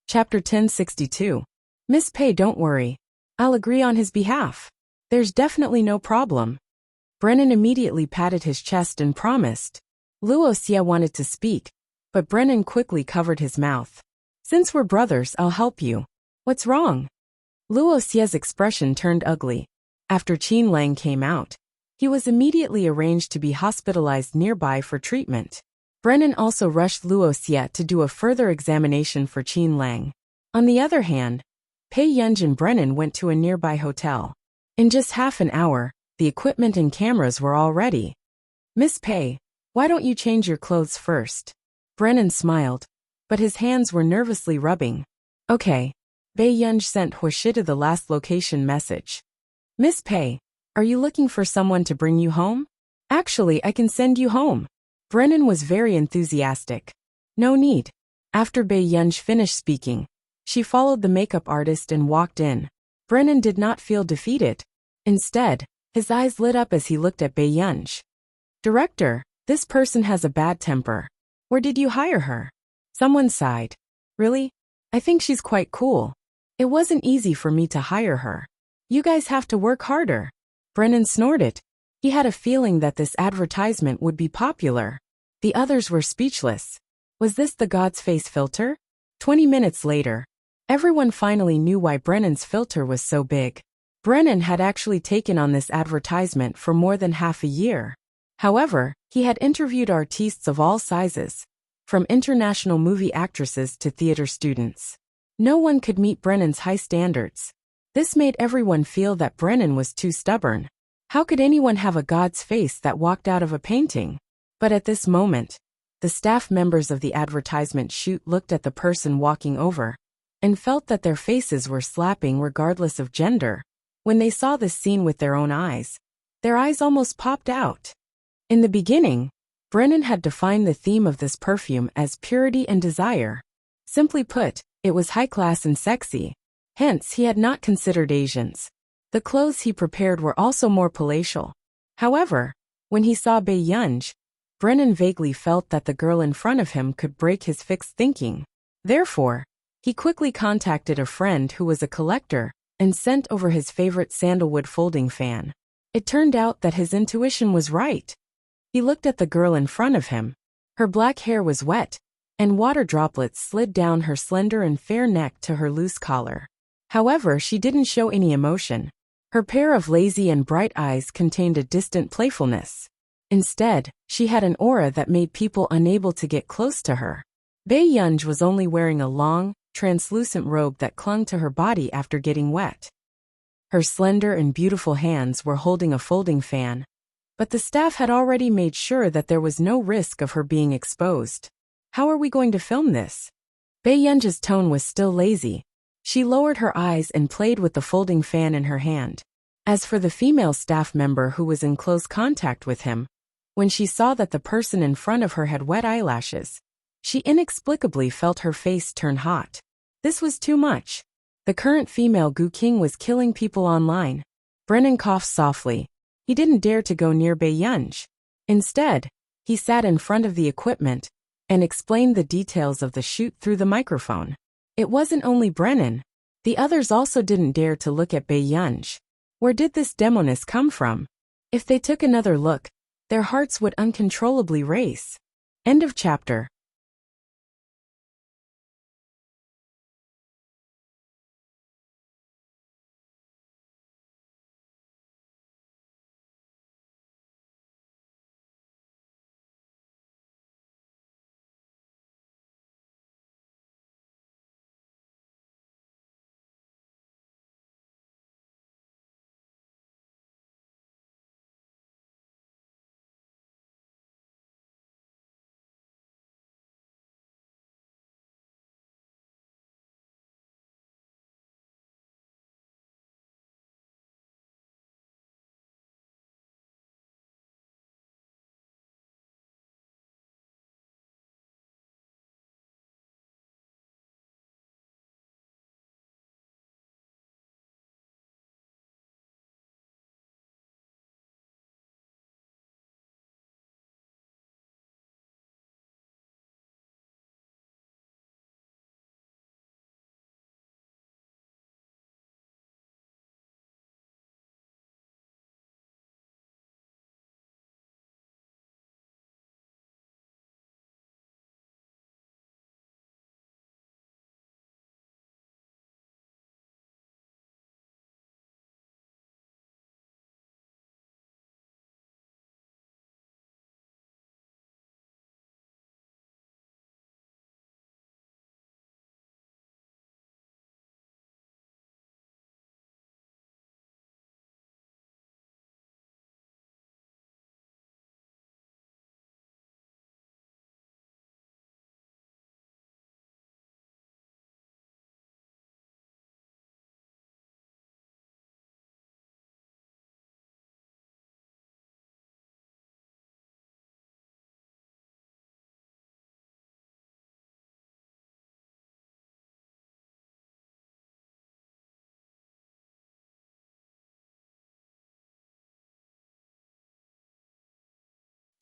Chapter 1062. Miss Pei, don't worry. I'll agree on his behalf. There's definitely no problem. Brennan immediately patted his chest and promised. Luo Xie wanted to speak, but Brennan quickly covered his mouth. Since we're brothers, I'll help you. What's wrong? Luo Xie's expression turned ugly. After Qin Lang came out, he was immediately arranged to be hospitalized nearby for treatment. Brennan also rushed Luo Xie to do a further examination for Qin Lang. On the other hand, Pei Yunj and Brennan went to a nearby hotel. In just half an hour, the equipment and cameras were all ready. Miss Pei, why don't you change your clothes first? Brennan smiled, but his hands were nervously rubbing. Okay. Pei Yunj sent Huoshi the last location message. Miss Pei, are you looking for someone to bring you home? Actually, I can send you home. Brennan was very enthusiastic. No need. After Pei Yunj finished speaking, she followed the makeup artist and walked in. Brennan did not feel defeated. Instead, his eyes lit up as he looked at Pei Yunj. Director, this person has a bad temper. Where did you hire her? Someone sighed. Really? I think she's quite cool. It wasn't easy for me to hire her. You guys have to work harder. Brennan snorted. He had a feeling that this advertisement would be popular. The others were speechless. Was this the God's face filter? 20 minutes later, everyone finally knew why Brennan's filter was so big. Brennan had actually taken on this advertisement for more than half a year. However, he had interviewed artistes of all sizes, from international movie actresses to theater students. No one could meet Brennan's high standards. This made everyone feel that Brennan was too stubborn. How could anyone have a God's face that walked out of a painting? But at this moment, the staff members of the advertisement shoot looked at the person walking over and felt that their faces were slapping regardless of gender. When they saw this scene with their own eyes, their eyes almost popped out. In the beginning, Brennan had defined the theme of this perfume as purity and desire. Simply put, it was high class and sexy. Hence, he had not considered Asians. The clothes he prepared were also more palatial. However, when he saw Pei Yunj, Brennan vaguely felt that the girl in front of him could break his fixed thinking. Therefore, he quickly contacted a friend who was a collector and sent over his favorite sandalwood folding fan. It turned out that his intuition was right. He looked at the girl in front of him. Her black hair was wet, and water droplets slid down her slender and fair neck to her loose collar. However, she didn't show any emotion. Her pair of lazy and bright eyes contained a distant playfulness. Instead, she had an aura that made people unable to get close to her. Pei Yunj was only wearing a long, translucent robe that clung to her body after getting wet. Her slender and beautiful hands were holding a folding fan, but the staff had already made sure that there was no risk of her being exposed. How are we going to film this? Pei Yunj's tone was still lazy. She lowered her eyes and played with the folding fan in her hand. As for the female staff member who was in close contact with him, when she saw that the person in front of her had wet eyelashes, she inexplicably felt her face turn hot. This was too much. The current female Gu King was killing people online. Brennan coughed softly. He didn't dare to go near Pei Yunj. Instead, he sat in front of the equipment and explained the details of the shoot through the microphone. It wasn't only Brennan. The others also didn't dare to look at Pei Yunj. Where did this demoness come from? If they took another look, their hearts would uncontrollably race. End of chapter.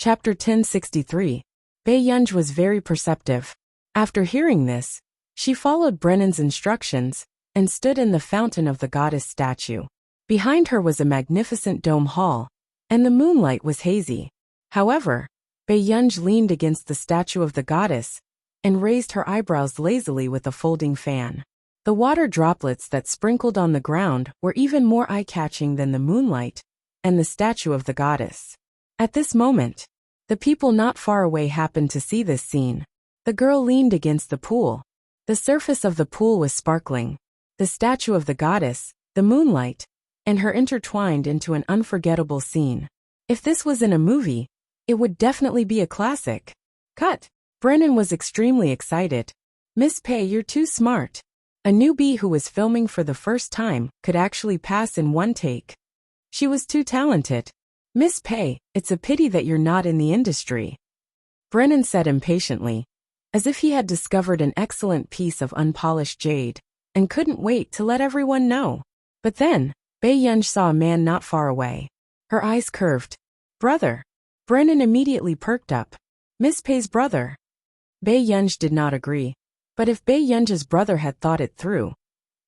Chapter 1063. Bae-yunj was very perceptive. After hearing this, she followed Brennan's instructions and stood in the fountain of the goddess statue. Behind her was a magnificent dome hall, and the moonlight was hazy. However, Bae-yunj leaned against the statue of the goddess and raised her eyebrows lazily with a folding fan. The water droplets that sprinkled on the ground were even more eye-catching than the moonlight and the statue of the goddess. At this moment, the people not far away happened to see this scene. The girl leaned against the pool. The surface of the pool was sparkling. The statue of the goddess, the moonlight, and her intertwined into an unforgettable scene. If this was in a movie, it would definitely be a classic. Cut! Brennan was extremely excited. Miss Pei, you're too smart. A newbie who was filming for the first time could actually pass in one take. She was too talented. Miss Pei, it's a pity that you're not in the industry, Brennan said impatiently, as if he had discovered an excellent piece of unpolished jade and couldn't wait to let everyone know. But then, Bae-yunj saw a man not far away. Her eyes curved. Brother. Brennan immediately perked up. Miss Pei's brother. Bae-yunj did not agree. But if Bae-yunj's brother had thought it through,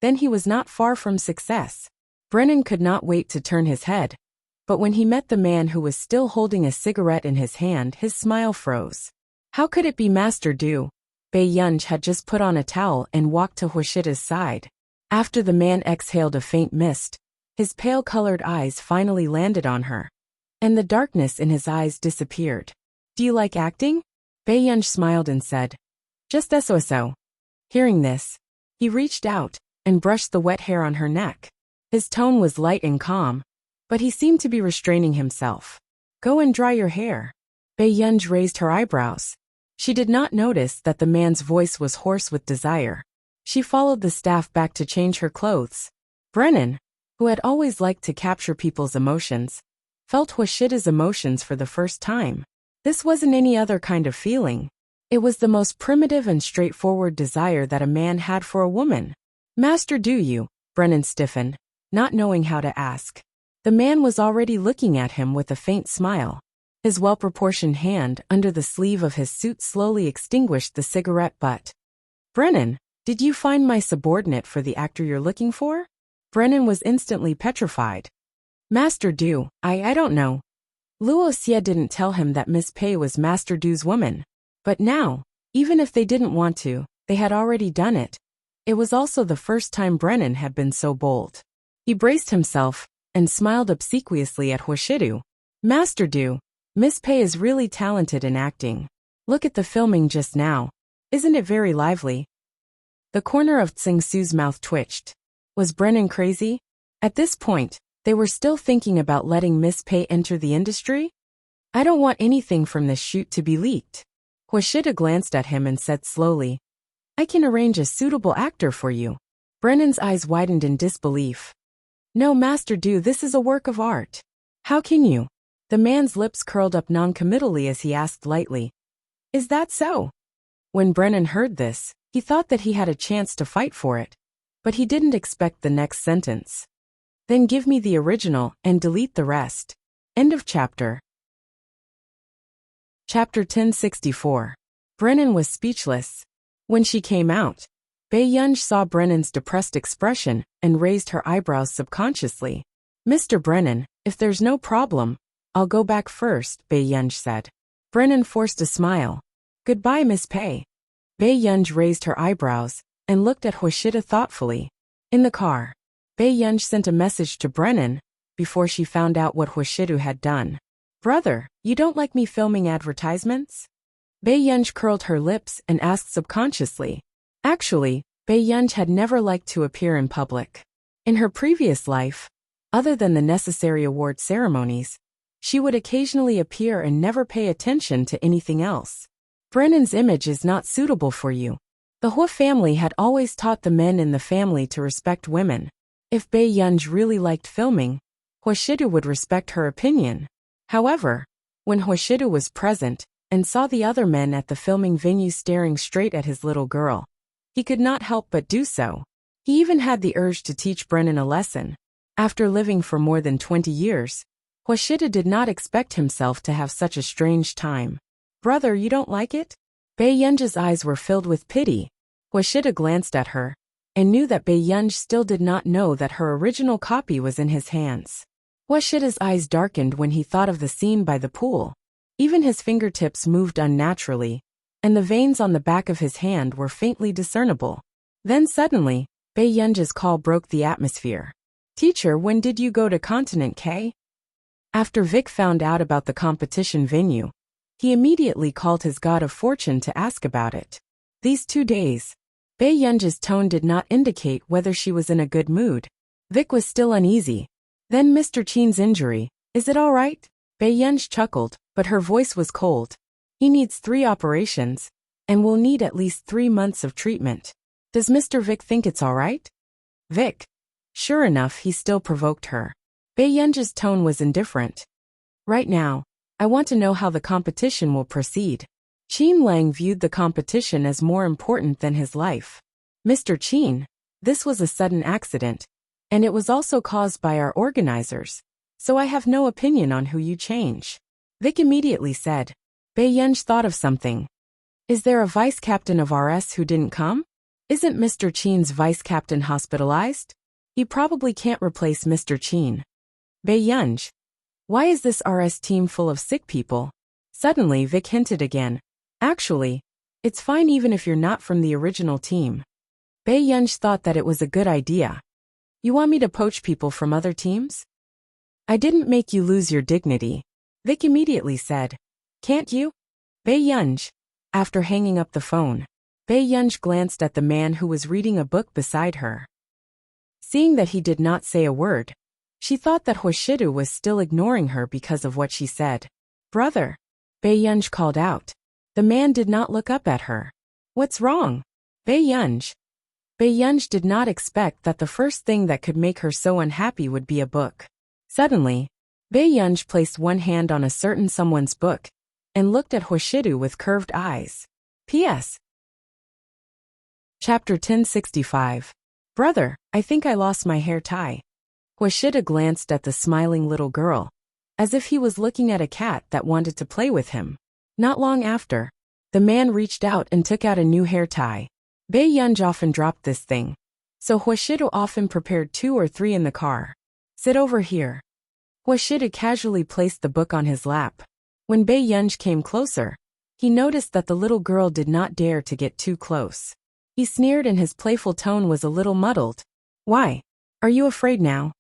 then he was not far from success. Brennan could not wait to turn his head. But when he met the man who was still holding a cigarette in his hand, his smile froze. How could it be Master Du? Bae-yunj had just put on a towel and walked to Huashida's side. After the man exhaled a faint mist, his pale-colored eyes finally landed on her, and the darkness in his eyes disappeared. Do you like acting? Bae-yunj smiled and said, just so. Hearing this, he reached out and brushed the wet hair on her neck. His tone was light and calm, but he seemed to be restraining himself. Go and dry your hair. Bae-yunj raised her eyebrows. She did not notice that the man's voice was hoarse with desire. She followed the staff back to change her clothes. Brennan, who had always liked to capture people's emotions, felt Huashida's emotions for the first time. This wasn't any other kind of feeling. It was the most primitive and straightforward desire that a man had for a woman. Master Du you? Brennan stiffened, not knowing how to ask. The man was already looking at him with a faint smile. His well-proportioned hand under the sleeve of his suit slowly extinguished the cigarette butt. Brennan, did you find my subordinate for the actor you're looking for? Brennan was instantly petrified. Master Du, I don't know. Luo Xie didn't tell him that Miss Pei was Master Du's woman. But now, even if they didn't want to, they had already done it. It was also the first time Brennan had been so bold. He braced himself and smiled obsequiously at Huashidu. Master Du, Miss Pei is really talented in acting. Look at the filming just now. Isn't it very lively? The corner of Tsing Su's mouth twitched. Was Brennan crazy? At this point, they were still thinking about letting Miss Pei enter the industry? I don't want anything from this shoot to be leaked. Huashida glanced at him and said slowly, I can arrange a suitable actor for you. Brennan's eyes widened in disbelief. No, Master Du, this is a work of art. How can you? The man's lips curled up non-committally as he asked lightly. Is that so? When Brennan heard this, he thought that he had a chance to fight for it, but he didn't expect the next sentence. Then give me the original and delete the rest. End of chapter. Chapter 1064. Brennan was speechless. When she came out, Bae-yunj saw Brennan's depressed expression and raised her eyebrows subconsciously. Mr. Brennan, if there's no problem, I'll go back first, Bae-yunj said. Brennan forced a smile. Goodbye, Miss Pei. Bae-yunj raised her eyebrows and looked at Huashida thoughtfully. In the car, Bae-yunj sent a message to Brennan before she found out what Huashidu had done. Brother, you don't like me filming advertisements? Bae-yunj curled her lips and asked subconsciously. Actually, Bae-yunj had never liked to appear in public. In her previous life, other than the necessary award ceremonies, she would occasionally appear and never pay attention to anything else. Brennan's image is not suitable for you. The Hua family had always taught the men in the family to respect women. If Bae-yunj really liked filming, Huashidu would respect her opinion. However, when Huashidu was present and saw the other men at the filming venue staring straight at his little girl, he could not help but do so. He even had the urge to teach Brennan a lesson. After living for more than 20 years, Hoshida did not expect himself to have such a strange time. Brother, you don't like it? Beiyunge's eyes were filled with pity. Hoshida glanced at her, and knew that Beiyunge still did not know that her original copy was in his hands. Hoshida's eyes darkened when he thought of the scene by the pool. Even his fingertips moved unnaturally, and the veins on the back of his hand were faintly discernible. Then suddenly, Beiyunge's call broke the atmosphere. Teacher, when did you go to Continent K? After Vic found out about the competition venue, he immediately called his god of fortune to ask about it. These 2 days, Beiyunge's tone did not indicate whether she was in a good mood. Vic was still uneasy. Then Mr. Chen's injury, is it all right? Beiyunge chuckled, but her voice was cold. He needs 3 operations, and will need at least 3 months of treatment. Does Mr. Vic think it's all right? Vic. Sure enough, he still provoked her. Beiyunge's tone was indifferent. Right now, I want to know how the competition will proceed. Chen Lang viewed the competition as more important than his life. Mr. Chen, this was a sudden accident, and it was also caused by our organizers, so I have no opinion on who you change. Vic immediately said. Beiyunge thought of something. Is there a vice captain of RS who didn't come? Isn't Mr. Chen's vice captain hospitalized? He probably can't replace Mr. Chen. Beiyunge. Why is this RS team full of sick people? Suddenly Vic hinted again. Actually, it's fine even if you're not from the original team. Beiyunge thought that it was a good idea. You want me to poach people from other teams? I didn't make you lose your dignity. Vic immediately said. Can't you? Beiyunge. After hanging up the phone, Beiyunge glanced at the man who was reading a book beside her. Seeing that he did not say a word, she thought that Hoshida was still ignoring her because of what she said. Brother. Beiyunge called out. The man did not look up at her. What's wrong? Beiyunge. Beiyunge did not expect that the first thing that could make her so unhappy would be a book. Suddenly, Beiyunge placed one hand on a certain someone's book, and looked at Hoshida with curved eyes. P.S. Chapter 1065. Brother, I think I lost my hair tie. Hoshida glanced at the smiling little girl, as if he was looking at a cat that wanted to play with him. Not long after, the man reached out and took out a new hair tie. Beiyunge often dropped this thing, so Hoshida often prepared 2 or 3 in the car. Sit over here. Hoshida casually placed the book on his lap. When Beiyunge came closer, he noticed that the little girl did not dare to get too close. He sneered and his playful tone was a little muddled. Why? Are you afraid now?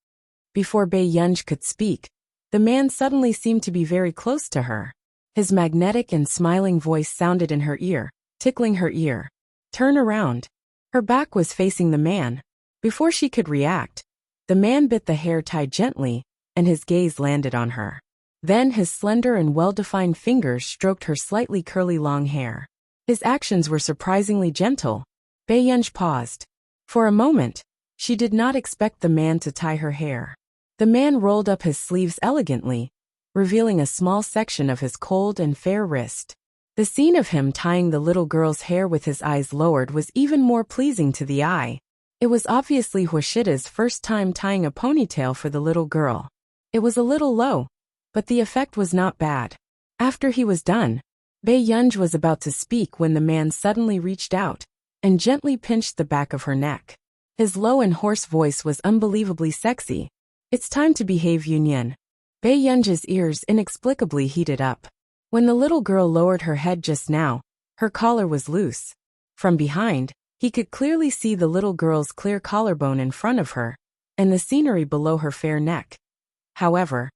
Before Beiyunge could speak, the man suddenly seemed to be very close to her. His magnetic and smiling voice sounded in her ear, tickling her ear. Turn around. Her back was facing the man. Before she could react, the man bit the hair tie gently, and his gaze landed on her. Then his slender and well-defined fingers stroked her slightly curly long hair. His actions were surprisingly gentle. Beiyunge paused. For a moment, she did not expect the man to tie her hair. The man rolled up his sleeves elegantly, revealing a small section of his cold and fair wrist. The scene of him tying the little girl's hair with his eyes lowered was even more pleasing to the eye. It was obviously Hoshida's first time tying a ponytail for the little girl. It was a little low, but the effect was not bad. After he was done, Beiyunge was about to speak when the man suddenly reached out and gently pinched the back of her neck. His low and hoarse voice was unbelievably sexy. It's time to behave, Yunyan. Beiyunge's ears inexplicably heated up. When the little girl lowered her head just now, her collar was loose. From behind, he could clearly see the little girl's clear collarbone in front of her, and the scenery below her fair neck. However,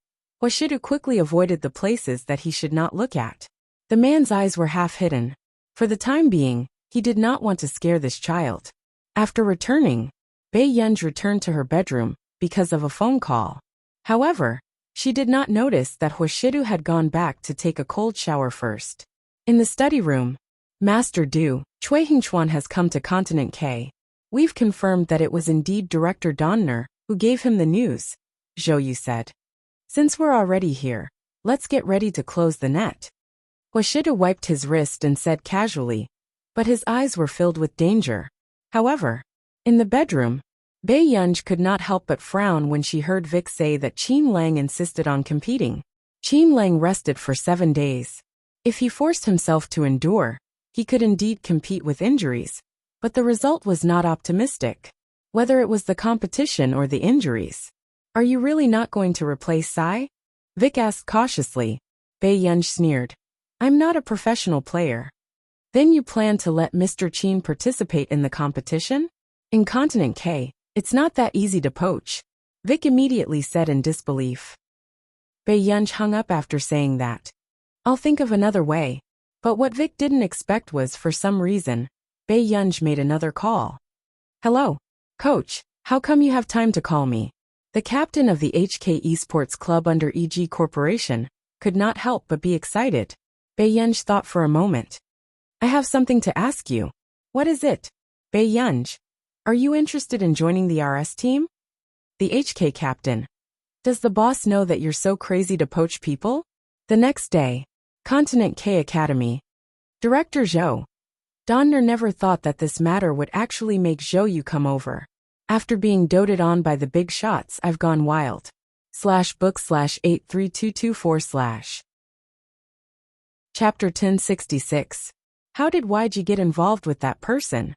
Hoshida quickly avoided the places that he should not look at. The man's eyes were half hidden. For the time being, he did not want to scare this child. After returning, Beiyunge returned to her bedroom because of a phone call. However, she did not notice that Hoshida had gone back to take a cold shower first. In the study room, Master Du, Cui Hingchuan has come to Continent K. We've confirmed that it was indeed Director Donner who gave him the news, Zhou Yu said. Since we're already here, let's get ready to close the net. Hoshida wiped his wrist and said casually, but his eyes were filled with danger. However, in the bedroom, Bei Yunj could not help but frown when she heard Vic say that Qin Lang insisted on competing. Qin Lang rested for 7 days. If he forced himself to endure, he could indeed compete with injuries, but the result was not optimistic. Whether it was the competition or the injuries. Are you really not going to replace Sai? Vic asked cautiously. Bei Yunj sneered. I'm not a professional player. Then you plan to let Mr. Qin participate in the competition? In Continent K, it's not that easy to poach, Vic immediately said in disbelief. Bei Yunj hung up after saying that. I'll think of another way. But what Vic didn't expect was, for some reason, Bei Yunj made another call. Hello, coach, how come you have time to call me? The captain of the HK Esports Club under EG Corporation could not help but be excited. Bei Yunj thought for a moment. I have something to ask you. What is it? Bei Yunj, are you interested in joining the RS team? The HK captain. Does the boss know that you're so crazy to poach people? The next day, Continent K Academy. Director Zhou. Donner never thought that this matter would actually make Zhou Yu come over. After being doted on by the big shots, I've gone wild. /book/83224/. Chapter 1066. How did YG get involved with that person?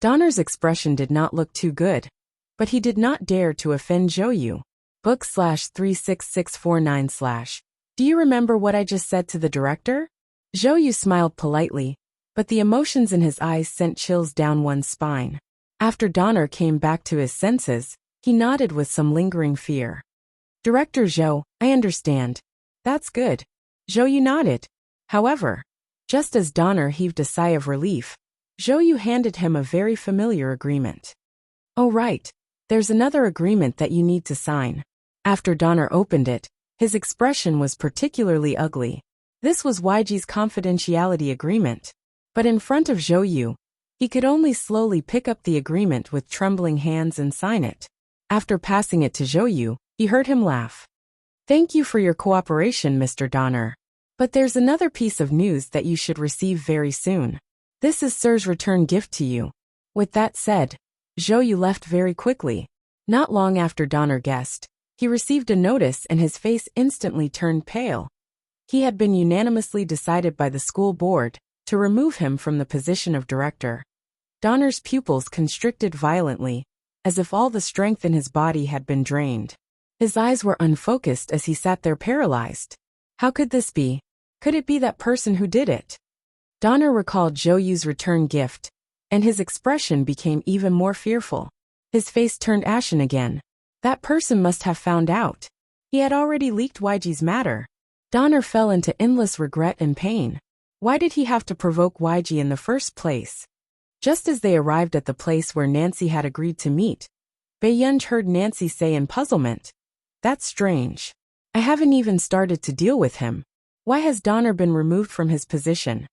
Donner's expression did not look too good, but he did not dare to offend Zhou Yu. Book/36649/. Do you remember what I just said to the director? Zhou Yu smiled politely, but the emotions in his eyes sent chills down one's spine. After Donner came back to his senses, he nodded with some lingering fear. Director Zhou, I understand. That's good. Zhou Yu nodded. However, just as Donner heaved a sigh of relief, Zhou Yu handed him a very familiar agreement. Oh right, there's another agreement that you need to sign. After Donner opened it, his expression was particularly ugly. This was YG's confidentiality agreement. But in front of Zhou Yu, he could only slowly pick up the agreement with trembling hands and sign it. After passing it to Zhou Yu, he heard him laugh. Thank you for your cooperation, Mr. Donner. But there's another piece of news that you should receive very soon. This is Sir's return gift to you. With that said, Zhou Yu left very quickly. Not long after Donner guessed, he received a notice and his face instantly turned pale. He had been unanimously decided by the school board to remove him from the position of director. Donner's pupils constricted violently, as if all the strength in his body had been drained. His eyes were unfocused as he sat there paralyzed. How could this be? Could it be that person who did it? Donner recalled Zhou Yu's return gift, and his expression became even more fearful. His face turned ashen again. That person must have found out. He had already leaked YG's matter. Donner fell into endless regret and pain. Why did he have to provoke YG in the first place? Just as they arrived at the place where Nancy had agreed to meet, Bei Yunj heard Nancy say in puzzlement, That's strange. I haven't even started to deal with him. Why has Donner been removed from his position?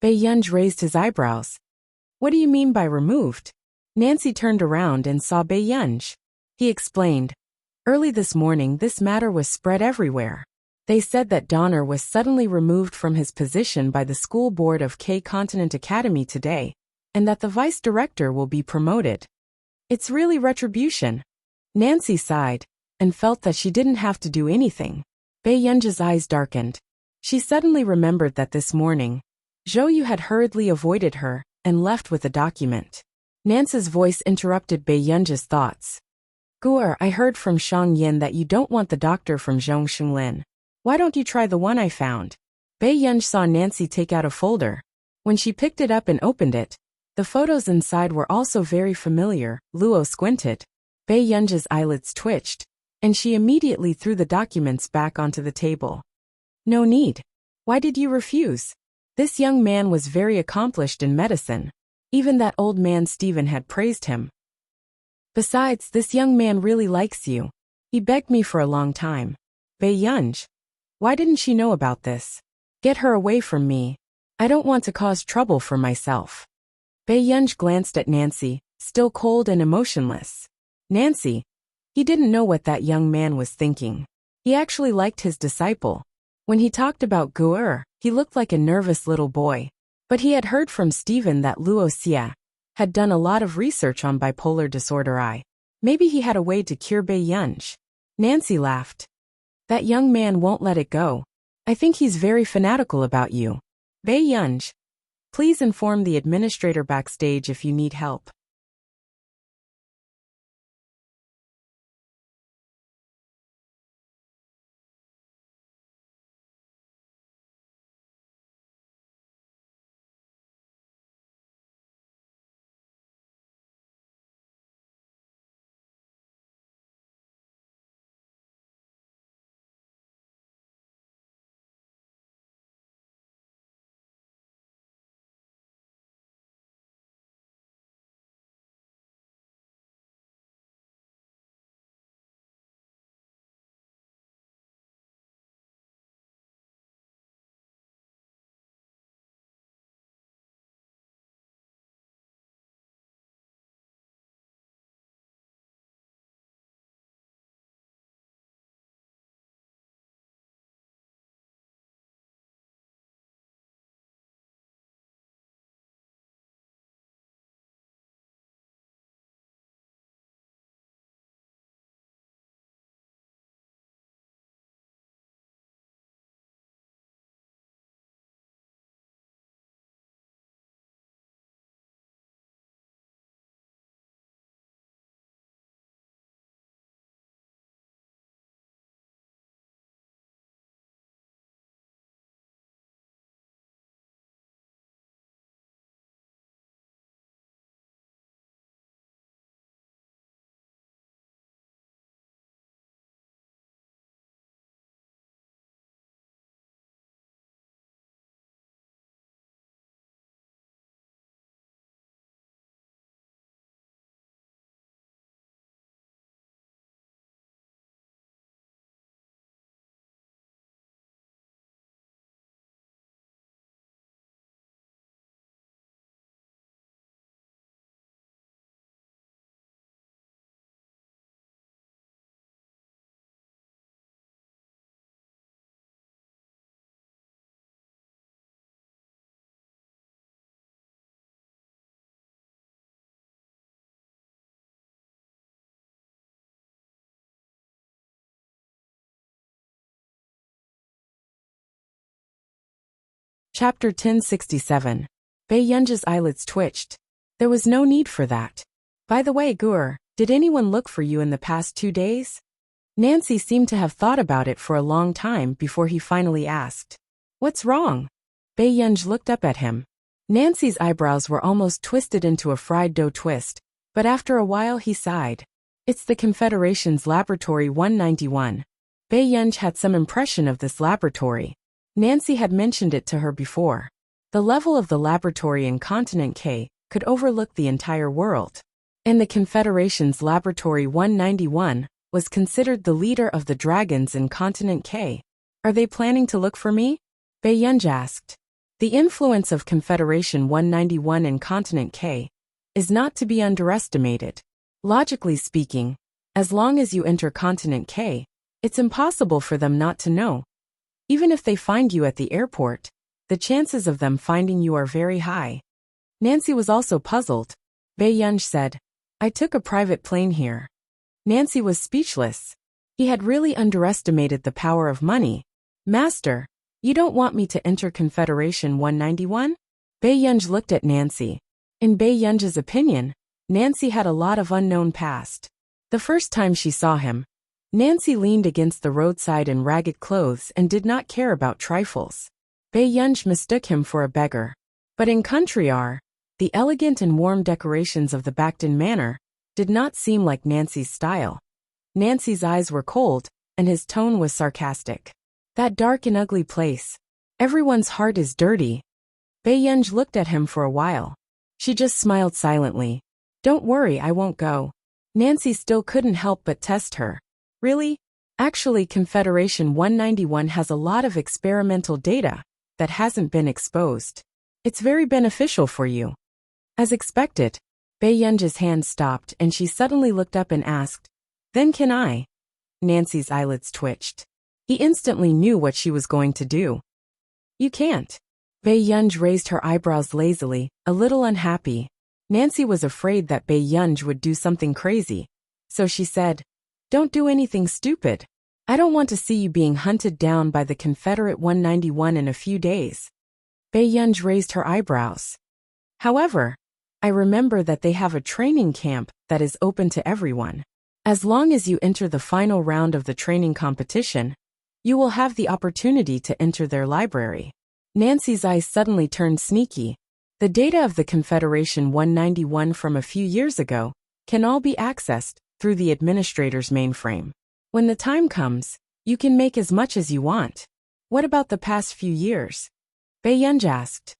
Bei Yunj raised his eyebrows. What do you mean by removed? Nancy turned around and saw Bei Yunj. He explained. Early this morning this matter was spread everywhere. They said that Donner was suddenly removed from his position by the school board of K Continent Academy today, and that the vice director will be promoted. It's really retribution. Nancy sighed, and felt that she didn't have to do anything. Bei Yunj's eyes darkened. She suddenly remembered that this morning, Zhou Yu had hurriedly avoided her and left with a document. Nancy's voice interrupted Bei Yunj's thoughts. Guer, I heard from Shang Yin that you don't want the doctor from Zhongxinglin. Why don't you try the one I found? Bei Yunj saw Nancy take out a folder. When she picked it up and opened it, the photos inside were also very familiar. Luo squinted. Bei Yunj's eyelids twitched, and she immediately threw the documents back onto the table. No need. Why did you refuse? This young man was very accomplished in medicine. Even that old man Stephen had praised him. Besides, this young man really likes you. He begged me for a long time. Bei Yunj. Why didn't she know about this? Get her away from me. I don't want to cause trouble for myself. Bei Yunj glanced at Nancy, still cold and emotionless. Nancy. He didn't know what that young man was thinking. He actually liked his disciple. When he talked about Guer, he looked like a nervous little boy. But he had heard from Stephen that Luo Xia had done a lot of research on bipolar disorder. Maybe he had a way to cure Bei Yunj. Nancy laughed. That young man won't let it go. I think he's very fanatical about you. Bei Yunj, please inform the administrator backstage if you need help. Chapter 1067. Bei Yunj's eyelids twitched. There was no need for that. By the way, Gur, did anyone look for you in the past 2 days? Nancy seemed to have thought about it for a long time before he finally asked. What's wrong? Bei Yunj looked up at him. Nancy's eyebrows were almost twisted into a fried dough twist, but after a while he sighed. It's the Confederation's Laboratory 191. Bei Yunj had some impression of this laboratory. Nancy had mentioned it to her before. The level of the laboratory in Continent K could overlook the entire world. And the Confederation's Laboratory 191 was considered the leader of the dragons in Continent K. Are they planning to look for me? Bei Yunj asked. The influence of Confederation 191 in Continent K is not to be underestimated. Logically speaking, as long as you enter Continent K, it's impossible for them not to know. Even if they find you at the airport, the chances of them finding you are very high. Nancy was also puzzled. Bei Yunj said, I took a private plane here. Nancy was speechless. He had really underestimated the power of money. Master, you don't want me to enter Confederation 191? Bei Yunj looked at Nancy. In Bei Yunj's opinion, Nancy had a lot of unknown past. The first time she saw him, Nancy leaned against the roadside in ragged clothes and did not care about trifles. Bei Yunj mistook him for a beggar. But in Country R, the elegant and warm decorations of the Backton Manor did not seem like Nancy's style. Nancy's eyes were cold, and his tone was sarcastic. That dark and ugly place. Everyone's heart is dirty. Bei Yunj looked at him for a while. She just smiled silently. Don't worry, I won't go. Nancy still couldn't help but test her. Really? Actually, Confederation 191 has a lot of experimental data that hasn't been exposed. It's very beneficial for you. As expected, Bei Yunj's hand stopped and she suddenly looked up and asked, Then can I? Nancy's eyelids twitched. He instantly knew what she was going to do. You can't. Bei Yunj raised her eyebrows lazily, a little unhappy. Nancy was afraid that Bei Yunj would do something crazy. So she said, "Don't do anything stupid. I don't want to see you being hunted down by the Confederate 191 in a few days." Bae-yunj raised her eyebrows. "However, I remember that they have a training camp that is open to everyone. As long as you enter the final round of the training competition, you will have the opportunity to enter their library." Nancy's eyes suddenly turned sneaky. The data of the Confederation 191 from a few years ago can all be accessed through the administrator's mainframe. When the time comes, you can make as much as you want. "What about the past few years?" Bae-yunj asked.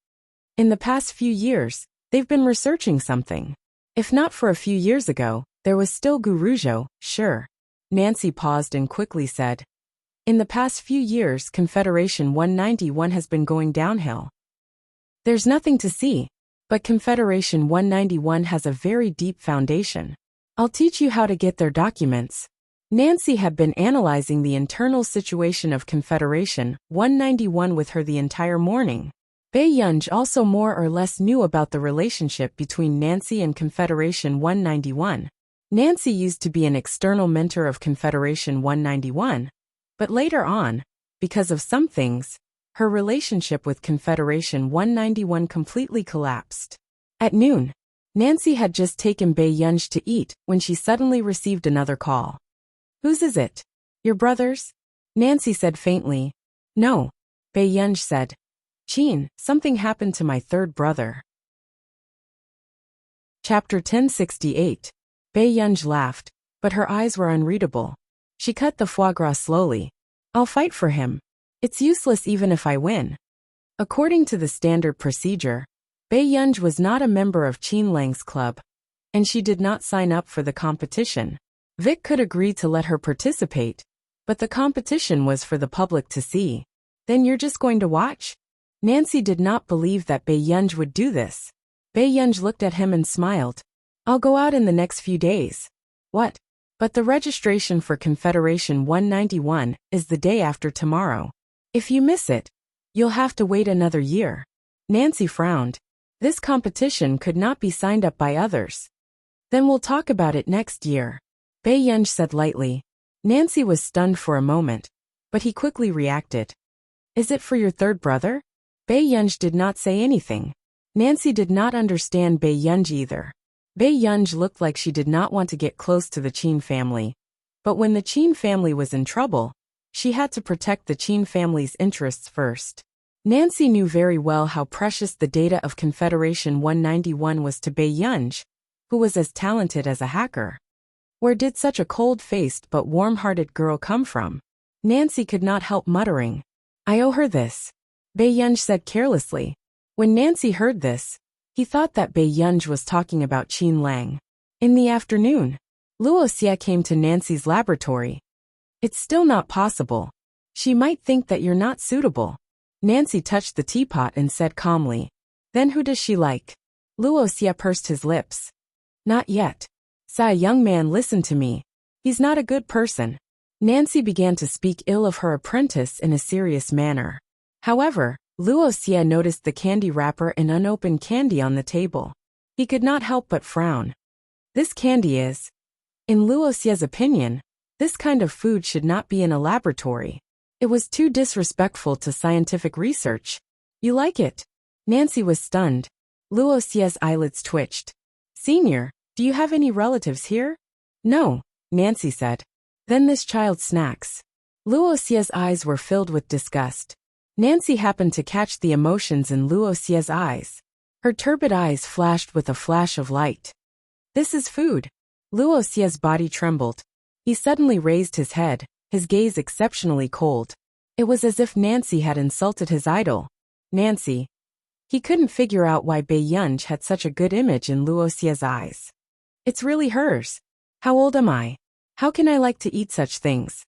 "In the past few years, they've been researching something. If not for a few years ago, there was still Gurujo, sure." Nancy paused and quickly said, "In the past few years, Confederation 191 has been going downhill. There's nothing to see, but Confederation 191 has a very deep foundation. I'll teach you how to get their documents." Nancy had been analyzing the internal situation of Confederation 191 with her the entire morning. Bae-yunj also more or less knew about the relationship between Nancy and Confederation 191. Nancy used to be an external mentor of Confederation 191, but later on, because of some things, her relationship with Confederation 191 completely collapsed. At noon, Nancy had just taken Bae-yunj to eat when she suddenly received another call. "Whose is it? Your brother's?" Nancy said faintly. "No," Bae-yunj said. "Chin, something happened to my third brother." Chapter 1068. Bae-yunj laughed, but her eyes were unreadable. She cut the foie gras slowly. "I'll fight for him. It's useless even if I win." According to the standard procedure, Bae-yunj was not a member of Chin Lang's club, and she did not sign up for the competition. Vic could agree to let her participate, but the competition was for the public to see. "Then you're just going to watch?" Nancy did not believe that Bae-yunj would do this. Bae-yunj looked at him and smiled. "I'll go out in the next few days." "What?" "But the registration for Confederation 191 is the day after tomorrow. If you miss it, you'll have to wait another year." Nancy frowned. This competition could not be signed up by others. "Then we'll talk about it next year," Bae-yunj said lightly. Nancy was stunned for a moment, but he quickly reacted. "Is it for your third brother?" Bae-yunj did not say anything. Nancy did not understand Bae-yunj either. Bae-yunj looked like she did not want to get close to the Chin family, but when the Chin family was in trouble, she had to protect the Chin family's interests first. Nancy knew very well how precious the data of Confederation 191 was to Bae-yunj, who was as talented as a hacker. Where did such a cold-faced but warm-hearted girl come from? Nancy could not help muttering, "I owe her this," Bae-yunj said carelessly. When Nancy heard this, he thought that Bae-yunj was talking about Chin Lang. In the afternoon, Luo Xie came to Nancy's laboratory. "It's still not possible. She might think that you're not suitable." Nancy touched the teapot and said calmly, "Then who does she like?" Luo Xie pursed his lips. "Not yet. Sa, young man, listen to me. He's not a good person." Nancy began to speak ill of her apprentice in a serious manner. However, Luo Xie noticed the candy wrapper and unopened candy on the table. He could not help but frown. This candy is, in Luo Xie's opinion, this kind of food should not be in a laboratory. It was too disrespectful to scientific research. "You like it?" Nancy was stunned. Luo Xie's eyelids twitched. "Senior, do you have any relatives here?" "No," Nancy said. "Then this child snacks." Luo Xie's eyes were filled with disgust. Nancy happened to catch the emotions in Luo Xie's eyes. Her turbid eyes flashed with a flash of light. "This is food." Luo Xie's body trembled. He suddenly raised his head, his gaze exceptionally cold. It was as if Nancy had insulted his idol. Nancy. He couldn't figure out why Bae-yunj had such a good image in Luo Xie's eyes. "It's really hers. How old am I? How can I like to eat such things?"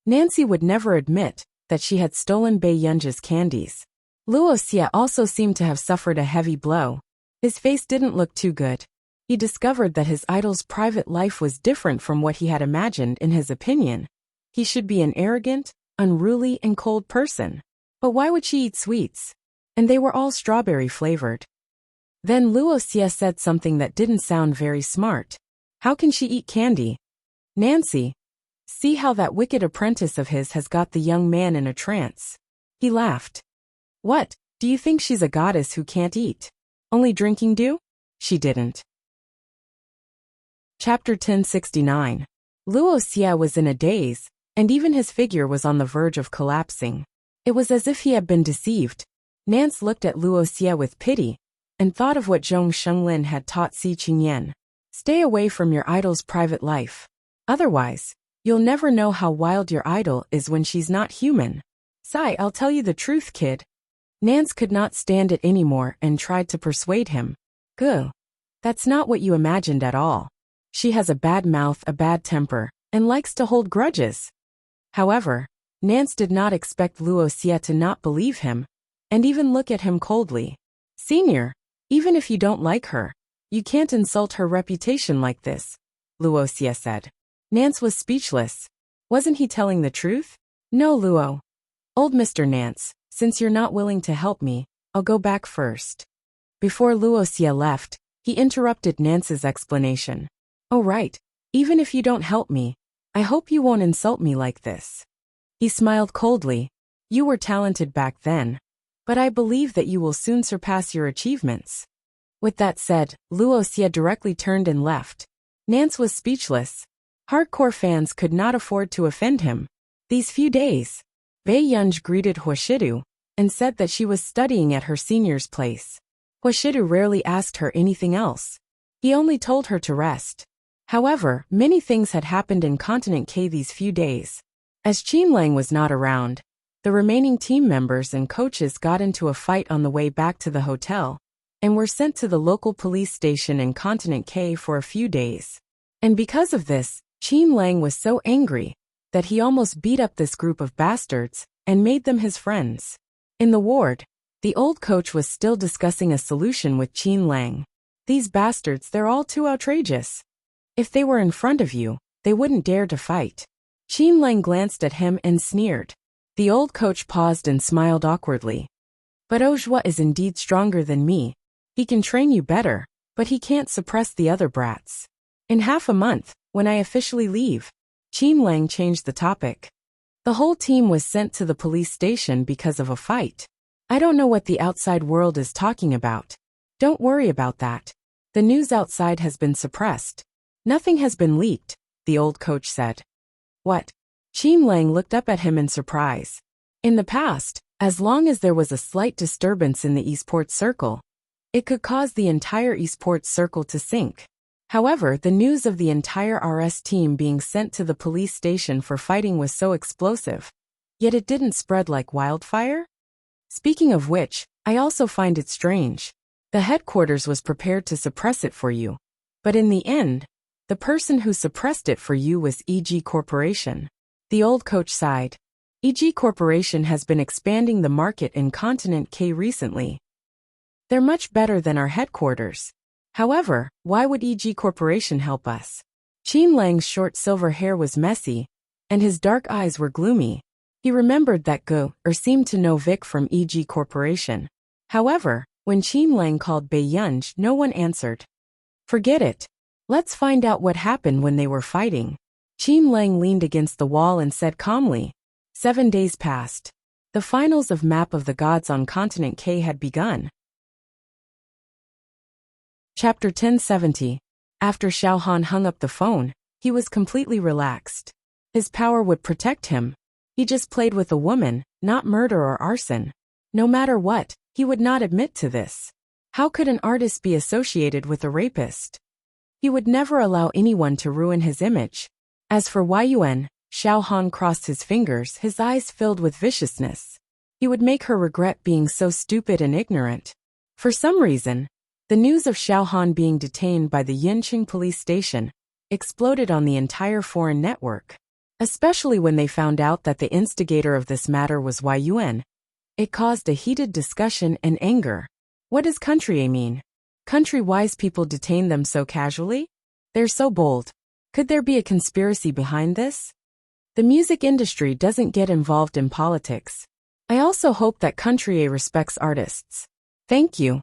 Nancy would never admit that she had stolen Bae-yunj's candies. Luo Xie also seemed to have suffered a heavy blow. His face didn't look too good. He discovered that his idol's private life was different from what he had imagined. In his opinion, he should be an arrogant, unruly, and cold person. But why would she eat sweets? And they were all strawberry flavored. Then Luo Xie said something that didn't sound very smart. "How can she eat candy? Nancy, see how that wicked apprentice of his has got the young man in a trance. He laughed. What, do you think she's a goddess who can't eat? Only drinking do? She didn't. Chapter 1069. Luo Xia was in a daze, and even his figure was on the verge of collapsing. It was as if he had been deceived. Nance looked at Luo Xia with pity, and thought of what Zhong Shenglin had taught Si Qingyan. Stay away from your idol's private life. Otherwise, you'll never know how wild your idol is when she's not human. Sai, I'll tell you the truth, kid. Nance could not stand it anymore and tried to persuade him. Gah. That's not what you imagined at all. She has a bad mouth, a bad temper, and likes to hold grudges. However, Nance did not expect Luo Xia to not believe him, and even look at him coldly. Senior, even if you don't like her, you can't insult her reputation like this, Luo Xia said. Nance was speechless. Wasn't he telling the truth? No, Luo. Old Mr. Nance, since you're not willing to help me, I'll go back first. Before Luo Xia left, he interrupted Nance's explanation. Oh right, even if you don't help me, I hope you won't insult me like this. He smiled coldly. You were talented back then, but I believe that you will soon surpass your achievements. With that said, Luo Xia directly turned and left. Nance was speechless. Hardcore fans could not afford to offend him. These few days, Bei Yunj greeted Huashidu and said that she was studying at her senior's place. Huashidu rarely asked her anything else. He only told her to rest. However, many things had happened in Continent K these few days. As Qin Lang was not around, the remaining team members and coaches got into a fight on the way back to the hotel, and were sent to the local police station in Continent K for a few days. And because of this, Qin Lang was so angry that he almost beat up this group of bastards and made them his friends. In the ward, the old coach was still discussing a solution with Qin Lang. These bastards, they're all too outrageous. If they were in front of you, they wouldn't dare to fight. Qin Lang glanced at him and sneered. The old coach paused and smiled awkwardly. But Ojua is indeed stronger than me. He can train you better, but he can't suppress the other brats. In half a month, when I officially leave, Qin Lang changed the topic. The whole team was sent to the police station because of a fight. I don't know what the outside world is talking about. Don't worry about that. The news outside has been suppressed. Nothing has been leaked, the old coach said. What? Qin Lang looked up at him in surprise. In the past, as long as there was a slight disturbance in the esports circle, it could cause the entire esports circle to sink. However, the news of the entire RS team being sent to the police station for fighting was so explosive. Yet it didn't spread like wildfire? Speaking of which, I also find it strange. The headquarters was prepared to suppress it for you. But in the end, the person who suppressed it for you was EG Corporation. The old coach sighed. EG Corporation has been expanding the market in Continent K recently. They're much better than our headquarters. However, why would EG Corporation help us? Qin Lang's short silver hair was messy, and his dark eyes were gloomy. He remembered that Go seemed to know Vic from EG Corporation. However, when Qin Lang called Bei Yunj, no one answered. Forget it. Let's find out what happened when they were fighting. Qin Lang leaned against the wall and said calmly. 7 days passed. The finals of Map of the Gods on Continent K had begun. Chapter 1070. After Xiao Han hung up the phone, he was completely relaxed. His power would protect him. He just played with a woman, not murder or arson. No matter what, he would not admit to this. How could an artist be associated with a rapist? He would never allow anyone to ruin his image. As for Yuan, Xiao Han crossed his fingers, his eyes filled with viciousness. He would make her regret being so stupid and ignorant. For some reason, the news of Xiao Han being detained by the Yinqing police station exploded on the entire foreign network. Especially when they found out that the instigator of this matter was Yuan. It caused a heated discussion and anger. What does country A mean? Country-wise people detain them so casually? They're so bold. Could there be a conspiracy behind this? The music industry doesn't get involved in politics. I also hope that country A respects artists. Thank you.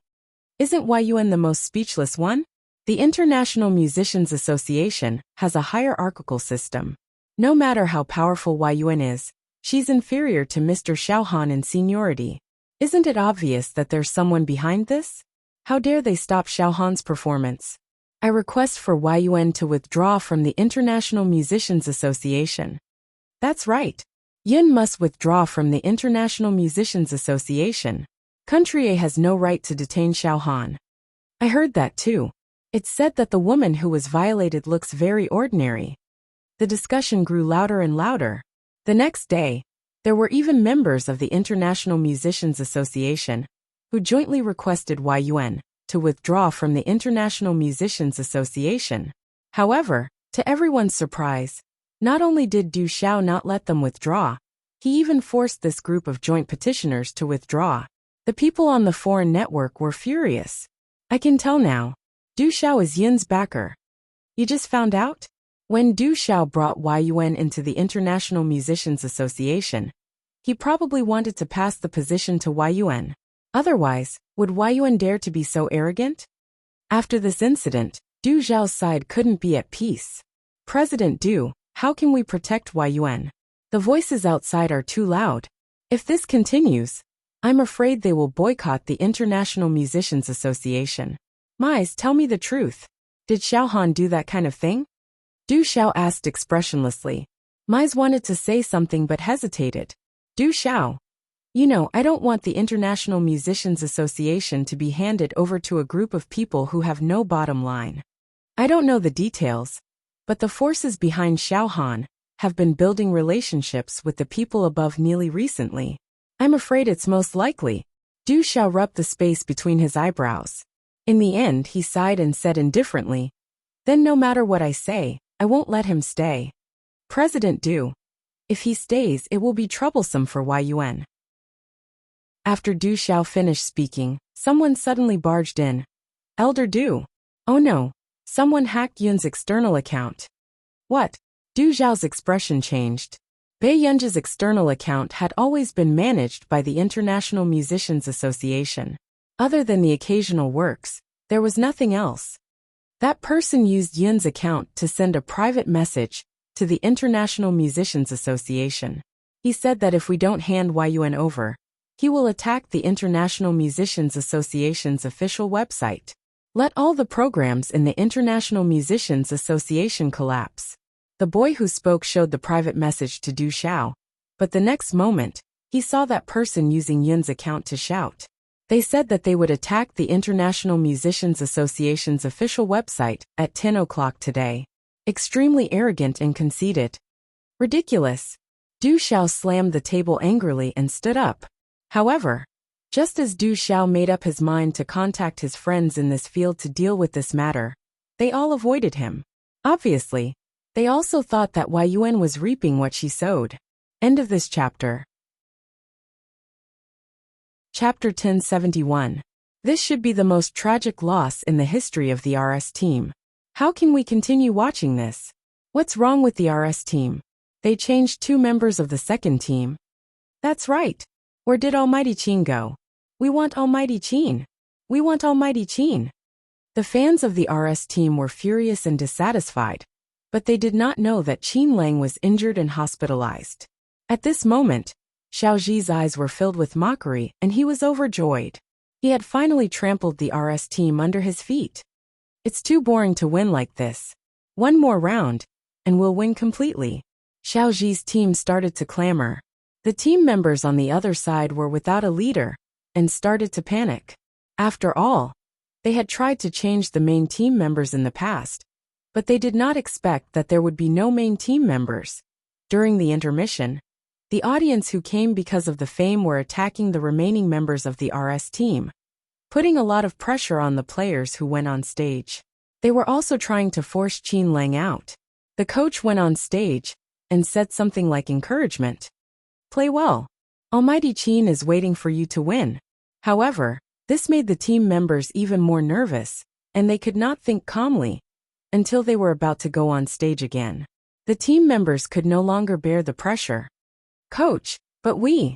Isn't Yuan the most speechless one? The International Musicians Association has a hierarchical system. No matter how powerful Yun is, she's inferior to Mr. Xiaohan in seniority. Isn't it obvious that there's someone behind this? How dare they stop Xiaohan's performance? I request for Yun to withdraw from the International Musicians Association. That's right. Yun must withdraw from the International Musicians Association. Country A has no right to detain Xiaohan. I heard that too. It's said that the woman who was violated looks very ordinary. The discussion grew louder and louder. The next day, there were even members of the International Musicians Association who jointly requested Yun to withdraw from the International Musicians Association. However, to everyone's surprise, not only did Du Xiao not let them withdraw, he even forced this group of joint petitioners to withdraw. The people on the foreign network were furious. I can tell now. Du Xiao is Yun's backer. You just found out? When Du Xiao brought Yun into the International Musicians Association, he probably wanted to pass the position to Yun. Otherwise, would Yun dare to be so arrogant? After this incident, Du Xiao's side couldn't be at peace. President Du, how can we protect Yun? The voices outside are too loud. If this continues, I'm afraid they will boycott the International Musicians Association. Mais, tell me the truth. Did Xiaohan do that kind of thing? Du Xiao asked expressionlessly. Mais wanted to say something but hesitated. Du Xiao. You know, I don't want the International Musicians Association to be handed over to a group of people who have no bottom line. I don't know the details, but the forces behind Xiaohan have been building relationships with the people above Neely recently. I'm afraid it's most likely. Du Xiao rubbed the space between his eyebrows. In the end, he sighed and said indifferently, Then no matter what I say, I won't let him stay. President Du. If he stays, it will be troublesome for Yun. After Du Xiao finished speaking, someone suddenly barged in. Elder Du. Oh no, someone hacked Yun's external account. What? Du Xiao's expression changed. Bei Yunji's external account had always been managed by the International Musicians Association. Other than the occasional works, there was nothing else. That person used Yun's account to send a private message to the International Musicians Association. He said that if we don't hand Yun over, he will attack the International Musicians Association's official website. Let all the programs in the International Musicians Association collapse. The boy who spoke showed the private message to Du Xiao, but the next moment, he saw that person using Yun's account to shout. They said that they would attack the International Musicians Association's official website at 10 o'clock today. Extremely arrogant and conceited. Ridiculous. Du Xiao slammed the table angrily and stood up. However, just as Du Xiao made up his mind to contact his friends in this field to deal with this matter, they all avoided him. Obviously, they also thought that Yun was reaping what she sowed. End of this chapter. Chapter 1071. This should be the most tragic loss in the history of the RS team. How can we continue watching this? What's wrong with the RS team? They changed 2 members of the second team. That's right. Where did Almighty Qin go? We want Almighty Qin. We want Almighty Qin. The fans of the RS team were furious and dissatisfied, but they did not know that Qin Lang was injured and hospitalized. At this moment, Xiao Zhi's eyes were filled with mockery and he was overjoyed. He had finally trampled the RS team under his feet. It's too boring to win like this. One more round, and we'll win completely. Xiao Zhi's team started to clamor. The team members on the other side were without a leader, and started to panic. After all, they had tried to change the main team members in the past, but they did not expect that there would be no main team members. During the intermission, the audience who came because of the fame were attacking the remaining members of the RS team, putting a lot of pressure on the players who went on stage. They were also trying to force Qin Lang out. The coach went on stage and said something like encouragement. Play well. Almighty Qin is waiting for you to win. However, this made the team members even more nervous, and they could not think calmly until they were about to go on stage again. The team members could no longer bear the pressure. Coach, but we.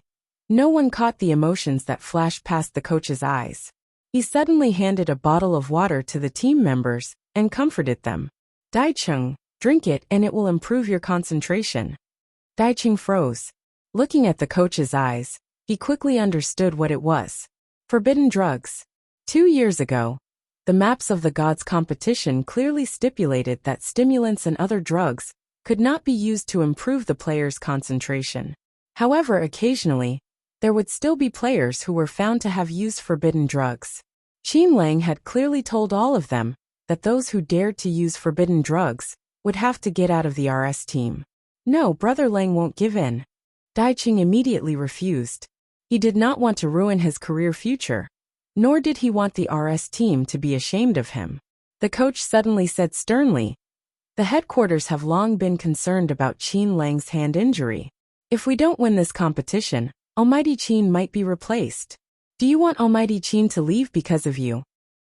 No one caught the emotions that flashed past the coach's eyes. He suddenly handed a bottle of water to the team members and comforted them. Daichung, drink it and it will improve your concentration. Daichung froze. Looking at the coach's eyes, he quickly understood what it was. Forbidden drugs. 2 years ago, the Maps of the Gods competition clearly stipulated that stimulants and other drugs could not be used to improve the player's concentration. However, occasionally, there would still be players who were found to have used forbidden drugs. Qin Lang had clearly told all of them that those who dared to use forbidden drugs would have to get out of the RS team. No, Brother Lang won't give in. Daichung immediately refused. He did not want to ruin his career future, nor did he want the RS team to be ashamed of him. The coach suddenly said sternly, "The headquarters have long been concerned about Qin Lang's hand injury. If we don't win this competition, Almighty Qin might be replaced. Do you want Almighty Qin to leave because of you?"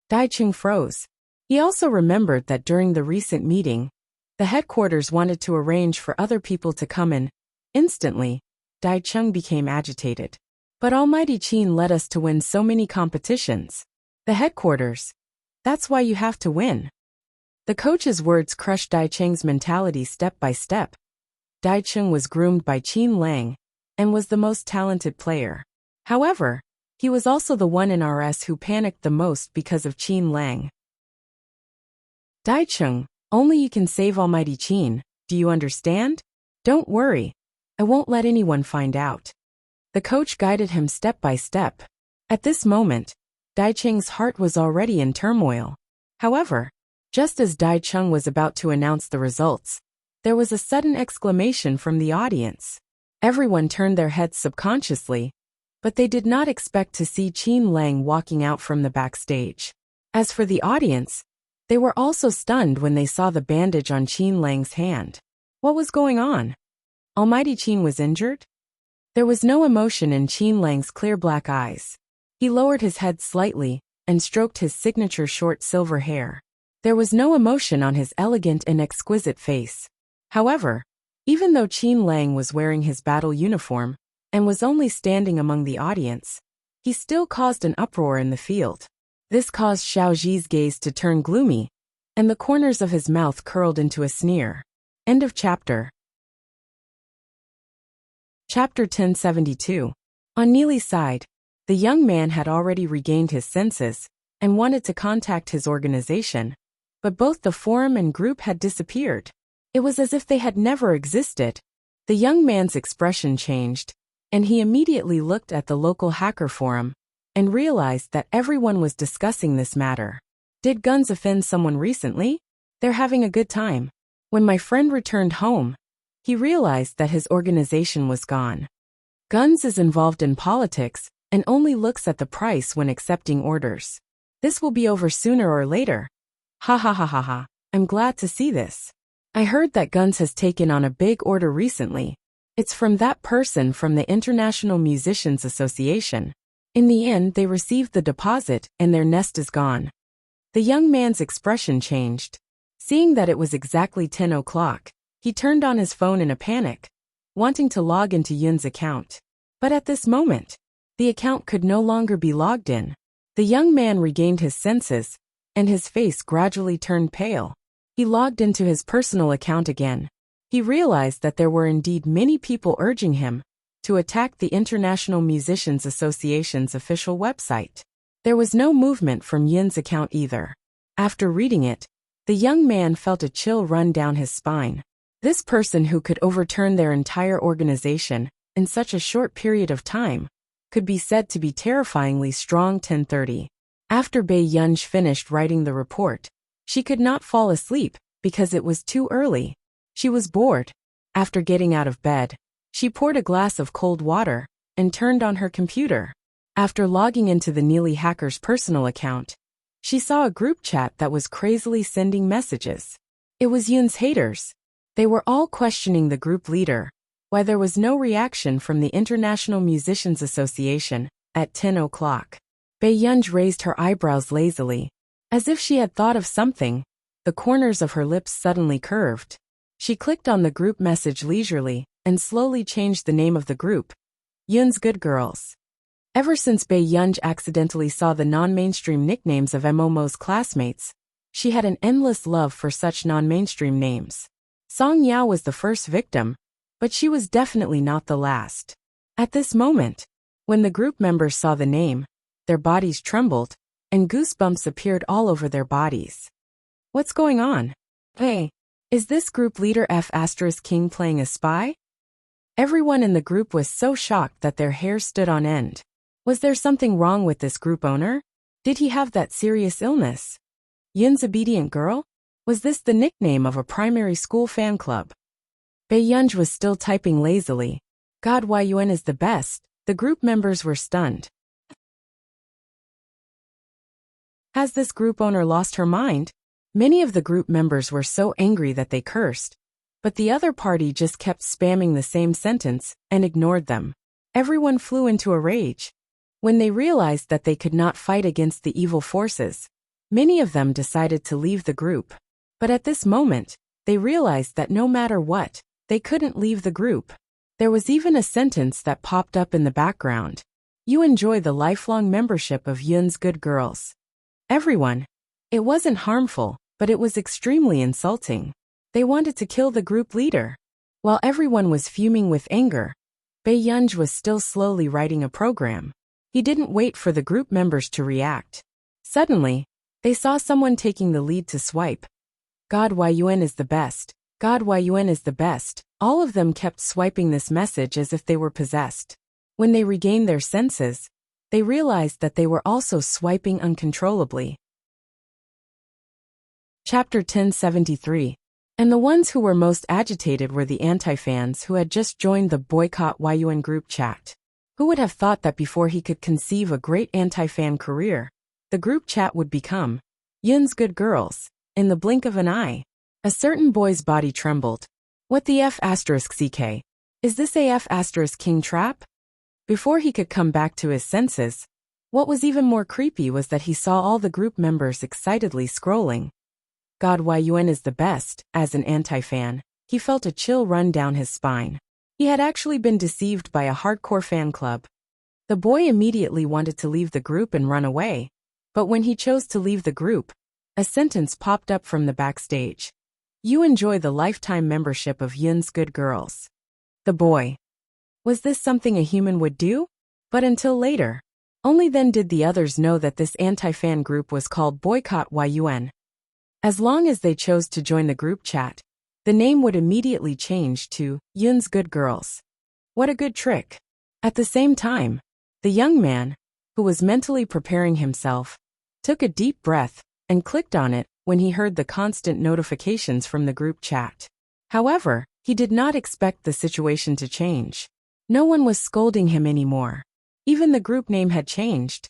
Daichung froze. He also remembered that during the recent meeting, the headquarters wanted to arrange for other people to come in. Instantly, Daichung became agitated. "But Almighty Qin led us to win so many competitions. The headquarters. That's why you have to win." The coach's words crushed Daichung's mentality step by step. Daichung was groomed by Qin Lang and was the most talented player. However, he was also the one in RS who panicked the most because of Qin Lang. "Daichung, only you can save Almighty Qin, do you understand? Don't worry, I won't let anyone find out." The coach guided him step by step. At this moment, Daichung's heart was already in turmoil. However, just as Daichung was about to announce the results, there was a sudden exclamation from the audience. Everyone turned their heads subconsciously, but they did not expect to see Qin Lang walking out from the backstage. As for the audience, they were also stunned when they saw the bandage on Qin Lang's hand. What was going on? Almighty Qin was injured? There was no emotion in Qin Lang's clear black eyes. He lowered his head slightly and stroked his signature short silver hair. There was no emotion on his elegant and exquisite face. However, even though Qin Lang was wearing his battle uniform and was only standing among the audience, he still caused an uproar in the field. This caused Xiaoji's gaze to turn gloomy, and the corners of his mouth curled into a sneer. End of chapter. Chapter 1072. On Neely's side, the young man had already regained his senses and wanted to contact his organization, but both the forum and group had disappeared. It was as if they had never existed. The young man's expression changed, and he immediately looked at the local hacker forum and realized that everyone was discussing this matter. Did Guns offend someone recently? They're having a good time. When my friend returned home, he realized that his organization was gone. Guns is involved in politics and only looks at the price when accepting orders. This will be over sooner or later. Ha ha ha ha ha. I'm glad to see this. I heard that Guns has taken on a big order recently. It's from that person from the International Musicians Association. In the end, they received the deposit and their nest is gone. The young man's expression changed. Seeing that it was exactly 10 o'clock, he turned on his phone in a panic, wanting to log into Yun's account. But at this moment, the account could no longer be logged in. The young man regained his senses, and his face gradually turned pale. He logged into his personal account again. He realized that there were indeed many people urging him to attack the International Musicians Association's official website. There was no movement from Yun's account either. After reading it, the young man felt a chill run down his spine. This person who could overturn their entire organization in such a short period of time could be said to be terrifyingly strong. 10:30. After Bei Yunj finished writing the report, she could not fall asleep because it was too early. She was bored. After getting out of bed, she poured a glass of cold water and turned on her computer. After logging into the Neely hacker's personal account, she saw a group chat that was crazily sending messages. It was Yun's haters. They were all questioning the group leader, why there was no reaction from the International Musicians Association at 10 o'clock. Bei Yunj raised her eyebrows lazily. As if she had thought of something, the corners of her lips suddenly curved. She clicked on the group message leisurely and slowly changed the name of the group. Yun's Good Girls. Ever since Bei Yunj accidentally saw the non-mainstream nicknames of Momo's classmates, She had an endless love for such non-mainstream names. Song Yao was the first victim, but she was definitely not the last. At this moment, when the group members saw the name, their bodies trembled, and goosebumps appeared all over their bodies. What's going on? Hey, is this group leader F** King playing a spy? Everyone in the group was so shocked that their hair stood on end. Was there something wrong with this group owner? Did he have that serious illness? Yun's obedient girl? Was this the nickname of a primary school fan club? Bei Yunj was still typing lazily. God, Yun is the best. The group members were stunned. Has this group owner lost her mind? Many of the group members were so angry that they cursed, but the other party just kept spamming the same sentence and ignored them. Everyone flew into a rage. When they realized that they could not fight against the evil forces, many of them decided to leave the group. But at this moment, they realized that no matter what, they couldn't leave the group. There was even a sentence that popped up in the background. You enjoy the lifelong membership of Yun's good girls. Everyone. It wasn't harmful, but it was extremely insulting. They wanted to kill the group leader. While everyone was fuming with anger, Bei Yunj was still slowly writing a program. He didn't wait for the group members to react. Suddenly, they saw someone taking the lead to swipe. God, Yun is the best. God, Yun is the best. All of them kept swiping this message as if they were possessed. When they regained their senses, they realized that they were also swiping uncontrollably. Chapter 1073. And the ones who were most agitated were the anti-fans who had just joined the Boycott Yun group chat. Who would have thought that before he could conceive a great anti-fan career, the group chat would become Yun's good girls, in the blink of an eye? A certain boy's body trembled. What the F***ck? Is this a F***king trap? Before he could come back to his senses, what was even more creepy was that he saw all the group members excitedly scrolling. God, Yun is the best. As an anti-fan, he felt a chill run down his spine. He had actually been deceived by a hardcore fan club. The boy immediately wanted to leave the group and run away, but when he chose to leave the group, a sentence popped up from the backstage. You enjoy the lifetime membership of Yun's good girls. The boy. Was this something a human would do? But until later. Only then did the others know that this anti-fan group was called Boycott Yun. As long as they chose to join the group chat, the name would immediately change to Yun's good girls. What a good trick. At the same time, the young man, who was mentally preparing himself, took a deep breath and clicked on it when he heard the constant notifications from the group chat. However, he did not expect the situation to change. No one was scolding him anymore. Even the group name had changed.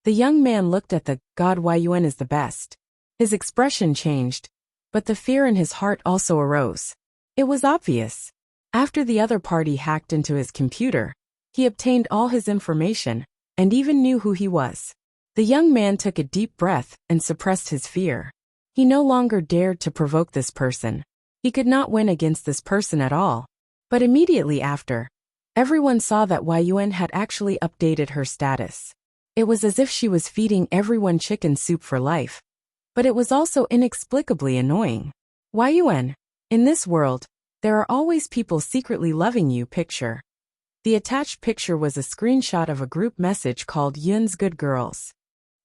The young man looked at the God, Yun is the best. His expression changed, but the fear in his heart also arose. It was obvious. After the other party hacked into his computer, he obtained all his information and even knew who he was. The young man took a deep breath and suppressed his fear. He no longer dared to provoke this person. He could not win against this person at all. But immediately after, everyone saw that Yun had actually updated her status. It was as if she was feeding everyone chicken soup for life. But it was also inexplicably annoying. Yun. In this world, there are always people secretly loving you. Picture. The attached picture was a screenshot of a group message called Yun's Good Girls.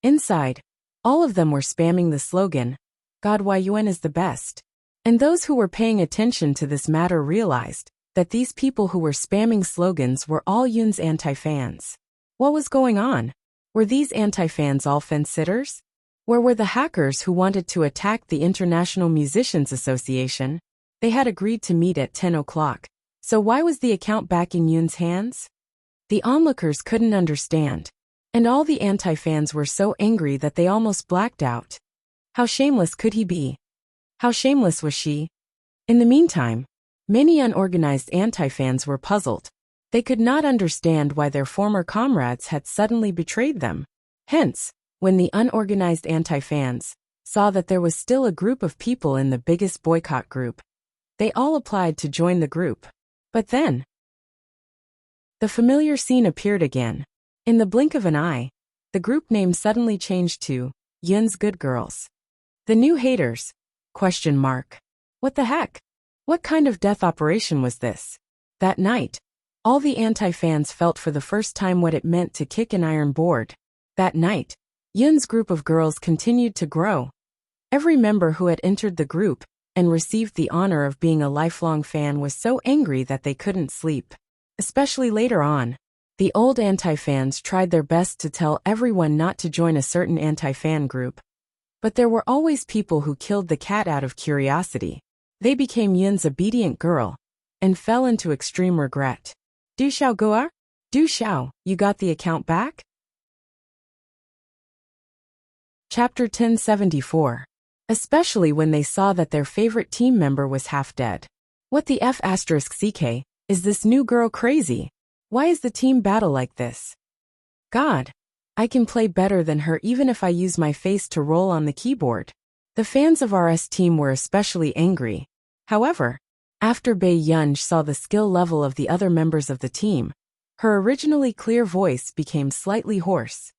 Inside, all of them were spamming the slogan, God, Yun is the best. And those who were paying attention to this matter realized that these people who were spamming slogans were all Yun's anti-fans. What was going on? Were these anti-fans all fence-sitters? Where were the hackers who wanted to attack the International Musicians Association? They had agreed to meet at 10 o'clock. So why was the account back in Yun's hands? The onlookers couldn't understand. And all the anti-fans were so angry that they almost blacked out. How shameless could he be? How shameless was she? In the meantime, many unorganized anti-fans were puzzled. They could not understand why their former comrades had suddenly betrayed them. Hence, when the unorganized anti-fans saw that there was still a group of people in the biggest boycott group, they all applied to join the group. But then, the familiar scene appeared again. In the blink of an eye, the group name suddenly changed to Yun's Good Girls. The new haters? Question mark. What the heck? What kind of death operation was this? That night, all the anti-fans felt for the first time what it meant to kick an iron board. That night, Yun's group of girls continued to grow. Every member who had entered the group and received the honor of being a lifelong fan was so angry that they couldn't sleep. Especially later on, the old anti-fans tried their best to tell everyone not to join a certain anti-fan group. But there were always people who killed the cat out of curiosity. They became Yun's obedient girl and fell into extreme regret. Du Xiao Goa? Du Xiao, you got the account back? Chapter 1074. Especially when they saw that their favorite team member was half dead. What the F***ck? Is this new girl crazy? Why is the team battle like this? God, I can play better than her even if I use my face to roll on the keyboard. The fans of RS team were especially angry. However, after Bei Yunj saw the skill level of the other members of the team, her originally clear voice became slightly hoarse.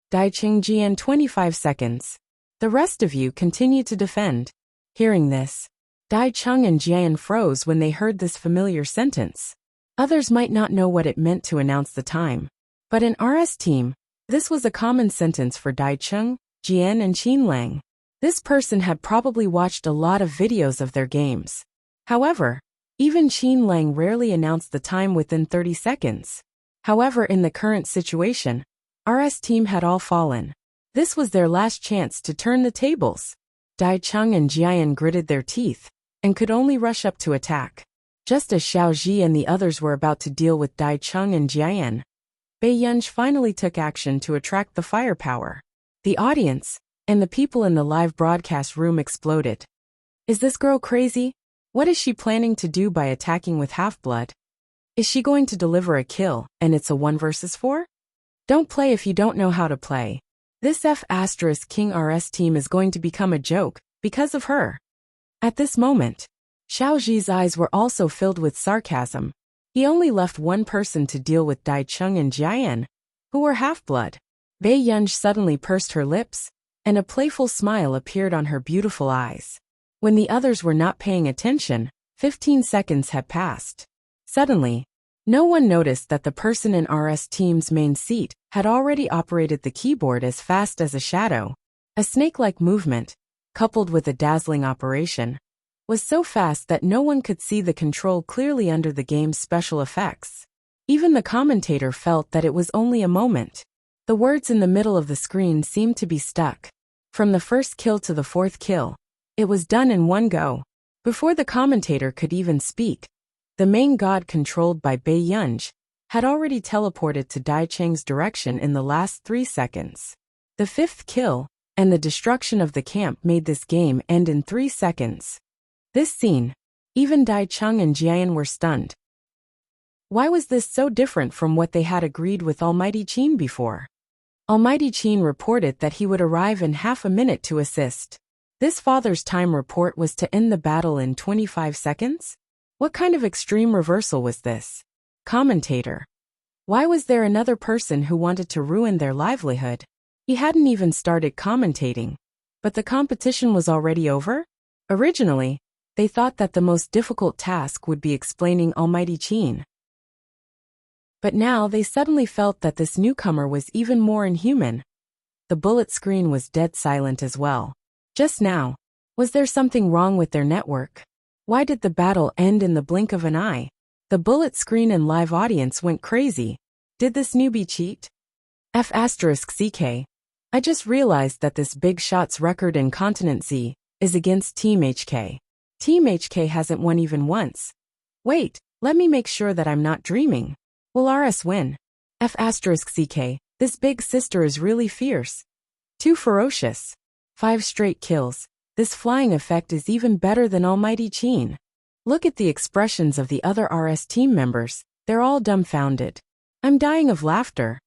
Dai Cheng Jian 25 seconds. The rest of you continue to defend. Hearing this, Dai Cheng and Jian froze when they heard this familiar sentence. Others might not know what it meant to announce the time. But in RS team, this was a common sentence for Dai Cheng, Jian and Qin Lang. This person had probably watched a lot of videos of their games. However, even Qin Lang rarely announced the time within 30 seconds. However, in the current situation, RS team had all fallen. This was their last chance to turn the tables. Dai Cheng and Jian gritted their teeth and could only rush up to attack. Just as Xiao Ji and the others were about to deal with Dai Cheng and Jian, Bei Yunj finally took action to attract the firepower. The audience and the people in the live broadcast room exploded. Is this girl crazy? What is she planning to do by attacking with Half-Blood? Is she going to deliver a kill, and it's a 1 versus 4? Don't play if you don't know how to play. This F***King RS team is going to become a joke, because of her. At this moment, Xiao Ji's eyes were also filled with sarcasm. He only left one person to deal with Dai Cheng and Jian, who were Half-Blood. Bei Yunj suddenly pursed her lips, and a playful smile appeared on her beautiful eyes. When the others were not paying attention, 15 seconds had passed. Suddenly, no one noticed that the person in RS team's main seat had already operated the keyboard as fast as a shadow. A snake-like movement, coupled with a dazzling operation, was so fast that no one could see the control clearly under the game's special effects. Even the commentator felt that it was only a moment. The words in the middle of the screen seemed to be stuck. From the first kill to the 4th kill, it was done in one go. Before the commentator could even speak, the main god controlled by Bei Yunj had already teleported to Dai Cheng's direction in the last 3 seconds. The 5th kill and the destruction of the camp made this game end in 3 seconds. This scene, even Dai Cheng and Jian were stunned. Why was this so different from what they had agreed with Almighty Qin before? Almighty Qin reported that he would arrive in half a minute to assist. This father's time report was to end the battle in 25 seconds? What kind of extreme reversal was this? Commentator. Why was there another person who wanted to ruin their livelihood? He hadn't even started commentating. But the competition was already over? Originally, they thought that the most difficult task would be explaining Almighty Qin. But now they suddenly felt that this newcomer was even more inhuman. The bullet screen was dead silent as well. Just now, was there something wrong with their network? Why did the battle end in the blink of an eye? The bullet screen and live audience went crazy. Did this newbie cheat? F***ck. I just realized that this Big Shot's record in Continent Z is against Team HK. Team HK hasn't won even once. Wait, let me make sure that I'm not dreaming. Will RS win? F***ck. This big sister is really fierce. Too ferocious. 5 straight kills. This flying effect is even better than Almighty Qin. Look at the expressions of the other RS team members, they're all dumbfounded. I'm dying of laughter.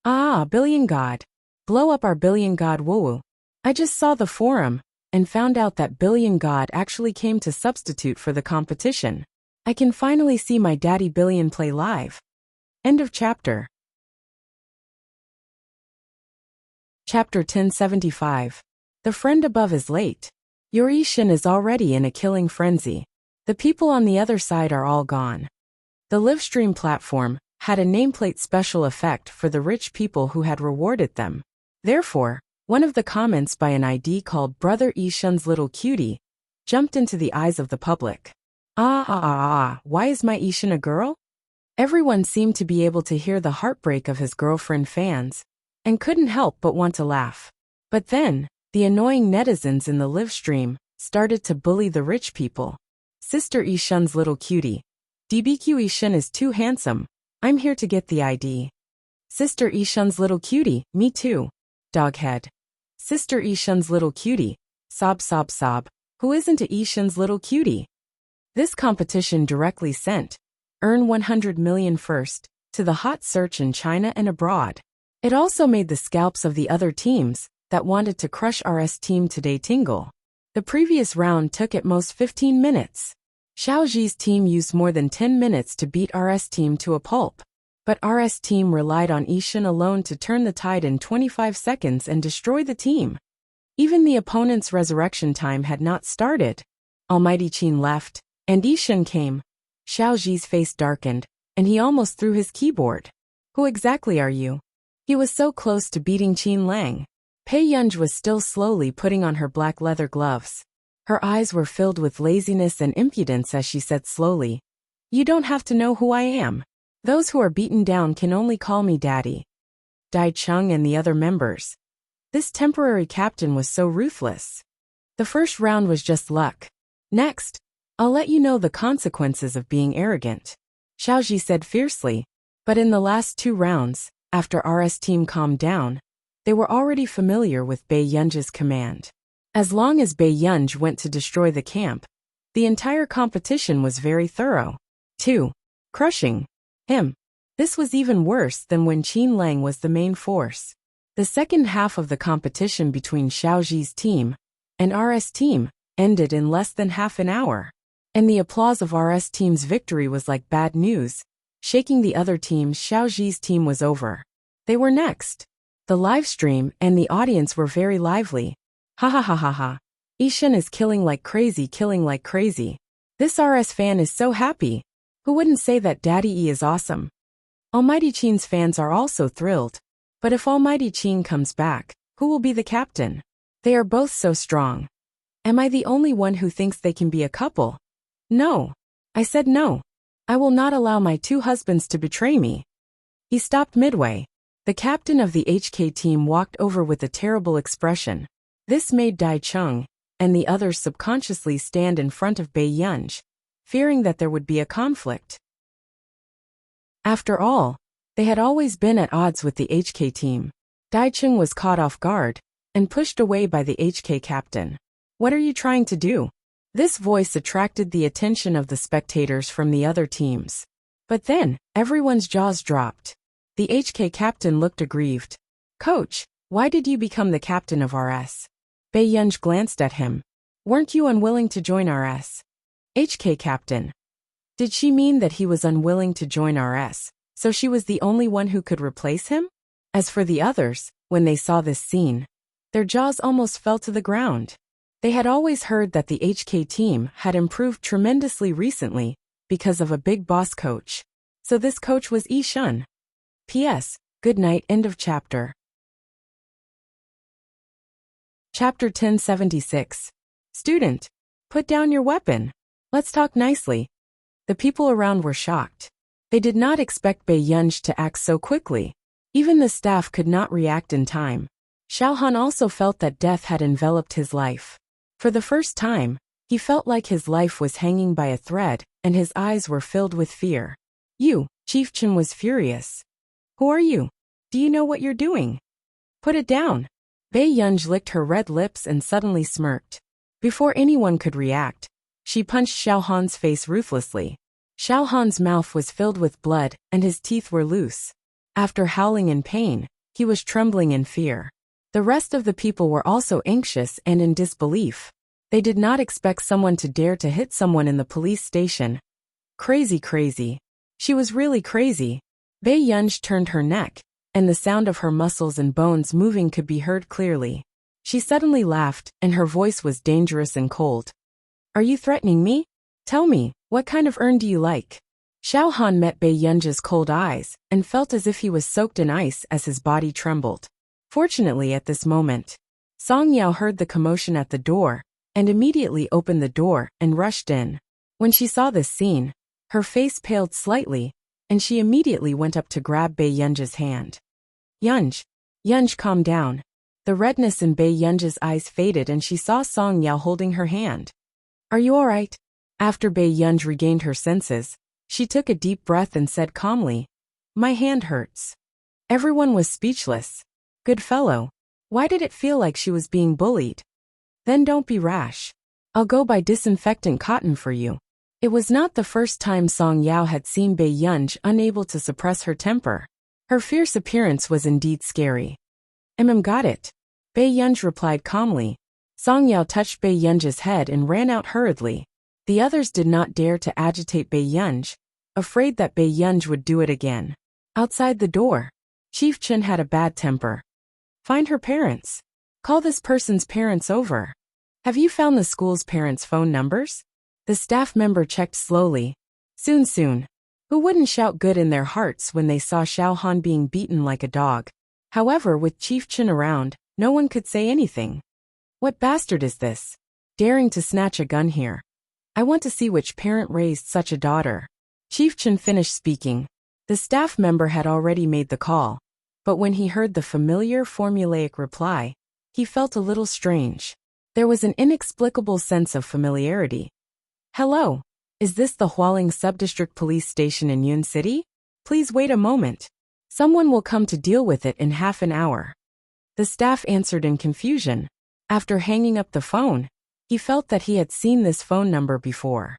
Ah, Billion God. Blow up our Billion God woo. I just saw the forum, and found out that Billion God actually came to substitute for the competition. I can finally see my daddy Billion play live. End of chapter. Chapter 1075. The friend above is late. Your Ishan is already in a killing frenzy. The people on the other side are all gone. The livestream platform had a nameplate special effect for the rich people who had rewarded them. Therefore, one of the comments by an ID called Brother Ishan's Little Cutie jumped into the eyes of the public. Why is my Ishan a girl? Everyone seemed to be able to hear the heartbreak of his girlfriend fans and couldn't help but want to laugh. But then, the annoying netizens in the live stream started to bully the rich people. Sister Ishan's little cutie. DBQ Ishan is too handsome. I'm here to get the ID. Sister Ishan's little cutie, me too. Doghead. Sister Ishan's little cutie. Sob sob sob. Who isn't a Ishan's little cutie? This competition directly sent Earn 100 million first to the hot search in China and abroad. It also made the scalps of the other teams that wanted to crush RS Team today tingle. The previous round took at most 15 minutes. Xiaoji's team used more than 10 minutes to beat RS Team to a pulp. But RS Team relied on Ishan alone to turn the tide in 25 seconds and destroy the team. Even the opponent's resurrection time had not started. Almighty Qin left, and Ishan came. Xiaoji's face darkened, and he almost threw his keyboard. Who exactly are you? He was so close to beating Qin Lang. Pei Yunj was still slowly putting on her black leather gloves. Her eyes were filled with laziness and impudence as she said slowly, "You don't have to know who I am. Those who are beaten down can only call me Daddy." Dai Chung and the other members. This temporary captain was so ruthless. The first round was just luck. Next, I'll let you know the consequences of being arrogant, Xiaoji said fiercely. But in the last 2 rounds, after RS Team calmed down, they were already familiar with Bei Yunj's command. As long as Bei Yunj went to destroy the camp, the entire competition was very thorough. 2. Crushing him. This was even worse than when Qin Lang was the main force. The second half of the competition between Xiaoji's team and RS Team ended in less than half an hour. And the applause of RS Team's victory was like bad news. Shaking the other teams, Xiaoji's team was over. They were next. The live stream and the audience were very lively. Ha ha ha ha ha. Ishan is killing like crazy. This RS fan is so happy. Who wouldn't say that Daddy E is awesome? Almighty Qin's fans are also thrilled. But if Almighty Qin comes back, who will be the captain? They are both so strong. Am I the only one who thinks they can be a couple? No. I said no. I will not allow my 2 husbands to betray me. He stopped midway. The captain of the HK team walked over with a terrible expression. This made Dai Chung and the others subconsciously stand in front of Bei Yunj, fearing that there would be a conflict. After all, they had always been at odds with the HK team. Dai Chung was caught off guard and pushed away by the HK captain. What are you trying to do? This voice attracted the attention of the spectators from the other teams. But then, everyone's jaws dropped. The HK captain looked aggrieved. Coach, why did you become the captain of RS? Bei Yunj glanced at him. Weren't you unwilling to join RS? HK captain. Did she mean that he was unwilling to join RS, so she was the only one who could replace him? As for the others, when they saw this scene, their jaws almost fell to the ground. They had always heard that the HK team had improved tremendously recently because of a big boss coach. So this coach was Ishan. P.S. Good night. End of chapter. Chapter 1076. Student, put down your weapon. Let's talk nicely. The people around were shocked. They did not expect Bei Yunj to act so quickly. Even the staff could not react in time. Xiaohan also felt that death had enveloped his life. For the first time, he felt like his life was hanging by a thread, and his eyes were filled with fear. You, Chief Chen was furious. Who are you? Do you know what you're doing? Put it down. Bei Yunj licked her red lips and suddenly smirked. Before anyone could react, she punched Xiaohan's face ruthlessly. Xiaohan's mouth was filled with blood, and his teeth were loose. After howling in pain, he was trembling in fear. The rest of the people were also anxious and in disbelief. They did not expect someone to dare to hit someone in the police station. Crazy. She was really crazy. Bei Yunj turned her neck, and the sound of her muscles and bones moving could be heard clearly. She suddenly laughed, and her voice was dangerous and cold. Are you threatening me? Tell me, what kind of urn do you like? Xiao Han met Bei Yunji's cold eyes, and felt as if he was soaked in ice as his body trembled. Fortunately at this moment, Song Yao heard the commotion at the door, and immediately opened the door and rushed in. When she saw this scene, her face paled slightly, and she immediately went up to grab Bei Yunji's hand. Yunj, calm down. The redness in Bei Yunji's eyes faded and she saw Song Yao holding her hand. Are you alright? After Bei Yunj regained her senses, she took a deep breath and said calmly, My hand hurts. Everyone was speechless. Good fellow. Why did it feel like she was being bullied? Then don't be rash. I'll go buy disinfectant cotton for you. It was not the first time Song Yao had seen Bei Yunj unable to suppress her temper. Her fierce appearance was indeed scary. Got it. Bei Yunj replied calmly. Song Yao touched Bei Yunji's head and ran out hurriedly. The others did not dare to agitate Bei Yunj, afraid that Bei Yunj would do it again. Outside the door, Chief Chen had a bad temper. Find her parents. Call this person's parents over. Have you found the school's parents' phone numbers? The staff member checked slowly. Soon. Who wouldn't shout good in their hearts when they saw Xiao Han being beaten like a dog? However, with Chief Chen around, no one could say anything. What bastard is this? Daring to snatch a gun here. I want to see which parent raised such a daughter. Chief Chen finished speaking. The staff member had already made the call, but when he heard the familiar formulaic reply, he felt a little strange. There was an inexplicable sense of familiarity. Hello, is this the Hualing Subdistrict Police Station in Yun City? Please wait a moment. Someone will come to deal with it in half an hour. The staff answered in confusion. After hanging up the phone, he felt that he had seen this phone number before.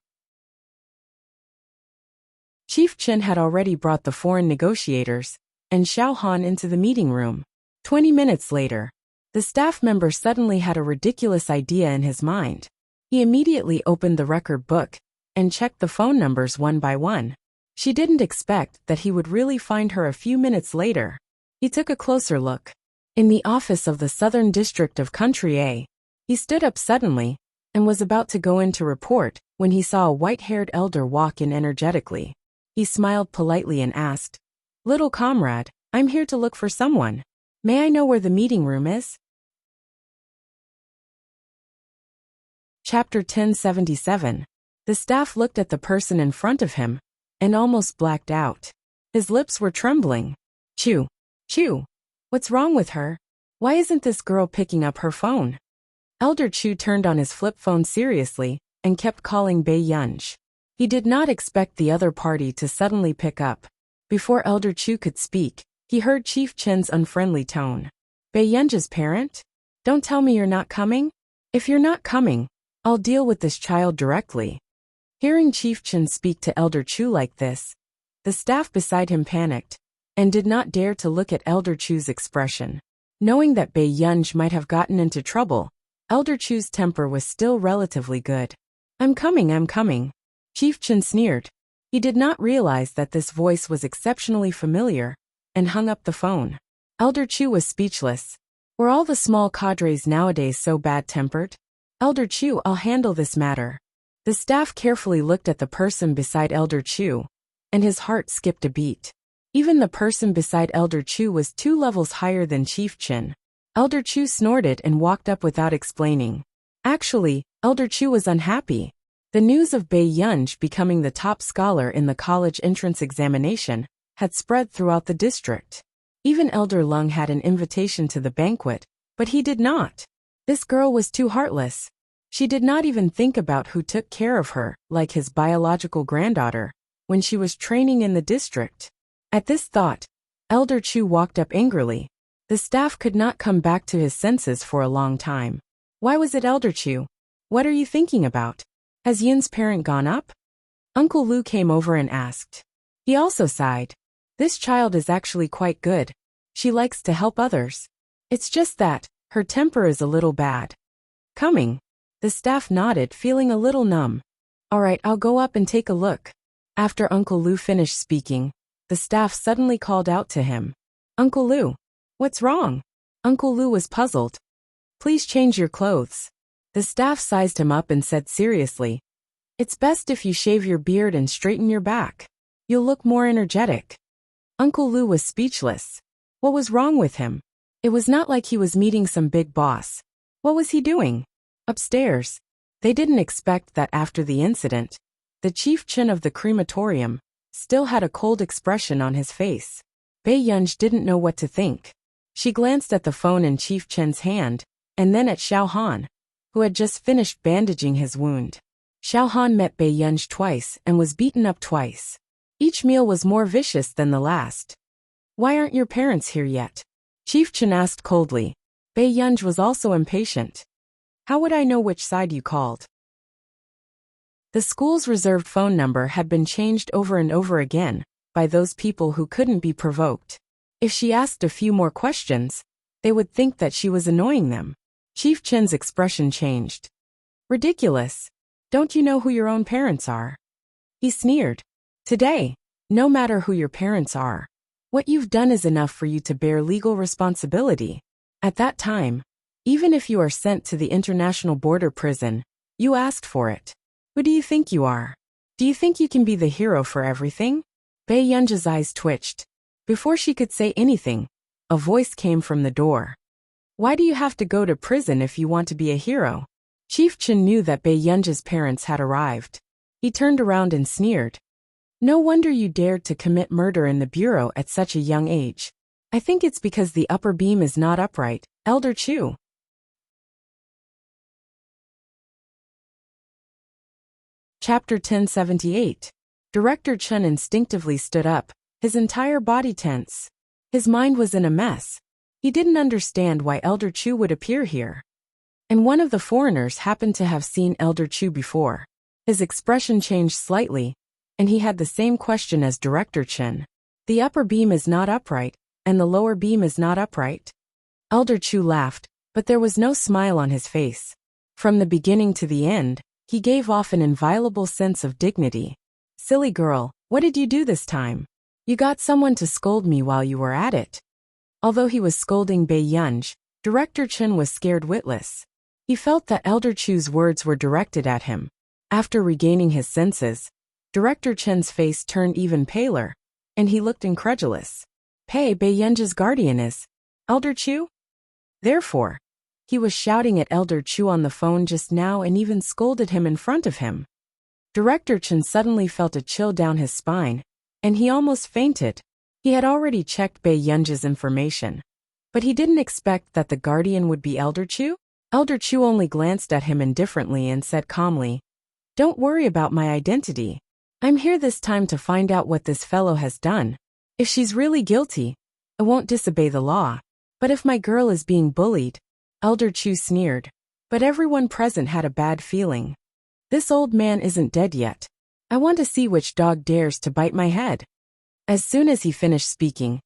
Chief Chen had already brought the foreign negotiators and Xiao Han into the meeting room. 20 minutes later, the staff member suddenly had a ridiculous idea in his mind. He immediately opened the record book and checked the phone numbers one by one. She didn't expect that he would really find her a few minutes later. He took a closer look. In the office of the Southern District of Country A, he stood up suddenly and was about to go in to report when he saw a white-haired elder walk in energetically. He smiled politely and asked, Little comrade, I'm here to look for someone. May I know where the meeting room is? Chapter 1077. The staff looked at the person in front of him and almost blacked out. His lips were trembling. Chew. What's wrong with her? Why isn't this girl picking up her phone? Elder Chu turned on his flip phone seriously and kept calling Bei Yunj. He did not expect the other party to suddenly pick up. Before Elder Chu could speak, he heard Chief Chen's unfriendly tone. Bei Yunj's parent? Don't tell me you're not coming? If you're not coming, I'll deal with this child directly. Hearing Chief Chen speak to Elder Chu like this, the staff beside him panicked and did not dare to look at Elder Chu's expression. Knowing that Bei Yunj might have gotten into trouble, Elder Chu's temper was still relatively good. I'm coming. Chief Chen sneered. He did not realize that this voice was exceptionally familiar and hung up the phone. Elder Chu was speechless. Were all the small cadres nowadays so bad-tempered? Elder Chu, I'll handle this matter. The staff carefully looked at the person beside Elder Chu, and his heart skipped a beat. Even the person beside Elder Chu was 2 levels higher than Chief Chen. Elder Chu snorted and walked up without explaining. Actually, Elder Chu was unhappy. The news of Bei Yunj becoming the top scholar in the college entrance examination had spread throughout the district. Even Elder Lung had an invitation to the banquet, but he did not. This girl was too heartless. She did not even think about who took care of her, like his biological granddaughter, when she was training in the district. At this thought, Elder Chu walked up angrily. The staff could not come back to his senses for a long time. Why was it Elder Chu? What are you thinking about? Has Yin's parent gone up? Uncle Lu came over and asked. He also sighed. This child is actually quite good. She likes to help others. It's just that her temper is a little bad. Coming. The staff nodded, feeling a little numb. All right, I'll go up and take a look. After Uncle Lu finished speaking, the staff suddenly called out to him. Uncle Lu. What's wrong? Uncle Lu was puzzled. Please change your clothes. The staff sized him up and said seriously, It's best if you shave your beard and straighten your back. You'll look more energetic. Uncle Lou was speechless. What was wrong with him? It was not like he was meeting some big boss. What was he doing? Upstairs. They didn't expect that after the incident, the chief chin of the crematorium still had a cold expression on his face. Bei Yunj didn't know what to think. She glanced at the phone in Chief Chen's hand, and then at Xiao Han, who had just finished bandaging his wound. Xiao Han met Bei Yunj twice and was beaten up twice. Each meal was more vicious than the last. Why aren't your parents here yet? Chief Chen asked coldly. Bei Yunj was also impatient. How would I know which side you called? The school's reserved phone number had been changed over and over again by those people who couldn't be provoked. If she asked a few more questions, they would think that she was annoying them. Chief Chen's expression changed. Ridiculous. Don't you know who your own parents are? He sneered. Today, no matter who your parents are, what you've done is enough for you to bear legal responsibility. At that time, even if you are sent to the international border prison, you asked for it. Who do you think you are? Do you think you can be the hero for everything? Bei Yunj's eyes twitched. Before she could say anything, a voice came from the door. Why do you have to go to prison if you want to be a hero? Chief Chen knew that Bei Yunj's parents had arrived. He turned around and sneered. No wonder you dared to commit murder in the bureau at such a young age. I think it's because the upper beam is not upright, Elder Chu. Chapter 1078. Director Chen instinctively stood up, his entire body tense. His mind was in a mess. He didn't understand why Elder Chu would appear here. And one of the foreigners happened to have seen Elder Chu before. His expression changed slightly, and he had the same question as Director Chen. The upper beam is not upright, and the lower beam is not upright. Elder Chu laughed, but there was no smile on his face. From the beginning to the end, he gave off an inviolable sense of dignity. Silly girl, what did you do this time? You got someone to scold me while you were at it. Although he was scolding Bei Yunj, Director Chen was scared witless. He felt that Elder Chu's words were directed at him. After regaining his senses, Director Chen's face turned even paler, and he looked incredulous. Bei Yunj's guardian is Elder Chu? Therefore, he was shouting at Elder Chu on the phone just now and even scolded him in front of him. Director Chen suddenly felt a chill down his spine, and he almost fainted. He had already checked Bei Yunj's information, but he didn't expect that the guardian would be Elder Chu. Elder Chu only glanced at him indifferently and said calmly, Don't worry about my identity. I'm here this time to find out what this fellow has done. If she's really guilty, I won't disobey the law. But if my girl is being bullied, Elder Chu sneered. But everyone present had a bad feeling. This old man isn't dead yet. I want to see which dog dares to bite my head. As soon as he finished speaking,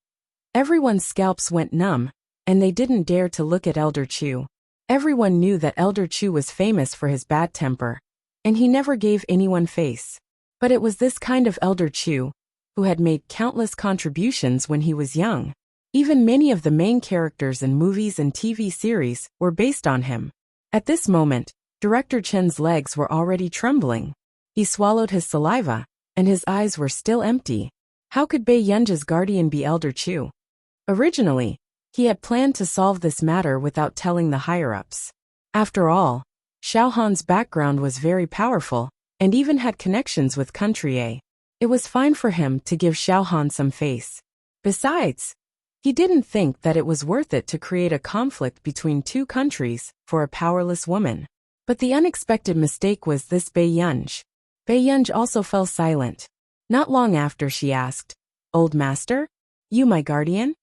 everyone's scalps went numb, and they didn't dare to look at Elder Chu. Everyone knew that Elder Chu was famous for his bad temper, and he never gave anyone face. But it was this kind of Elder Chu who had made countless contributions when he was young. Even many of the main characters in movies and TV series were based on him. At this moment, Director Chen's legs were already trembling. He swallowed his saliva, and his eyes were still empty. How could Bei Yunj's guardian be Elder Chu? Originally, he had planned to solve this matter without telling the higher-ups. After all, Xiao Han's background was very powerful, and even had connections with Country A. It was fine for him to give Xiao Han some face. Besides, he didn't think that it was worth it to create a conflict between two countries for a powerless woman. But the unexpected mistake was this Bei Yunj. Bei Yunj also fell silent. Not long after she asked, Old Master? You my guardian?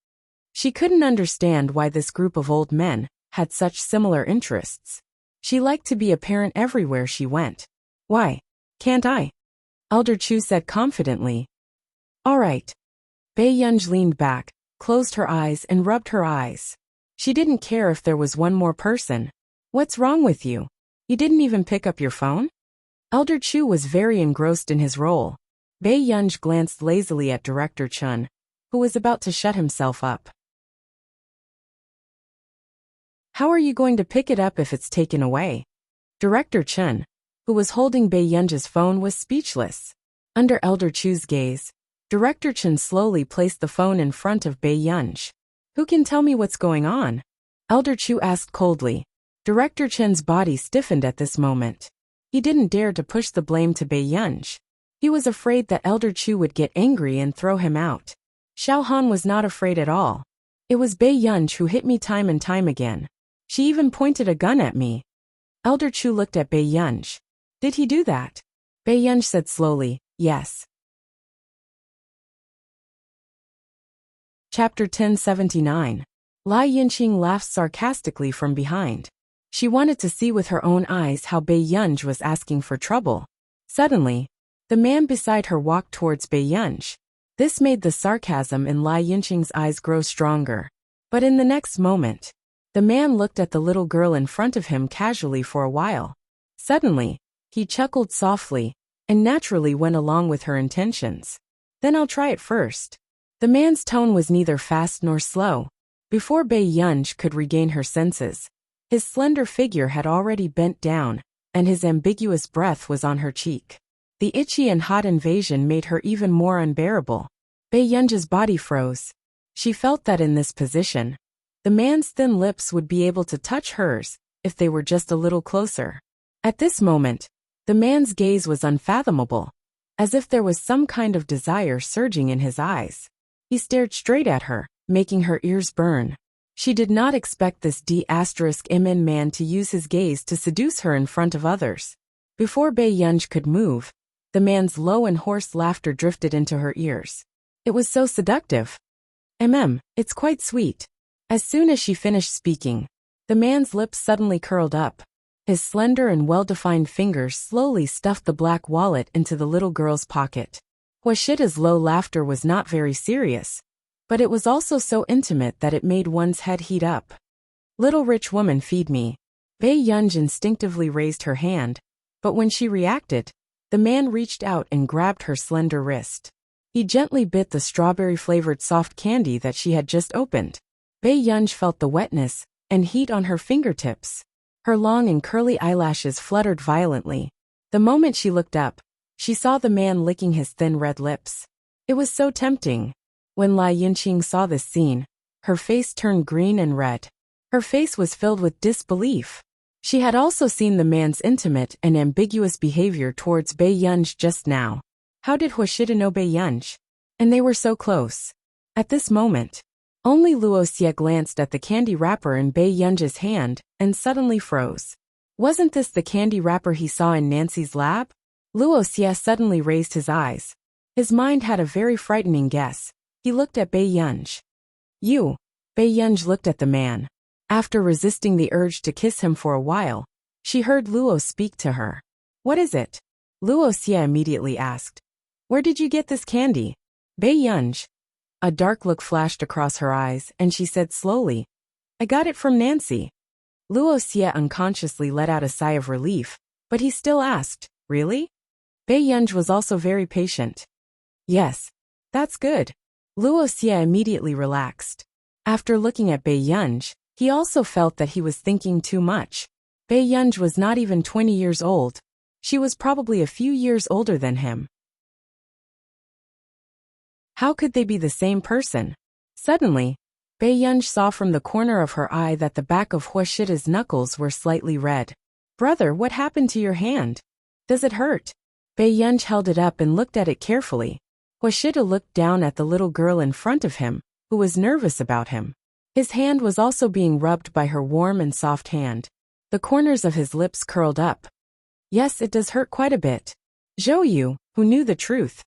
She couldn't understand why this group of old men had such similar interests. She liked to be a parent everywhere she went. Why, can't I? Elder Chu said confidently. All right. Bei Yunj leaned back, closed her eyes and rubbed her eyes. She didn't care if there was one more person. What's wrong with you? You didn't even pick up your phone? Elder Chu was very engrossed in his role. Bei Yunj glanced lazily at Director Chen, who was about to shut himself up. How are you going to pick it up if it's taken away? Director Chen, who was holding Bei Yunji's phone, was speechless. Under Elder Chu's gaze, Director Chen slowly placed the phone in front of Bei Yunji. Who can tell me what's going on? Elder Chu asked coldly. Director Chen's body stiffened at this moment. He didn't dare to push the blame to Bei Yunji. He was afraid that Elder Chu would get angry and throw him out. Xiao Han was not afraid at all. It was Bei Yunji who hit me time and time again. She even pointed a gun at me. Elder Chu looked at Bei Yunji. Did he do that? Bei Yunji said slowly, yes. Chapter 1079. Lai Yinqing laughed sarcastically from behind. She wanted to see with her own eyes how Bei Yunji was asking for trouble. Suddenly, the man beside her walked towards Bei Yunji. This made the sarcasm in Lai Yinqing's eyes grow stronger. But in the next moment, the man looked at the little girl in front of him casually for a while. Suddenly, he chuckled softly, and naturally went along with her intentions. Then I'll try it first. The man's tone was neither fast nor slow. Before Bei Yunji could regain her senses, his slender figure had already bent down, and his ambiguous breath was on her cheek. The itchy and hot invasion made her even more unbearable. Bei Yunji's body froze. She felt that in this position, the man's thin lips would be able to touch hers if they were just a little closer. At this moment, the man's gaze was unfathomable, as if there was some kind of desire surging in his eyes. He stared straight at her, making her ears burn. She did not expect this D***M man to use his gaze to seduce her in front of others. Before Bei Yunji could move, the man's low and hoarse laughter drifted into her ears. It was so seductive. It's quite sweet. As soon as she finished speaking, the man's lips suddenly curled up. His slender and well-defined fingers slowly stuffed the black wallet into the little girl's pocket. Huashida's low laughter was not very serious, but it was also so intimate that it made one's head heat up. Little rich woman, feed me. Bei Yunji instinctively raised her hand, but when she reacted, the man reached out and grabbed her slender wrist. He gently bit the strawberry-flavored soft candy that she had just opened. Bei Yunji felt the wetness and heat on her fingertips. Her long and curly eyelashes fluttered violently. The moment she looked up, she saw the man licking his thin red lips. It was so tempting. When Lai Yinqing saw this scene, her face turned green and red. Her face was filled with disbelief. She had also seen the man's intimate and ambiguous behavior towards Bei Yunji just now. How did Huashida know Bei Yunji? And they were so close. At this moment, only Luo Xie glanced at the candy wrapper in Bei Yunji's hand and suddenly froze. Wasn't this the candy wrapper he saw in Nancy's lab? Luo Xie suddenly raised his eyes. His mind had a very frightening guess. He looked at Bei Yunji. You. Bei Yunji looked at the man. After resisting the urge to kiss him for a while, she heard Luo speak to her. What is it? Luo Xie immediately asked. Where did you get this candy? Bei Yunji. A dark look flashed across her eyes, and she said slowly, I got it from Nancy. Luo Xie unconsciously let out a sigh of relief, but he still asked, really? Bei Yunji was also very patient. Yes. That's good. Luo Xie immediately relaxed. After looking at Bei Yunji, he also felt that he was thinking too much. Bei Yunji was not even 20 years old. She was probably a few years older than him. How could they be the same person? Suddenly, Bei Yunji saw from the corner of her eye that the back of Huashida's knuckles were slightly red. Brother, what happened to your hand? Does it hurt? Bei Yunji held it up and looked at it carefully. Huashida looked down at the little girl in front of him, who was nervous about him. His hand was also being rubbed by her warm and soft hand. The corners of his lips curled up. Yes, it does hurt quite a bit. Zhou Yu, who knew the truth,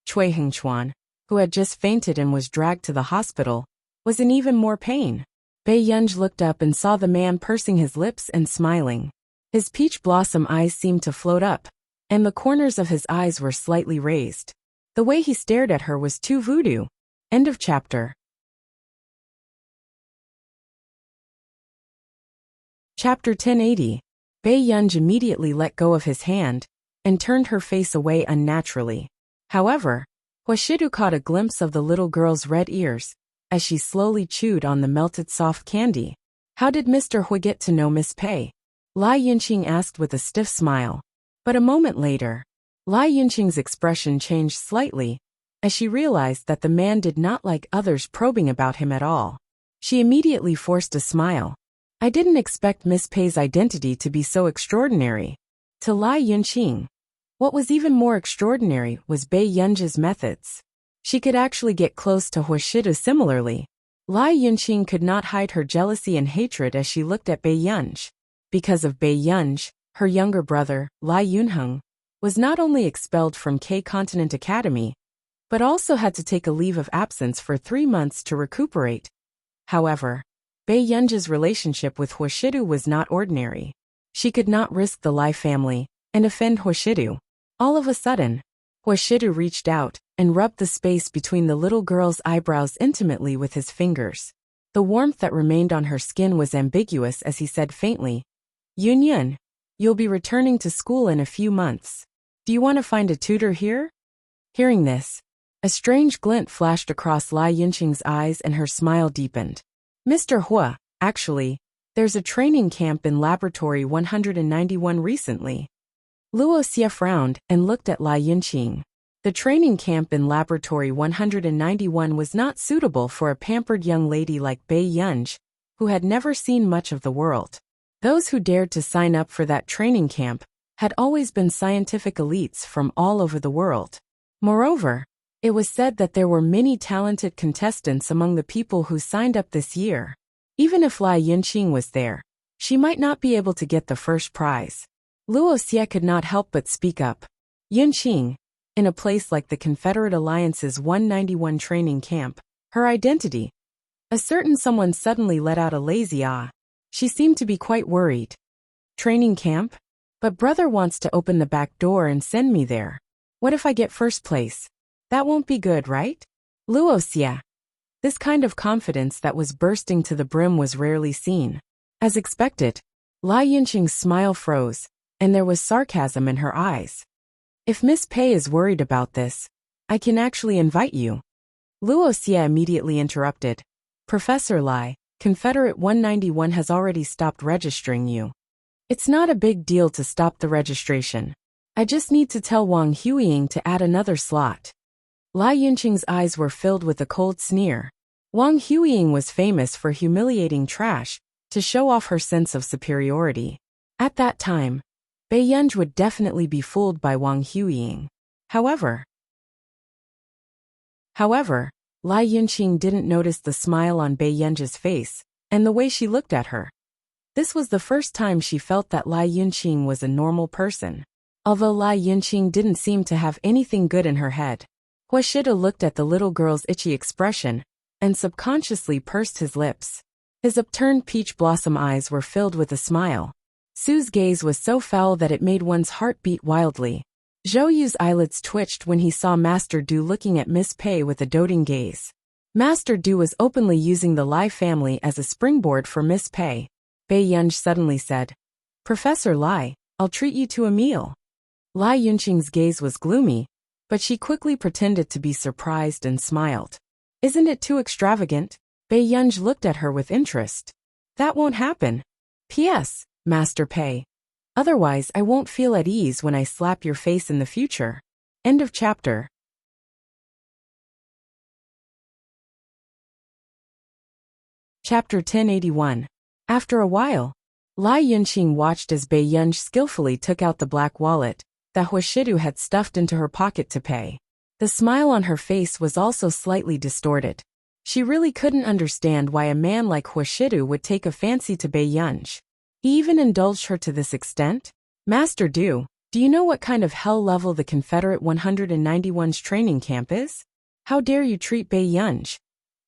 Cui Hengchuan, who had just fainted and was dragged to the hospital, was in even more pain. Bei Yunji looked up and saw the man pursing his lips and smiling. His peach blossom eyes seemed to float up, and the corners of his eyes were slightly raised. The way he stared at her was too voodoo. End of chapter. Chapter 1080. Bei Yunji immediately let go of his hand and turned her face away unnaturally. However, Huashidu caught a glimpse of the little girl's red ears as she slowly chewed on the melted soft candy. How did Mr. Hui get to know Miss Pei? Lai Yunqing asked with a stiff smile. But a moment later, Lai Yunqing's expression changed slightly, as she realized that the man did not like others probing about him at all. She immediately forced a smile. I didn't expect Miss Pei's identity to be so extraordinary. To Lai Yunqing, what was even more extraordinary was Bei Yunji's methods. She could actually get close to Huashidu similarly. Lai Yunqing could not hide her jealousy and hatred as she looked at Bei Yunj. Because of Bei Yunj, her younger brother, Lai Yunheng, was not only expelled from K-Continent Academy, but also had to take a leave of absence for 3 months to recuperate. However, Bei Yunji's relationship with Huashidu was not ordinary. She could not risk the Lai family and offend Huashidu. All of a sudden, Huashidu reached out and rubbed the space between the little girl's eyebrows intimately with his fingers. The warmth that remained on her skin was ambiguous as he said faintly, Yun, you'll be returning to school in a few months. Do you want to find a tutor here? Hearing this, a strange glint flashed across Lai Yunqing's eyes and her smile deepened. Mr. Hua, actually, there's a training camp in Laboratory 191 recently. Luo Xie frowned and looked at Lai Yunqing. The training camp in Laboratory 191 was not suitable for a pampered young lady like Bei Yunj, who had never seen much of the world. Those who dared to sign up for that training camp had always been scientific elites from all over the world. Moreover, it was said that there were many talented contestants among the people who signed up this year. Even if Lai Yunqing was there, she might not be able to get the first prize. Luo Xie could not help but speak up. Yunqing, in a place like the Confederate Alliance's 191 training camp, her identity. A certain someone suddenly let out a lazy ah. She seemed to be quite worried. Training camp? But brother wants to open the back door and send me there. What if I get first place? That won't be good, right? Luo Xie. This kind of confidence that was bursting to the brim was rarely seen. As expected, Lai Yunqing's smile froze, and there was sarcasm in her eyes. If Miss Pei is worried about this, I can actually invite you. Luo Xie immediately interrupted. Professor Lai, Confederate 191 has already stopped registering you. It's not a big deal to stop the registration. I just need to tell Wang Huiying to add another slot. Lai Yunqing's eyes were filled with a cold sneer. Wang Huiying was famous for humiliating trash to show off her sense of superiority. At that time, Bei Yunj would definitely be fooled by Wang Huiying. However, Lai Yunqing didn't notice the smile on Bei Yunj's face and the way she looked at her. This was the first time she felt that Lai Yunqing was a normal person. Although Lai Yunqing didn't seem to have anything good in her head, Huashidu looked at the little girl's itchy expression and subconsciously pursed his lips. His upturned peach blossom eyes were filled with a smile. Su's gaze was so foul that it made one's heart beat wildly. Zhou Yu's eyelids twitched when he saw Master Du looking at Miss Pei with a doting gaze. Master Du was openly using the Lai family as a springboard for Miss Pei. Bei Yunj suddenly said, Professor Lai, I'll treat you to a meal. Lai Yunqing's gaze was gloomy, but she quickly pretended to be surprised and smiled. Isn't it too extravagant? Bei Yunj looked at her with interest. That won't happen. P.S. Master Pei. Otherwise I won't feel at ease when I slap your face in the future. End of chapter. Chapter 1081. After a while, Lai Yunqing watched as Bei Yunj skillfully took out the black wallet that Huashidu had stuffed into her pocket to pay. The smile on her face was also slightly distorted. She really couldn't understand why a man like Huashidu would take a fancy to Bei Yunj. He even indulged her to this extent? Master Du, do you know what kind of hell level the Confederate 191's training camp is? How dare you treat Bei Yunj?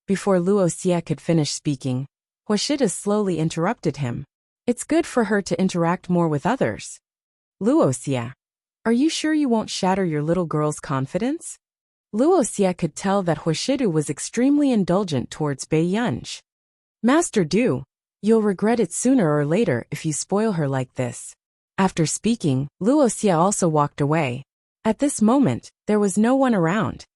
Before Luo Xie could finish speaking, Huashidu slowly interrupted him. It's good for her to interact more with others. Luo Xie. Are you sure you won't shatter your little girl's confidence? Luo Xie could tell that Huashidu was extremely indulgent towards Bei Yunj. Master Du, you'll regret it sooner or later if you spoil her like this. After speaking, Luo Xie also walked away. At this moment, there was no one around.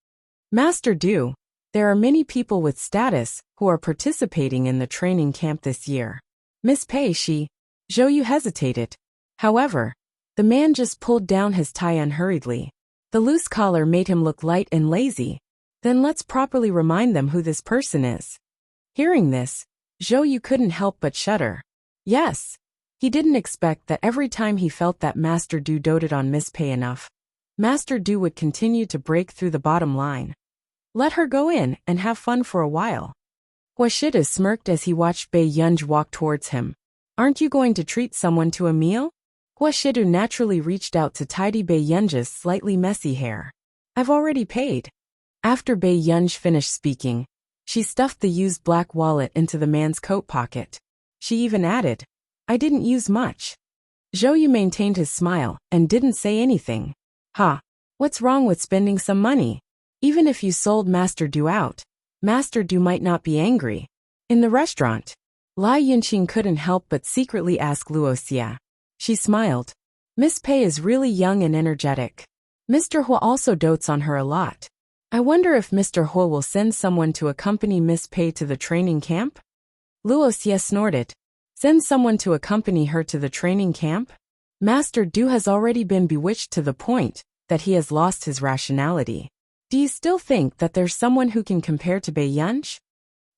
Master Du, there are many people with status who are participating in the training camp this year. Miss Pei, Zhou Yu hesitated. However, the man just pulled down his tie unhurriedly. The loose collar made him look light and lazy. Then let's properly remind them who this person is. Hearing this, Zhou Yu couldn't help but shudder. Yes. He didn't expect that every time he felt that Master Du doted on Miss Pei enough, Master Du would continue to break through the bottom line. Let her go in and have fun for a while. Hua Shida smirked as he watched Bei Yunj walk towards him. Aren't you going to treat someone to a meal? Hua Shida naturally reached out to tidy Bei Yunj's slightly messy hair. I've already paid. After Bei Yunj finished speaking, she stuffed the used black wallet into the man's coat pocket. She even added, I didn't use much. Zhou Yu maintained his smile and didn't say anything. What's wrong with spending some money? Even if you sold Master Du out, Master Du might not be angry. In the restaurant, Lai Yunqing couldn't help but secretly ask Luo Xia. She smiled. Miss Pei is really young and energetic. Mr. Hua also dotes on her a lot. I wonder if Mr. Hua will send someone to accompany Miss Pei to the training camp? Luo Xia snorted. Send someone to accompany her to the training camp? Master Du has already been bewitched to the point that he has lost his rationality. Do you still think that there's someone who can compare to Bei Yunj?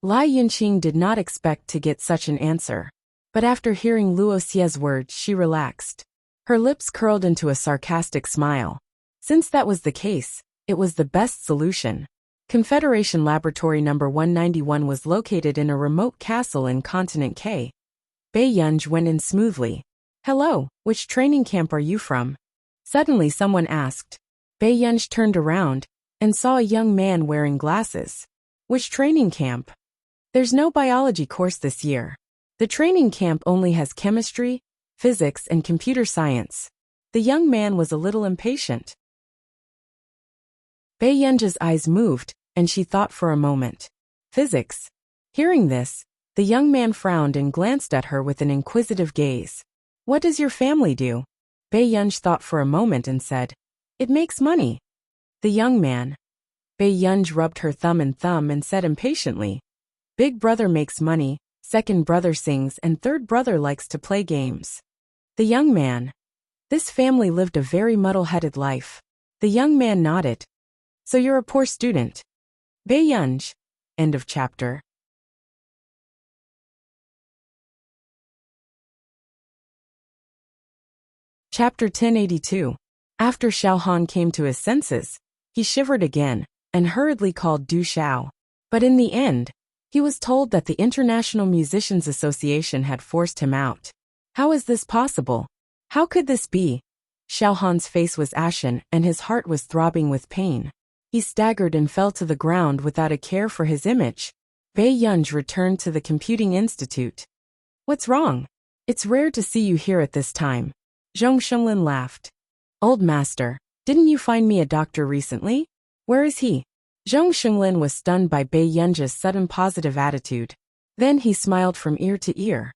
Lai Yunqing did not expect to get such an answer. But after hearing Luo Xia's words, she relaxed. Her lips curled into a sarcastic smile. Since that was the case, it was the best solution. Confederation Laboratory No. 191 was located in a remote castle in Continent K. Bei Yunj went in smoothly. Hello, which training camp are you from? Suddenly someone asked. Bei Yunj turned around and saw a young man wearing glasses. Which training camp? There's no biology course this year. The training camp only has chemistry, physics, and computer science. The young man was a little impatient. Bei Yunj's eyes moved, and she thought for a moment. Physics. Hearing this, the young man frowned and glanced at her with an inquisitive gaze. What does your family do? Bei Yunj thought for a moment and said, It makes money. The young man. Bei Yunj rubbed her thumb and said impatiently, Big brother makes money, second brother sings, and third brother likes to play games. The young man. This family lived a very muddle-headed life. The young man nodded. So you're a poor student. Bei Yunj. End of chapter. Chapter 1082. After Xiao Han came to his senses, he shivered again and hurriedly called Du Xiao. But in the end, he was told that the International Musicians Association had forced him out. How is this possible? How could this be? Xiao Han's face was ashen and his heart was throbbing with pain. He staggered and fell to the ground without a care for his image. Bei Yunj returned to the Computing Institute. What's wrong? It's rare to see you here at this time. Zhong Shunlin laughed. Old master, didn't you find me a doctor recently? Where is he? Zhong Shunlin was stunned by Bei Yunj's sudden positive attitude. Then he smiled from ear to ear.